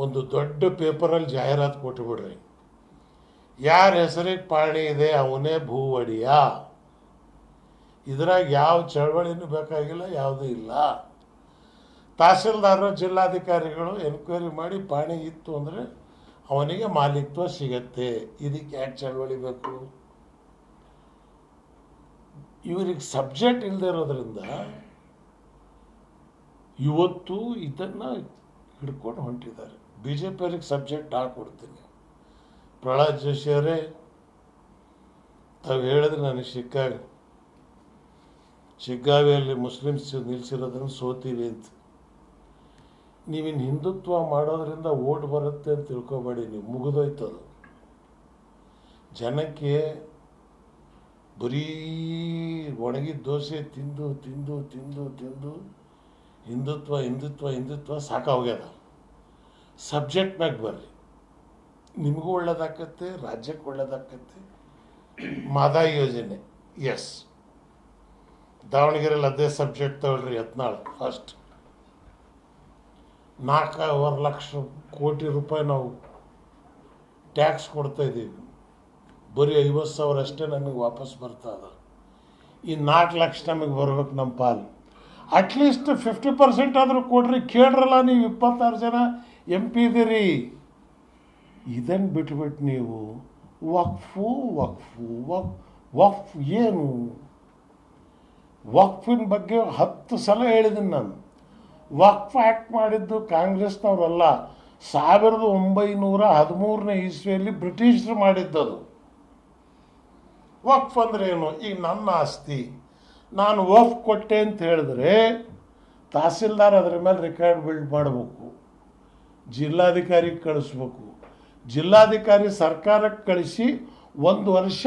ಒಂದು ದೊಡ್ಡ ಪೇಪರಲ್ಲಿ ಜಾಹೀರಾತು ಕೊಟ್ಟುಬಿಡ್ರಿ, ಯಾರ ಹೆಸರಿಗೆ ಪಾಣಿ ಇದೆ ಅವನೇ ಭೂ ಒಡೆಯ. ಇದ್ರಾಗ ಯಾವ ಚಳವಳಿನೂ ಬೇಕಾಗಿಲ್ಲ, ಯಾವುದೂ ಇಲ್ಲ. ತಹಸೀಲ್ದಾರರು, ಜಿಲ್ಲಾಧಿಕಾರಿಗಳು ಎನ್ಕ್ವೈರಿ ಮಾಡಿ ಪಾಣಿ ಇತ್ತು ಅಂದರೆ ಅವನಿಗೆ ಮಾಲೀಕತ್ವ ಸಿಗತ್ತೆ. ಇದಕ್ಕೆ ಯಾಕೆ ಚಳವಳಿ ಬೇಕು? ಇವರಿಗೆ ಸಬ್ಜೆಕ್ಟ್ ಇಲ್ಲದೆ ಇರೋದ್ರಿಂದ ಇವತ್ತು ಇದನ್ನು ಹಿಡ್ಕೊಂಡು ಹೊಂಟಿದ್ದಾರೆ. BJP-ಅವ್ರಿಗೆ ಸಬ್ಜೆಕ್ಟ್ ಹಾಕ್ಕೊಡ್ತೀನಿ. ಪ್ರಹ್ಲಾದ್ ಜೋಶಿ ಅವರೇ, ತಾವು ಹೇಳಿದ್ರೆ ನನಗೆ ಶಿಗ್ಗಾವಿಯಲ್ಲಿ ಮುಸ್ಲಿಮ್ಸ್ ನಿಲ್ಲಿಸಿರೋದ್ರಿಂದ ಸೋತೀವಿ ಅಂತ. ನೀವಿನ್ನು ಹಿಂದುತ್ವ ಮಾಡೋದ್ರಿಂದ ಓಟ್ ಬರುತ್ತೆ ಅಂತ ತಿಳ್ಕೊಬೇಡಿ, ನೀವು ಮುಗಿದೋಯ್ತದು. ಜನಕ್ಕೆ ಬರೀ ಒಣಗಿದ ದೋಸೆ ತಿಂದು ತಿಂದು ತಿಂದು ತಿಂದು ಹಿಂದುತ್ವ ಸಾಕಾಗ್ಯದ. ಸಬ್ಜೆಕ್ಟ್ ಮ್ಯಾಗ ಬರ್ರಿ, ನಿಮಗೂ ಒಳ್ಳೇದಾಕತ್ತೆ, ರಾಜ್ಯಕ್ಕೆ ಒಳ್ಳೇದಾಕತ್ತೆ. ಮಾದಾಯಿ ಯೋಜನೆ, ಎಸ್, ದಾವಣಗೆರೆಯಲ್ಲಿ ಅದೇ ಸಬ್ಜೆಕ್ಟ್ ತಗೊಳ್ರಿ. ಯತ್ನಾಳ್ ಫಸ್ಟ್ 4.25 ಲಕ್ಷ ಕೋಟಿ ರೂಪಾಯಿ ನಾವು ಟ್ಯಾಕ್ಸ್ ಕೊಡ್ತಾಯಿದ್ದೀವಿ. ಬರೀ 50,000 ಅಷ್ಟೇ ನಮಗೆ ವಾಪಸ್ ಬರ್ತದೆ. ಈ 4 ಲಕ್ಷ ನಮಗೆ ಬರ್ಬೇಕು ನಮ್ಮ ಪಾಲು. ಅಟ್ಲೀಸ್ಟ್ 50% ಆದರೂ ಕೊಡ್ರಿ. ಕೇಳ್ರಲ್ಲ, ನೀವು 26 ಜನ MP ಇದ್ದೀರಿ. ಇದನ್ನು ಬಿಟ್ಬಿಟ್ಟು ನೀವು ವಕ್ಫು ವಕ್ಫು ವಕ್ಫ್ ಏನು? ವಕ್ಫಿನ ಬಗ್ಗೆ 10 ಸಲ ಹೇಳಿದ್ದೀನಿ ನಾನು. ವಕ್ಫ್ ಆ್ಯಕ್ಟ್ ಮಾಡಿದ್ದು ಕಾಂಗ್ರೆಸ್ನವರಲ್ಲ, 1913ನೇ ಇಸ್ವಿಯಲ್ಲಿ ಬ್ರಿಟಿಷರು ಮಾಡಿದ್ದದು. ವಕ್ಫ್ ಅಂದ್ರೆ ಏನು? ಈಗ ನನ್ನ ಆಸ್ತಿ ನಾನು ವಕ್ಫ್ ಕೊಟ್ಟೆ ಅಂತ ಹೇಳಿದ್ರೆ ತಹಸೀಲ್ದಾರ್ ಅದರ ಮೇಲೆ ರೆಕಾರ್ಡ್ ಬಿಲ್ಡ್ ಮಾಡಬೇಕು, ಜಿಲ್ಲಾಧಿಕಾರಿಗೆ ಕಳಿಸ್ಬೇಕು, ಜಿಲ್ಲಾಧಿಕಾರಿ ಸರ್ಕಾರಕ್ಕೆ ಕಳಿಸಿ 1 ವರ್ಷ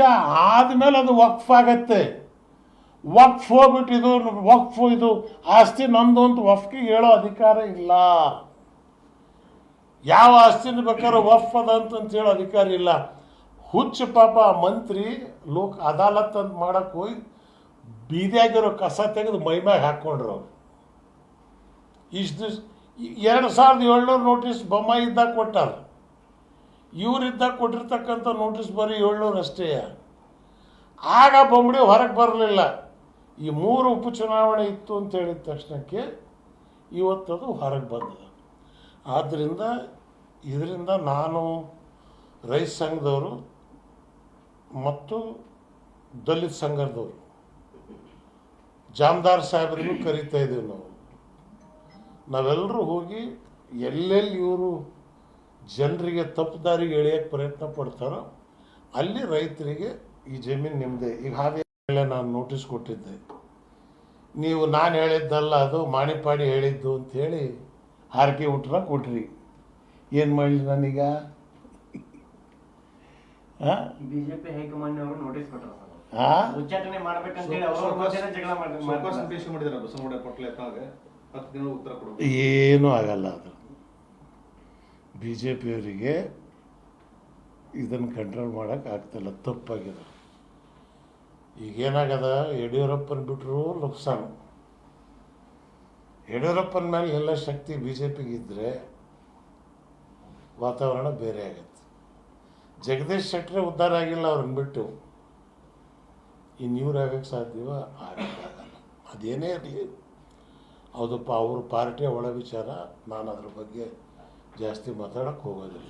ಆದಮೇಲೆ ಅದು ವಕ್ಫ್ ಆಗತ್ತೆ. ವಕ್ಫ್ ಹೋಗ್ಬಿಟ್ಟು ಇದು ಆಸ್ತಿ ನಂದು ಅಂತ ವಕ್ಫಿಗೆ ಹೇಳೋ ಅಧಿಕಾರ ಇಲ್ಲ. ಯಾವ ಆಸ್ತಿನ ಬೇಕಾದ್ರೂ ವಕ್ಫ್ ಅದ ಅಂತ ಹೇಳೋ ಅಧಿಕಾರ ಇಲ್ಲ. ಹುಚ್ಚ ಪಾಪ ಮಂತ್ರಿ ಲೋಕ್ ಅದಾಲತ್ ಅಂತ ಮಾಡಕ್ಕೆ ಹೋಗಿ ಬೀದಿಯಾಗಿರೋ ಕಸ ತೆಗೆದು ಮೈಮ್ಯಾಗ ಹಾಕ್ಕೊಂಡ್ರು ಅವ್ರು. ಇಷ್ಟು ದಿವ್ಸ 2700 ನೋಟಿಸ್ ಬೊಮ್ಮಾಯಿ ಇದ್ದಾಗ ಕೊಟ್ಟಾರ. ಇವರಿದ್ದಾಗ ಕೊಟ್ಟಿರ್ತಕ್ಕಂಥ ನೋಟಿಸ್ ಬರೀ 700 ಅಷ್ಟೇ. ಆಗ ಬೊಂಬಡಿ ಹೊರಗೆ ಬರಲಿಲ್ಲ. ಈ 3 ಉಪಚುನಾವಣೆ ಇತ್ತು ಅಂತ ಹೇಳಿದ ತಕ್ಷಣಕ್ಕೆ ಇವತ್ತದು ಹೊರಗೆ ಬಂದದ. ಆದ್ದರಿಂದ ಇದರಿಂದ ನಾನು ರೈತ ಸಂಘದವರು ಮತ್ತು ದಲಿತ ಸಂಘದವರು ಜಾಮದಾರ್ ಸಾಹೇಬರಿಗೂ ಕರಿತಾ ಇದ್ದೀವಿ. ನಾವೆಲ್ಲರೂ ಹೋಗಿ ಎಲ್ಲೆಲ್ಲಿ ಇವರು ಜನರಿಗೆ ತಪ್ಪು ದಾರಿಗೆ ಎಳೆಯೋಕ್ಕೆ ಪ್ರಯತ್ನ ಪಡ್ತಾರೋ ಅಲ್ಲಿ ರೈತರಿಗೆ ಈ ಜಮೀನು ನಿಮ್ಮದೇ. ಈಗ ಹಾಗೆ ನಾನು ನೋಟಿಸ್ ಕೊಟ್ಟಿದ್ದೆ, ನೀವು ನಾನು ಹೇಳಿದ್ದಲ್ಲ, ಅದು ಮಾಣಿಪಾಡಿ ಹೇಳಿದ್ದು ಅಂಥೇಳಿ ಹಾರಿಕೆ ಉಟ್ರ ಕೊಟ್ರಿ. ಏನು ಮಾಡಲಿ ನಾನೀಗ? ಬಿಜೆಪಿ ಹೈಕಮಾಂಡ್ ಅವರು ನೋಟಿಸ್ ಕೊಟ್ಟರು, ಹಾಂ, ಉಚ್ಚಾಟನೆ ಮಾಡ್ಬೇಕಂತೇಳಿ ಅವ್ರ ಮಧ್ಯೆ ಜಗಳ ಏನೂ ಆಗಲ್ಲ. ಅದು BJPಯವರಿಗೆ ಇದನ್ನು ಕಂಟ್ರೋಲ್ ಮಾಡೋಕೆ ಆಗ್ತಿಲ್ಲ, ತಪ್ಪಾಗಿದೆ. ಈಗೇನಾಗದ, ಯಡಿಯೂರಪ್ಪನ ಬಿಟ್ಟರು ನುಕ್ಸಾನು. ಯಡಿಯೂರಪ್ಪನ ಮೇಲೆ ಎಲ್ಲ ಶಕ್ತಿ BJPಗೆ ಇದ್ದರೆ ವಾತಾವರಣ ಬೇರೆ ಆಗತ್ತೆ. ಜಗದೀಶ್ ಶೆಟ್ಟರ್ ಉದ್ಧಾರ ಆಗಿಲ್ಲ, ಅವ್ರನ್ನ ಬಿಟ್ಟು ಇನ್ನು ಇವ್ರು ಆಗಕ್ಕೆ ಸಾಧ್ಯವ? ಆಗಲ್ಲ. ಅದೇನೇ ಇರಲಿ, ಹೌದಪ್ಪ, ಅವ್ರ ಪಾರ್ಟಿಯ ಒಳ ವಿಚಾರ. ನಾನು ಅದ್ರ ಬಗ್ಗೆ ಜಾಸ್ತಿ ಮಾತಾಡಕ್ಕೆ ಹೋಗೋದಿಲ್ಲ.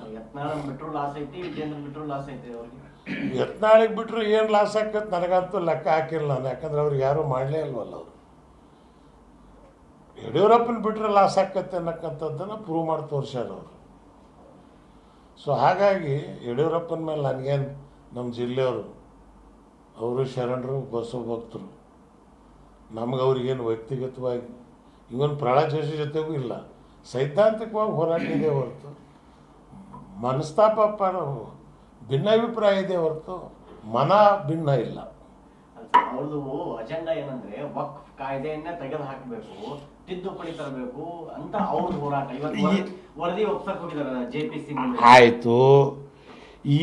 ಯತ್ನಾಳಿಗೆ ಬಿಟ್ಟರು ಏನು ಲಾಸ್ ಆಕತ್ತೆ ನನಗಂತೂ ಲೆಕ್ಕ ಹಾಕಿಲ್ಲ ನಾನು. ಯಾಕಂದ್ರೆ ಅವ್ರಿಗೆ ಯಾರೂ ಮಾಡಲೇ ಇಲ್ವಲ್ಲ ಅವರು. ಯಡಿಯೂರಪ್ಪನ ಬಿಟ್ಟರೆ ಲಾಸ್ ಆಕತ್ತೆ ಅನ್ನಕ್ಕಂಥದ್ದನ್ನು ಪ್ರೂವ್ ಮಾಡಿ ತೋರಿಸ್ಯಾರ ಅವರು. ಸೊ ಹಾಗಾಗಿ ಯಡಿಯೂರಪ್ಪನ ಮೇಲೆ ನನಗೇನು, ನಮ್ಮ ಜಿಲ್ಲೆಯವರು ಅವರು ಶರಣರು, ಬಸವ ಭಕ್ತರು, ನಮ್ಗೆ ಅವ್ರಿಗೇನು ವ್ಯಕ್ತಿಗತವಾಗಿ ಇವನ್ ಪ್ರಹ್ಲಾದ್ ಜೋಶಿ ಜೊತೆಗೂ ಇಲ್ಲ, ಸೈದ್ಧಾಂತಿಕವಾಗಿ ಹೋರಾಟ ಇದೆ ಹೊರತು ಮನಸ್ತಾಪ ಭಿನ್ನಾಭಿಪ್ರಾಯ ಇದೆ ಹೊರತು ಮನ ಭಿನ್ನ ಇಲ್ಲ. ಅವ್ರದ್ದು ಅಜೆಂಡಾ ಏನಂದ್ರೆ ವಕ್ಫ್ ಕಾಯ್ದೆಯನ್ನ ತೆಗೆದು ಹಾಕಬೇಕು, ತಿದ್ದುಪಡಿ ತರಬೇಕು ಅಂತ ಅವ್ರದ್ದು ಹೋರಾಟ. ಇವತ್ತು ವರದಿ ಒಪ್ಸಕ್ ಹೋಗಿದಾರ JPC. ಆಯಿತು,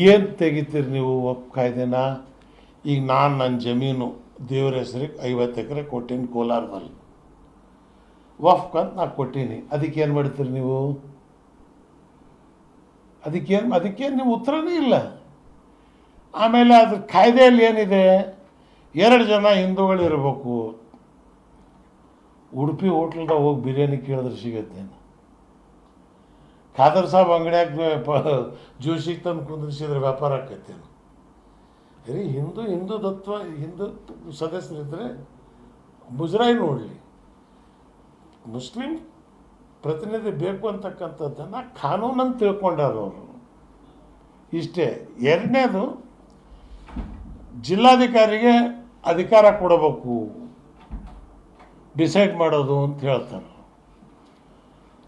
ಏನು ತೆಗಿತೀರಿ ನೀವು ವಕ್ಫ್ ಕಾಯ್ದೆನ? ಈಗ ನಾನು ನನ್ನ ಜಮೀನು ದೇವ್ರ ಹೆಸರಿಗೆ 50 ಎಕರೆ ಕೊಟ್ಟೀನಿ ಕೋಲಾರದಲ್ಲಿ, ವಕ್ಫ್ ಅಂತ ನಾನು ಕೊಟ್ಟೀನಿ. ಅದಕ್ಕೇನು ಮಾಡ್ತೀರಿ ನೀವು? ಅದಕ್ಕೇನು ನೀವು ಉತ್ತರನೇ ಇಲ್ಲ. ಆಮೇಲೆ ಅದ್ರ ಕಾಯ್ದೆಯಲ್ಲಿ ಏನಿದೆ, 2 ಜನ ಹಿಂದೂಗಳಿರ್ಬೇಕು. ಉಡುಪಿ ಹೋಟ್ಲ್ದಾಗ ಹೋಗಿ ಬಿರಿಯಾನಿ ಕೇಳಿದ್ರೆ ಸಿಗತ್ತೇನು? ಖಾದರ್ ಸಾಬ್ ಅಂಗಡಿಯಾಗ ಜೋಶಿಗೆ ತಂದು ಕುಂದಿರಿಸಿದ್ರೆ ವ್ಯಾಪಾರ ಆಕತ್ತೇನು? ಹಿಂದೂ ಸದಸ್ಯರಿದ್ದರೆ ಮುಜರಾಯಿ ನೋಡಲಿ. ಮುಸ್ಲಿಂ ಪ್ರತಿನಿಧಿ ಬೇಕು ಅಂತಕ್ಕಂಥದ್ದನ್ನು ಕಾನೂನನ್ನು ತಿಳ್ಕೊಂಡಾರ ಅವರು. ಇಷ್ಟೇ. ಎರಡನೇದು, ಜಿಲ್ಲಾಧಿಕಾರಿಗೆ ಅಧಿಕಾರ ಕೊಡಬೇಕು ಡಿಸೈಡ್ ಮಾಡೋದು ಅಂತ ಹೇಳ್ತಾರೆ.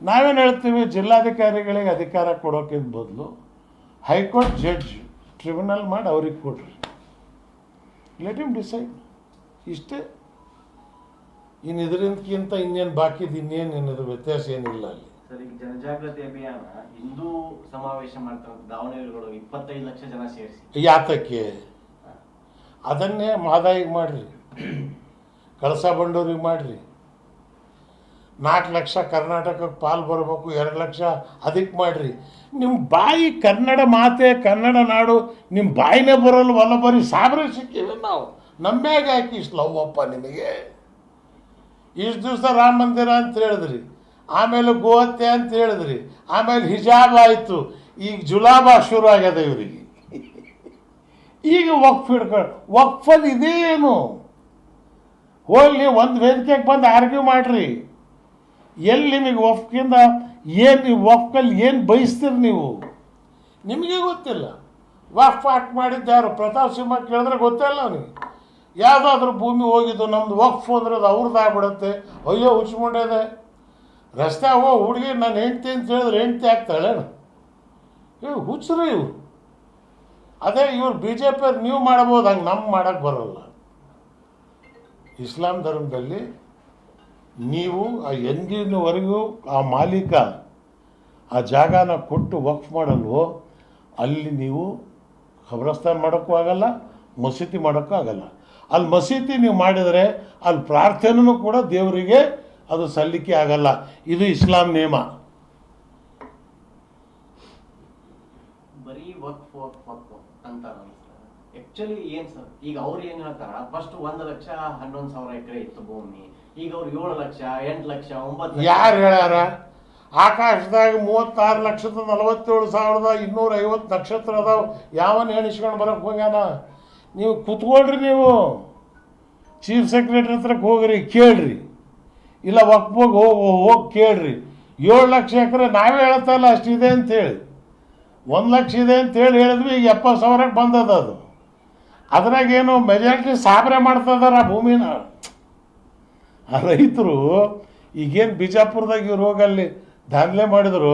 ನಾವೇನು ಹೇಳ್ತೀವಿ, ಜಿಲ್ಲಾಧಿಕಾರಿಗಳಿಗೆ ಅಧಿಕಾರ ಕೊಡೋಕ್ಕಿಂತ ಬದಲು ಹೈಕೋರ್ಟ್ ಜಡ್ಜ್ ಟ್ರಿಬ್ಯುನಲ್ ಮಾಡಿ ಅವ್ರಿಗೆ ಕೊಡ್ರಿ, ಲೆಟ್ ಹಿಮ್ ಡಿಸೈಡ್. ಇಷ್ಟೇ. ಇನ್ನು ಇದರಿಂದಕ್ಕಿಂತ ಇನ್ನೇನು ಬಾಕಿದ್ದು ಇನ್ನೇನು ವ್ಯತ್ಯಾಸ ಏನಿಲ್ಲ ಅಲ್ಲಿ. ಸರ್, ಈಗ ಜನಜಾಗೃತಿ ಅಭಿಯಾನ ಹಿಂದೂ ಸಮಾವೇಶ ಮಾಡ್ತಾರೆ ದಾವಣಗೆರೆಗಳು 25 ಲಕ್ಷ ಜನ ಸೇರಿಸಿ. ಯಾತಕ್ಕೆ? ಅದನ್ನೇ ಮಹದಾಯಿಗೆ ಮಾಡ್ರಿ, ಕಳಸಾ ಬಂಡೂರಿಗೆ ಮಾಡ್ರಿ. 4 ಲಕ್ಷ ಕರ್ನಾಟಕಕ್ಕೆ ಪಾಲು ಬರಬೇಕು, 2 ಲಕ್ಷ ಅದಕ್ಕೆ ಮಾಡಿರಿ. ನಿಮ್ಮ ಬಾಯಿ ಕನ್ನಡ ಮಾತೆ, ಕನ್ನಡ ನಾಡು, ನಿಮ್ಮ ಬಾಯಿನೇ ಬರೋಲ್ವಲ್ಲ, ಬರೀ ಸಾಬ್ರೆ ಸಿಕ್ಕಿವೆ ನಾವು. ನಮ್ಮ್ಯಾಗ ಯಾಕೆ ಇಷ್ಟು ಲವ್ವಪ್ಪ ನಿಮಗೆ? ಇಷ್ಟು ದಿವಸ ರಾಮ ಮಂದಿರ ಅಂತ ಹೇಳಿದ್ರಿ, ಆಮೇಲೆ ಗೋಹತ್ಯೆ ಅಂತ ಹೇಳಿದ್ರಿ, ಆಮೇಲೆ ಹಿಜಾಬ್ ಆಯಿತು, ಈಗ ಜುಲಾಬ ಶುರು ಆಗ್ಯದ ಇವರಿಗೆ. ಈಗ ವಕ್ಫ್ ಹಿಡ್ಕೊಂಡು, ವಕ್ಫಲ್ಲಿ ಇದೇನು? ಹೋಗ್ಲಿ ಒಂದು ವೇದಿಕೆಗೆ ಬಂದು ಆರ್ಗ್ಯೂ ಮಾಡಿರಿ. ಎಲ್ಲಿ ನಿಮಗೆ ವಕ್ಫಿಂದ ಏನು, ನೀವು ವಕ್ಫಲ್ಲಿ ಏನು ಬಯಸ್ತೀರಿ ನೀವು? ನಿಮಗೆ ಗೊತ್ತಿಲ್ಲ. ವಕ್ಫ್ ಆಕ್ಟ್ ಮಾಡಿದ್ದು ಯಾರು? ಪ್ರತಾಪ್ ಸಿಂಹ ಕೇಳಿದ್ರೆ ಗೊತ್ತಿಲ್ಲ ಅವನಿಗೆ. ಯಾವುದಾದ್ರೂ ಭೂಮಿ ಹೋಗಿದ್ದು ನಮ್ದು ವಕ್ಫ್ ಅಂದ್ರೆ ಅದು ಅವ್ರದ್ದು ಆಗ್ಬಿಡುತ್ತೆ. ಅಯ್ಯೋ ಹುಚ್ಚಿಕೊಂಡೇದೆ. ರಸ್ತೆ ಹುಡುಗಿ ನಾನು ಹೆಂಡ್ತಿ ಅಂತ ಹೇಳಿದ್ರೆ ಹೆಂಡ್ತಿ ಆಗ್ತಾಳೇನು? ಇವು ಹುಚ್ಚರು ಇವರು. ಅದೇ ಇವ್ರು ಬಿ ಜೆ ಪಿಯವ್ರು ನೀವು ಮಾಡ್ಬೋದು, ಹಂಗೆ ನಮ್ಮ ಮಾಡೋಕ್ಕೆ ಬರೋಲ್ಲ. ಇಸ್ಲಾಂ ಧರ್ಮದಲ್ಲಿ ನೀವು ಎಂದಿನವರೆಗೂ ಆ ಮಾಲೀಕ ಆ ಜಾಗನ ಕೊಟ್ಟು ವಕ್ಫ್ ಮಾಡಲ್ವೋ ಅಲ್ಲಿ ನೀವು ಖಬ್ರಸ್ತಾನ್ ಮಾಡೋಕ್ಕೂ ಆಗಲ್ಲ, ಮಸೀದಿ ಮಾಡೋಕ್ಕೂ ಆಗಲ್ಲ. ಅಲ್ಲಿ ಮಸೀದಿ ನೀವು ಮಾಡಿದರೆ ಅಲ್ಲಿ ಪ್ರಾರ್ಥನೆಯೂ ಕೂಡ ದೇವರಿಗೆ ಅದು ಸಲ್ಲಿಕೆ ಆಗಲ್ಲ. ಇದು ಇಸ್ಲಾಂ ನಿಯಮ. ಬರೀ ವಕ್ಫ್ ವಕ್ಫ್ ವಕ್ಫ್ ಅಂತಾರ. ಆಕ್ಚುಲಿ ಏನ್ ಸರ್, ಈಗ ಅವ್ರು ಏನ್ ಹೇಳ್ತಾರ, ಫಸ್ಟ್ 1,11,000 ಎಕರೆ ಇತ್ತು ಭೂಮಿ, ಈಗ ಅವ್ರು 7 ಲಕ್ಷ 8 ಲಕ್ಷ 9 ಲಕ್ಷ. ಯಾರು ಹೇಳ್ಯಾರ? ಆಕಾಶದಾಗ 36,47,250 ನಕ್ಷತ್ರ ಅದಾವ. ಯಾವನ್ ಎಣಿಸ್ಕೊಂಡು ಬರಕ್ಕೆ ಹೋಗ್ಯಾನ? ನೀವು ಕೂತ್ಕೊಳ್ರಿ, ನೀವು ಚೀಫ್ ಸೆಕ್ರೆಟರಿ ಹತ್ರಕ್ಕೆ ಹೋಗ್ರಿ, ಕೇಳ್ರಿ. ಇಲ್ಲ ವಕ್ಫಿಗೆ ಹೋಗಿ ಕೇಳ್ರಿ. 7 ಲಕ್ಷ ಎಕರೆ ನಾವೇ ಹೇಳ್ತಾ ಇಲ್ಲ ಅಷ್ಟಿದೆ ಅಂತೇಳಿ. 1 ಲಕ್ಷ ಇದೆ ಅಂತೇಳಿ ಹೇಳಿದ್ವಿ, ಈಗ 70,000ಕ್ಕೆ ಬಂದದ ಅದು. ಅದ್ರಾಗೇನು ಮೆಜಾರಿಟಿ ಸಾಬ್ರೆ ಮಾಡ್ತಾ ಇದಾರೆ ಆ ಭೂಮಿನ. ಆ ರೈತರು ಈಗೇನು ಬಿಜಾಪುರದಾಗ ಇವ್ರು ಹೋಗಿ ಅಲ್ಲಿ ದಾಖಲೆ ಮಾಡಿದ್ರು,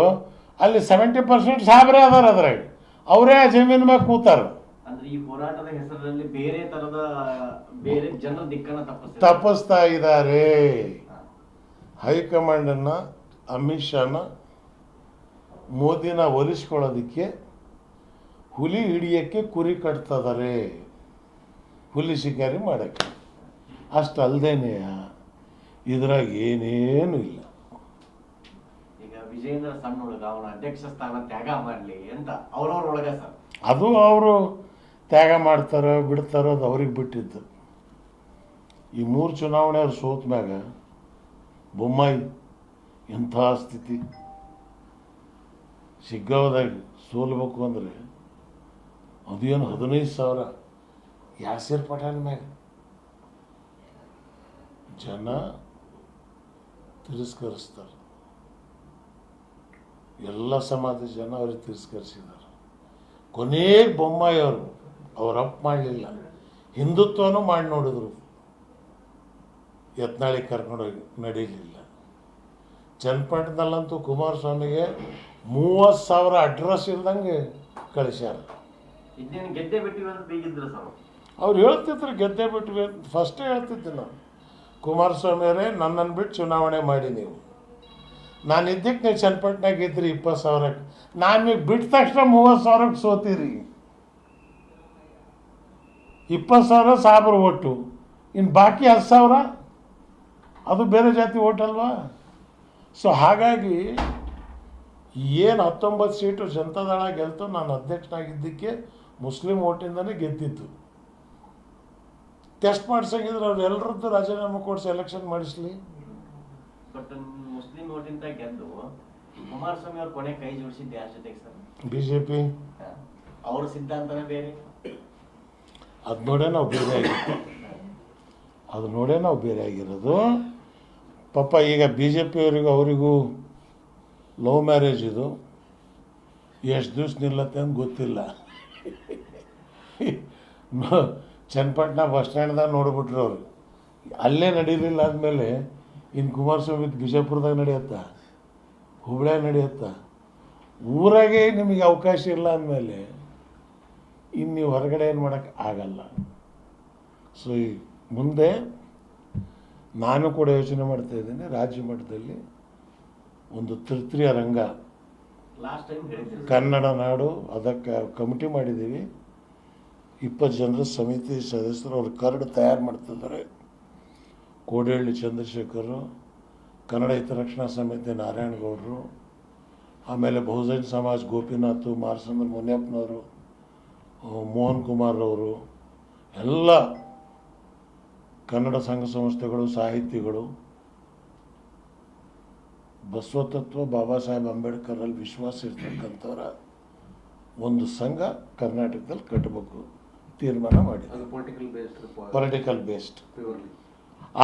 ಅಲ್ಲಿ 70% ಸಾಬ್ರೆ ಅದಾರ. ಅದ್ರಾಗ ಅವರೇ ಆ ಜಮೀನ್ ಮ್ಯಾಗ ಕೂತಾರ. ಅಂದ್ರೆ ಈ ಹೋರಾಟದ ಹೆಸರಲ್ಲಿ ಬೇರೆ ತರದ ಬೇರೆ ಜನರ ದಿಕ್ಕನ್ನ ತಪ್ಪಿಸ್ತಾ ಇದ್ದಾರೆ. ಹೈಕಮಾಂಡನ್ನು, ಅಮಿತ್ ಶಾನ, ಮೋದಿನ ಒಲಿಸ್ಕೊಳ್ಳೋದಕ್ಕೆ ಹುಲಿ ಹಿಡಿಯೋಕ್ಕೆ ಕುರಿ ಕಟ್ತಿದ್ದಾರೆ, ಹುಲಿ ಶಿಕಾರಿ ಮಾಡೋಕ್ಕೆ. ಅಷ್ಟಲ್ದೇನೆ ಇದ್ರಾಗ ಏನೇನು ಇಲ್ಲ. ಈಗ ವಿಜೇಂದ್ರ ಸಣ್ಣ ಹುಡುಗ, ಅವನ ಅಧ್ಯಕ್ಷ ಸ್ಥಾನ ತ್ಯಾಗ ಮಾಡಲಿ ಅಂತ ಅವ್ರವ್ರೊಳಗ ಸರ್, ಅದು ಅವರು ತ್ಯಾಗ ಮಾಡ್ತಾರೋ ಬಿಡ್ತಾರೋ ಅದು ಅವ್ರಿಗೆ ಬಿಟ್ಟಿದ್ದು. ಈ 3 ಚುನಾವಣೆ ಅವ್ರು ಸೋತ ಮ್ಯಾಗ ಬೊಮ್ಮಾಯಿ ಎಂಥ ಸ್ಥಿತಿ. ಶಿಗ್ಗಾವದಾಗ ಸೋಲ್ಬೇಕು ಅಂದರೆ ಅದೇನು 15,000 ಯಾಸಿರ್ ಪಠಾಣ್ ಮ್ಯಾಗ ಜನ ತಿರಸ್ಕರಿಸ್ತಾರೆ. ಎಲ್ಲ ಸಮಾಜದ ಜನ ಅವ್ರಿಗೆ ತಿರಸ್ಕರಿಸಿದ್ದಾರೆ. ಕೊನೆಗೆ ಬೊಮ್ಮಾಯಿ ಅವ್ರು ಅಪ್ ಮಾಡಲಿಲ್ಲ, ಹಿಂದುತ್ವನೂ ಮಾಡಿ ನೋಡಿದ್ರು, ಯತ್ನಾಳಿಗೆ ಕರ್ಕೊಂಡೋಗಿ ನಡೀಲಿಲ್ಲ. ಚನ್ನಪಟ್ಟಣದಲ್ಲಂತೂ ಕುಮಾರಸ್ವಾಮಿಗೆ 30,000 ಅಡ್ರೆಸ್ ಇಲ್ದಂಗೆ ಕಳಿಸ್ಯಾರ. ಇನ್ನೇನು ಗೆದ್ದೆ ಬಿಟ್ಟಿವಿ ಅಂತ ಬೀಗಿದ್ರು ಸರ್ ಅವ್ರು ಹೇಳ್ತಿದ್ರು ಗೆದ್ದೆ ಬಿಟ್ವಿ ಅಂತ. ಫಸ್ಟೇ ಹೇಳ್ತಿದ್ದೆ ನಾನು, ಕುಮಾರಸ್ವಾಮಿ ಅವರೇ ನನ್ನನ್ನು ಬಿಟ್ಟು ಚುನಾವಣೆ ಮಾಡಿ ನೀವು. ನಾನು ಇದ್ದಕ್ಕೆ ನೀವು ಚನ್ನಪಟ್ಟಣಾಗ ಇದ್ರಿ 20,000ಕ್ಕೆ, ನಾನು ಈಗ ಬಿಟ್ಟ ತಕ್ಷಣ 30,000ಕ್ಕೆ ಸೋತೀರಿ. 20,000 ಸಾಬ್ರ ಓಟು, ಇನ್ನು ಬಾಕಿ 10,000 ಅದು ಬೇರೆ ಜಾತಿ ಓಟ್ ಅಲ್ವಾ? ಸೊ ಹಾಗಾಗಿ ಏನು 19 ಸೀಟು ಜನತಾದಳ ಗೆಲ್ತು, ನಾನು ಅಧ್ಯಕ್ಷನಾಗಿದ್ದಕ್ಕೆ ಮುಸ್ಲಿಂ ಓಟಿಂದನೇ ಗೆದ್ದಿದ್ದು. ಟೆಸ್ಟ್ ಮಾಡ್ಸಂಗಿದ್ರೆ ಅವ್ರು ಎಲ್ಲರದ್ದು ರಾಜೀನಾಮೆ ಕೊಡಿಸಿ ಎಲೆಕ್ಷನ್ ಮಾಡಿಸ್ಲಿ. ಬಟ್ ಮುಸ್ಲಿಂ ಓಟಿಂದ ಗೆದ್ದು ಕುಮಾರಸ್ವಾಮಿ ಅವ್ರ ಕೊನೆ ಕೈ ಜೋಡಿಸಿದ್ದು ಯಾರ ಜೊತೆಗೆ ಸರ್? BJP. ಅವ್ರ ಸಿದ್ಧಾಂತನೇ ಬೇರೆ. ಅದು ನೋಡೇ ನಾವು ಬೇರೆ ಆಗಿರೋದು. ಪಾಪ ಈಗ BJP ಅವರಿಗೂ ಲವ್ ಮ್ಯಾರೇಜ್ ಇದು ಎಷ್ಟು ದಿವ್ಸ ನಿಲ್ಲತ್ತೆ ಅಂತ ಗೊತ್ತಿಲ್ಲ. ಚನ್ನಪಟ್ಟಣ ಬಸ್ ಸ್ಟ್ಯಾಂಡ್ದಾಗ ನೋಡ್ಬಿಟ್ರು ಅವರು, ಅಲ್ಲೇ ನಡೀಲಿಲ್ಲ. ಆದಮೇಲೆ ಇನ್ನು ಕುಮಾರಸ್ವಾಮಿ ಬಿಜಾಪುರದಾಗ ನಡೆಯುತ್ತಾ, ಹುಬ್ಳ್ಯಾಗ ನಡೆಯುತ್ತಾ? ಊರಾಗೆ ನಿಮಗೆ ಅವಕಾಶ ಇಲ್ಲ ಅಂದಮೇಲೆ ಇನ್ನು ನೀವು ಹೊರಗಡೆ ಏನು ಮಾಡೋಕ್ಕೆ ಆಗಲ್ಲ. ಸೊ ಈ ಮುಂದೆ ನಾನು ಕೂಡ ಯೋಚನೆ ಮಾಡ್ತಾ ಇದ್ದೀನಿ, ರಾಜ್ಯ ಮಟ್ಟದಲ್ಲಿ ಒಂದು ತೃತೀಯ ರಂಗ ಲಾಸ್ಟ್ ಟೈಮ್ ಕನ್ನಡ ನಾಡು, ಅದಕ್ಕೆ ಕಮಿಟಿ ಮಾಡಿದ್ದೀವಿ. 20 ಜನರ ಸಮಿತಿ ಸದಸ್ಯರು ಅವ್ರ ಕರಡು ತಯಾರು ಮಾಡ್ತಿದ್ದಾರೆ. ಕೋಡಹಳ್ಳಿ ಚಂದ್ರಶೇಖರ್, ಕನ್ನಡ ಹಿತರಕ್ಷಣಾ ಸಮಿತಿ ನಾರಾಯಣಗೌಡರು, ಆಮೇಲೆ ಬಹುಜನ್ ಸಮಾಜ್ ಗೋಪಿನಾಥ್, ಮಾರ್ಸಂದ್ರ ಮುನಿಯಪ್ಪನವರು, ಮೋಹನ್ ಕುಮಾರ್ ಅವರು, ಎಲ್ಲ ಕನ್ನಡ ಸಂಘ ಸಂಸ್ಥೆಗಳು, ಸಾಹಿತಿಗಳು ಬಸವತತ್ವ ಬಾಬಾ ಸಾಹೇಬ್ ಅಂಬೇಡ್ಕರಲ್ಲಿ ವಿಶ್ವಾಸ ಇರ್ತಕ್ಕಂಥವ್ರ ಒಂದು ಸಂಘ ಕರ್ನಾಟಕದಲ್ಲಿ ಕಟ್ಟಬೇಕು ತೀರ್ಮಾನ ಮಾಡಿದ್ರು. ಪೊಲಿಟಿಕಲ್ ಬೇಸ್ಡ್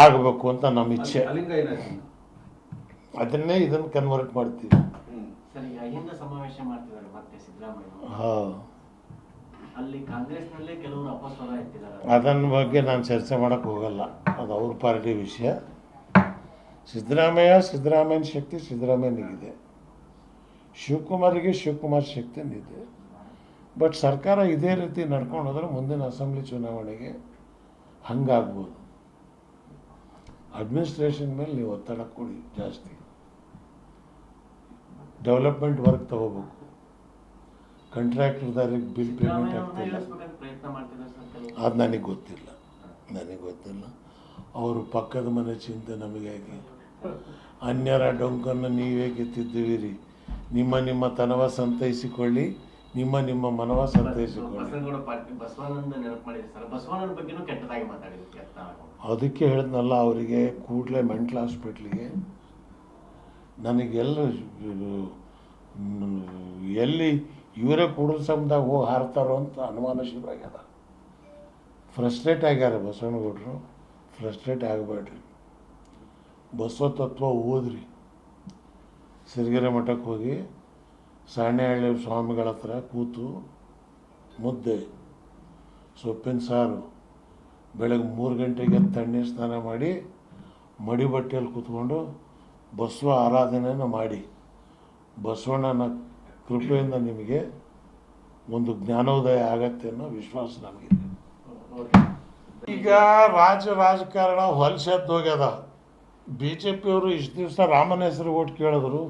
ಆಗಬೇಕು ಅಂತ ನಮ್ಮ ಇಚ್ಛೆ. ಅದನ್ನೇ ಇದನ್ನು ಕನ್ವರ್ಟ್ ಮಾಡ್ತೀವಿ. ಸರಿ, ಅಹಿಂದ ಸಮಾವೇಶ ಮಾಡ್ತಿದ್ದಾರೆ ಮತ್ತೆ ಸಿದ್ದರಾಮಯ್ಯ. ಹಾಂ, ಅಲ್ಲಿ ಕಾಂಗ್ರೆಸ್ನಲ್ಲೇ ಕೆಲವರು ಅಪಸ್ವರ ಎತ್ತಿದ್ದಾರೆ. ಅದನ್ನ ಬಗ್ಗೆ ನಾನು ಚರ್ಚೆ ಮಾಡೋಕ್ಕೆ ಹೋಗಲ್ಲ, ಅದು ಅವ್ರ ಪಾರ್ಟಿ ವಿಷಯ. ಸಿದ್ದರಾಮಯ್ಯನ ಶಕ್ತಿ ಸಿದ್ದರಾಮಯ್ಯನಿಗಿದೆ, ಶಿವಕುಮಾರ್ ಶಕ್ತಿನಿದೆ. ಬಟ್ ಸರ್ಕಾರ ಇದೇ ರೀತಿ ನಡ್ಕೊಂಡು ಹೋದ್ರೆ ಮುಂದಿನ ಅಸೆಂಬ್ಲಿ ಚುನಾವಣೆಗೆ ಹಂಗಾಗ್ಬೋದು. ಅಡ್ಮಿನಿಸ್ಟ್ರೇಷನ್ ಮೇಲೆ ನೀವು ಒತ್ತಡ ಕೊಡಿ ಜಾಸ್ತಿ, ಡೆವಲಪ್ಮೆಂಟ್ ವರ್ಕ್ ತಗೋಬೇಕು. ಕಾಂಟ್ರಾಕ್ಟರ್ದಾರಿಗೆ ಬಿಲ್ ಪೇಮೆಂಟ್ ಆಗ್ತಿಲ್ಲ, ಪ್ರಯತ್ನ ಮಾಡ್ತಿದ್ದಾರೆ ಸರ್ ಕೆಲವರು. ಅದು ನನಗೆ ಗೊತ್ತಿಲ್ಲ. ಅವರು ಪಕ್ಕದ ಮನೆ ಚಿಂತೆ ನಮಗಾಗಿ. ಅನ್ಯರ ಡೊಂಕನ್ನು ನೀವೇ ಗೆದ್ದಿದ್ದೀರಿ, ನಿಮ್ಮ ತನವ ಸಂತೈಸಿಕೊಳ್ಳಿ, ನಿಮ್ಮ ಮನವ ಸಂತೈಸಿಕೊಳ್ಳಿ. ಬಸವನಗೌಡ ಪಾರ್ಟಿ ಬಸವಾನಂದ ನೆನಪು ಮಾಡಿದ್ರು ಸರ್. ಬಸವಾನಂದ ಬಗ್ಗೆನೂ ಕೆಟ್ಟದಾಗಿ ಮಾತಾಡಿದ್ರು. ಅದಕ್ಕೆ ಹೇಳಿದ್ನಲ್ಲ, ಅವರಿಗೆ ಕೂಡಲೇ ಮೆಂಟಲ್ ಹಾಸ್ಪಿಟ್ಲಿಗೆ, ನನಗೆಲ್ಲ ಎಲ್ಲಿ ಇವರೇ ಕೂಡಲ ಸಮುದಾಯ ಹೋಗಿ ಹಾರ್ತಾರೋ ಅಂತ ಅನುಮಾನ ಶುರುವಾಗ್ಯದ. ಫ್ರಸ್ಟ್ರೇಟ್ ಆಗ್ಯಾರ ಬಸವನಗೌಡರು. ಫ್ರಸ್ಟ್ರೇಟ್ ಆಗಬೇಡ್ರಿ, ಬಸವತತ್ವ ಓದ್ರಿ. ಸಿರಿಗೆರೆ ಮಠಕ್ಕೆ ಹೋಗಿ ಸಾಣೆಹಳ್ಳಿ ಸ್ವಾಮಿಗಳ ಹತ್ರ ಕೂತು ಮುದ್ದೆ, ಸೊಪ್ಪಿನ ಸಾರು, ಬೆಳಗ್ಗೆ 3 ಗಂಟೆಗೆ ತಣ್ಣೀರು ಸ್ನಾನ ಮಾಡಿ ಮಡಿ ಬಟ್ಟೆಯಲ್ಲಿ ಕೂತ್ಕೊಂಡು ಬಸವ ಆರಾಧನೆಯನ್ನು ಮಾಡಿ, ಬಸವಣ್ಣನ ಕೃಪೆಯಿಂದ ನಿಮಗೆ ಒಂದು ಜ್ಞಾನೋದಯ ಆಗತ್ತೆ ಅನ್ನೋ ವಿಶ್ವಾಸ ನಮಗಿದೆ. ಈಗ ರಾಜಕಾರಣ ಹೊಲಸೆದ್ದು ಹೋಗ್ಯದ. BJP ಅವರು ಇಷ್ಟು ದಿವಸ ರಾಮನ ಹೆಸರು ಓಟ್ ಕೇಳಿದ್ರು.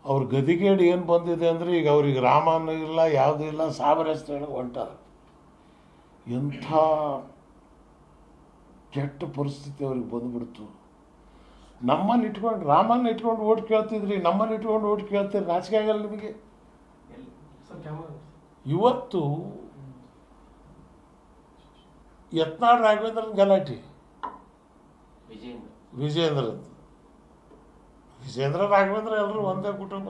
ಅವ್ರ ಗದಿಗೇಡು ಏನು ಬಂದಿದೆ ಅಂದರೆ ಈಗ ಅವ್ರಿಗೆ ರಾಮನೂ ಇಲ್ಲ, ಯಾವುದೂ ಇಲ್ಲ, ಸಾಬರ ಹೆಸರು ಹೇಳೋ ಹೊಂಟಾರ. ಎಂಥ ಕೆಟ್ಟ ಪರಿಸ್ಥಿತಿ ಅವ್ರಿಗೆ ಬಂದುಬಿಡ್ತು. ನಮ್ಮನ್ನು ಇಟ್ಕೊಂಡು ರಾಮನ್ನ ಇಟ್ಕೊಂಡು ಓಟ್ ಕೇಳ್ತಿದ್ರಿ, ನಮ್ಮನ್ನು ಇಟ್ಕೊಂಡು ಓಟ್ ಕೇಳ್ತೀರಿ, ನಾಚಿಕೆ ಆಗಲ್ಲ ನಿಮಗೆ? ಇವತ್ತು ಯತ್ನಾಳ್ ರಾಘವೇಂದ್ರನ ಗಲಾಟೆ, ವಿಜೇಂದ್ರ ರಾಘವೇಂದ್ರ ಎಲ್ಲರೂ ಒಂದೇ ಕುಟುಂಬ.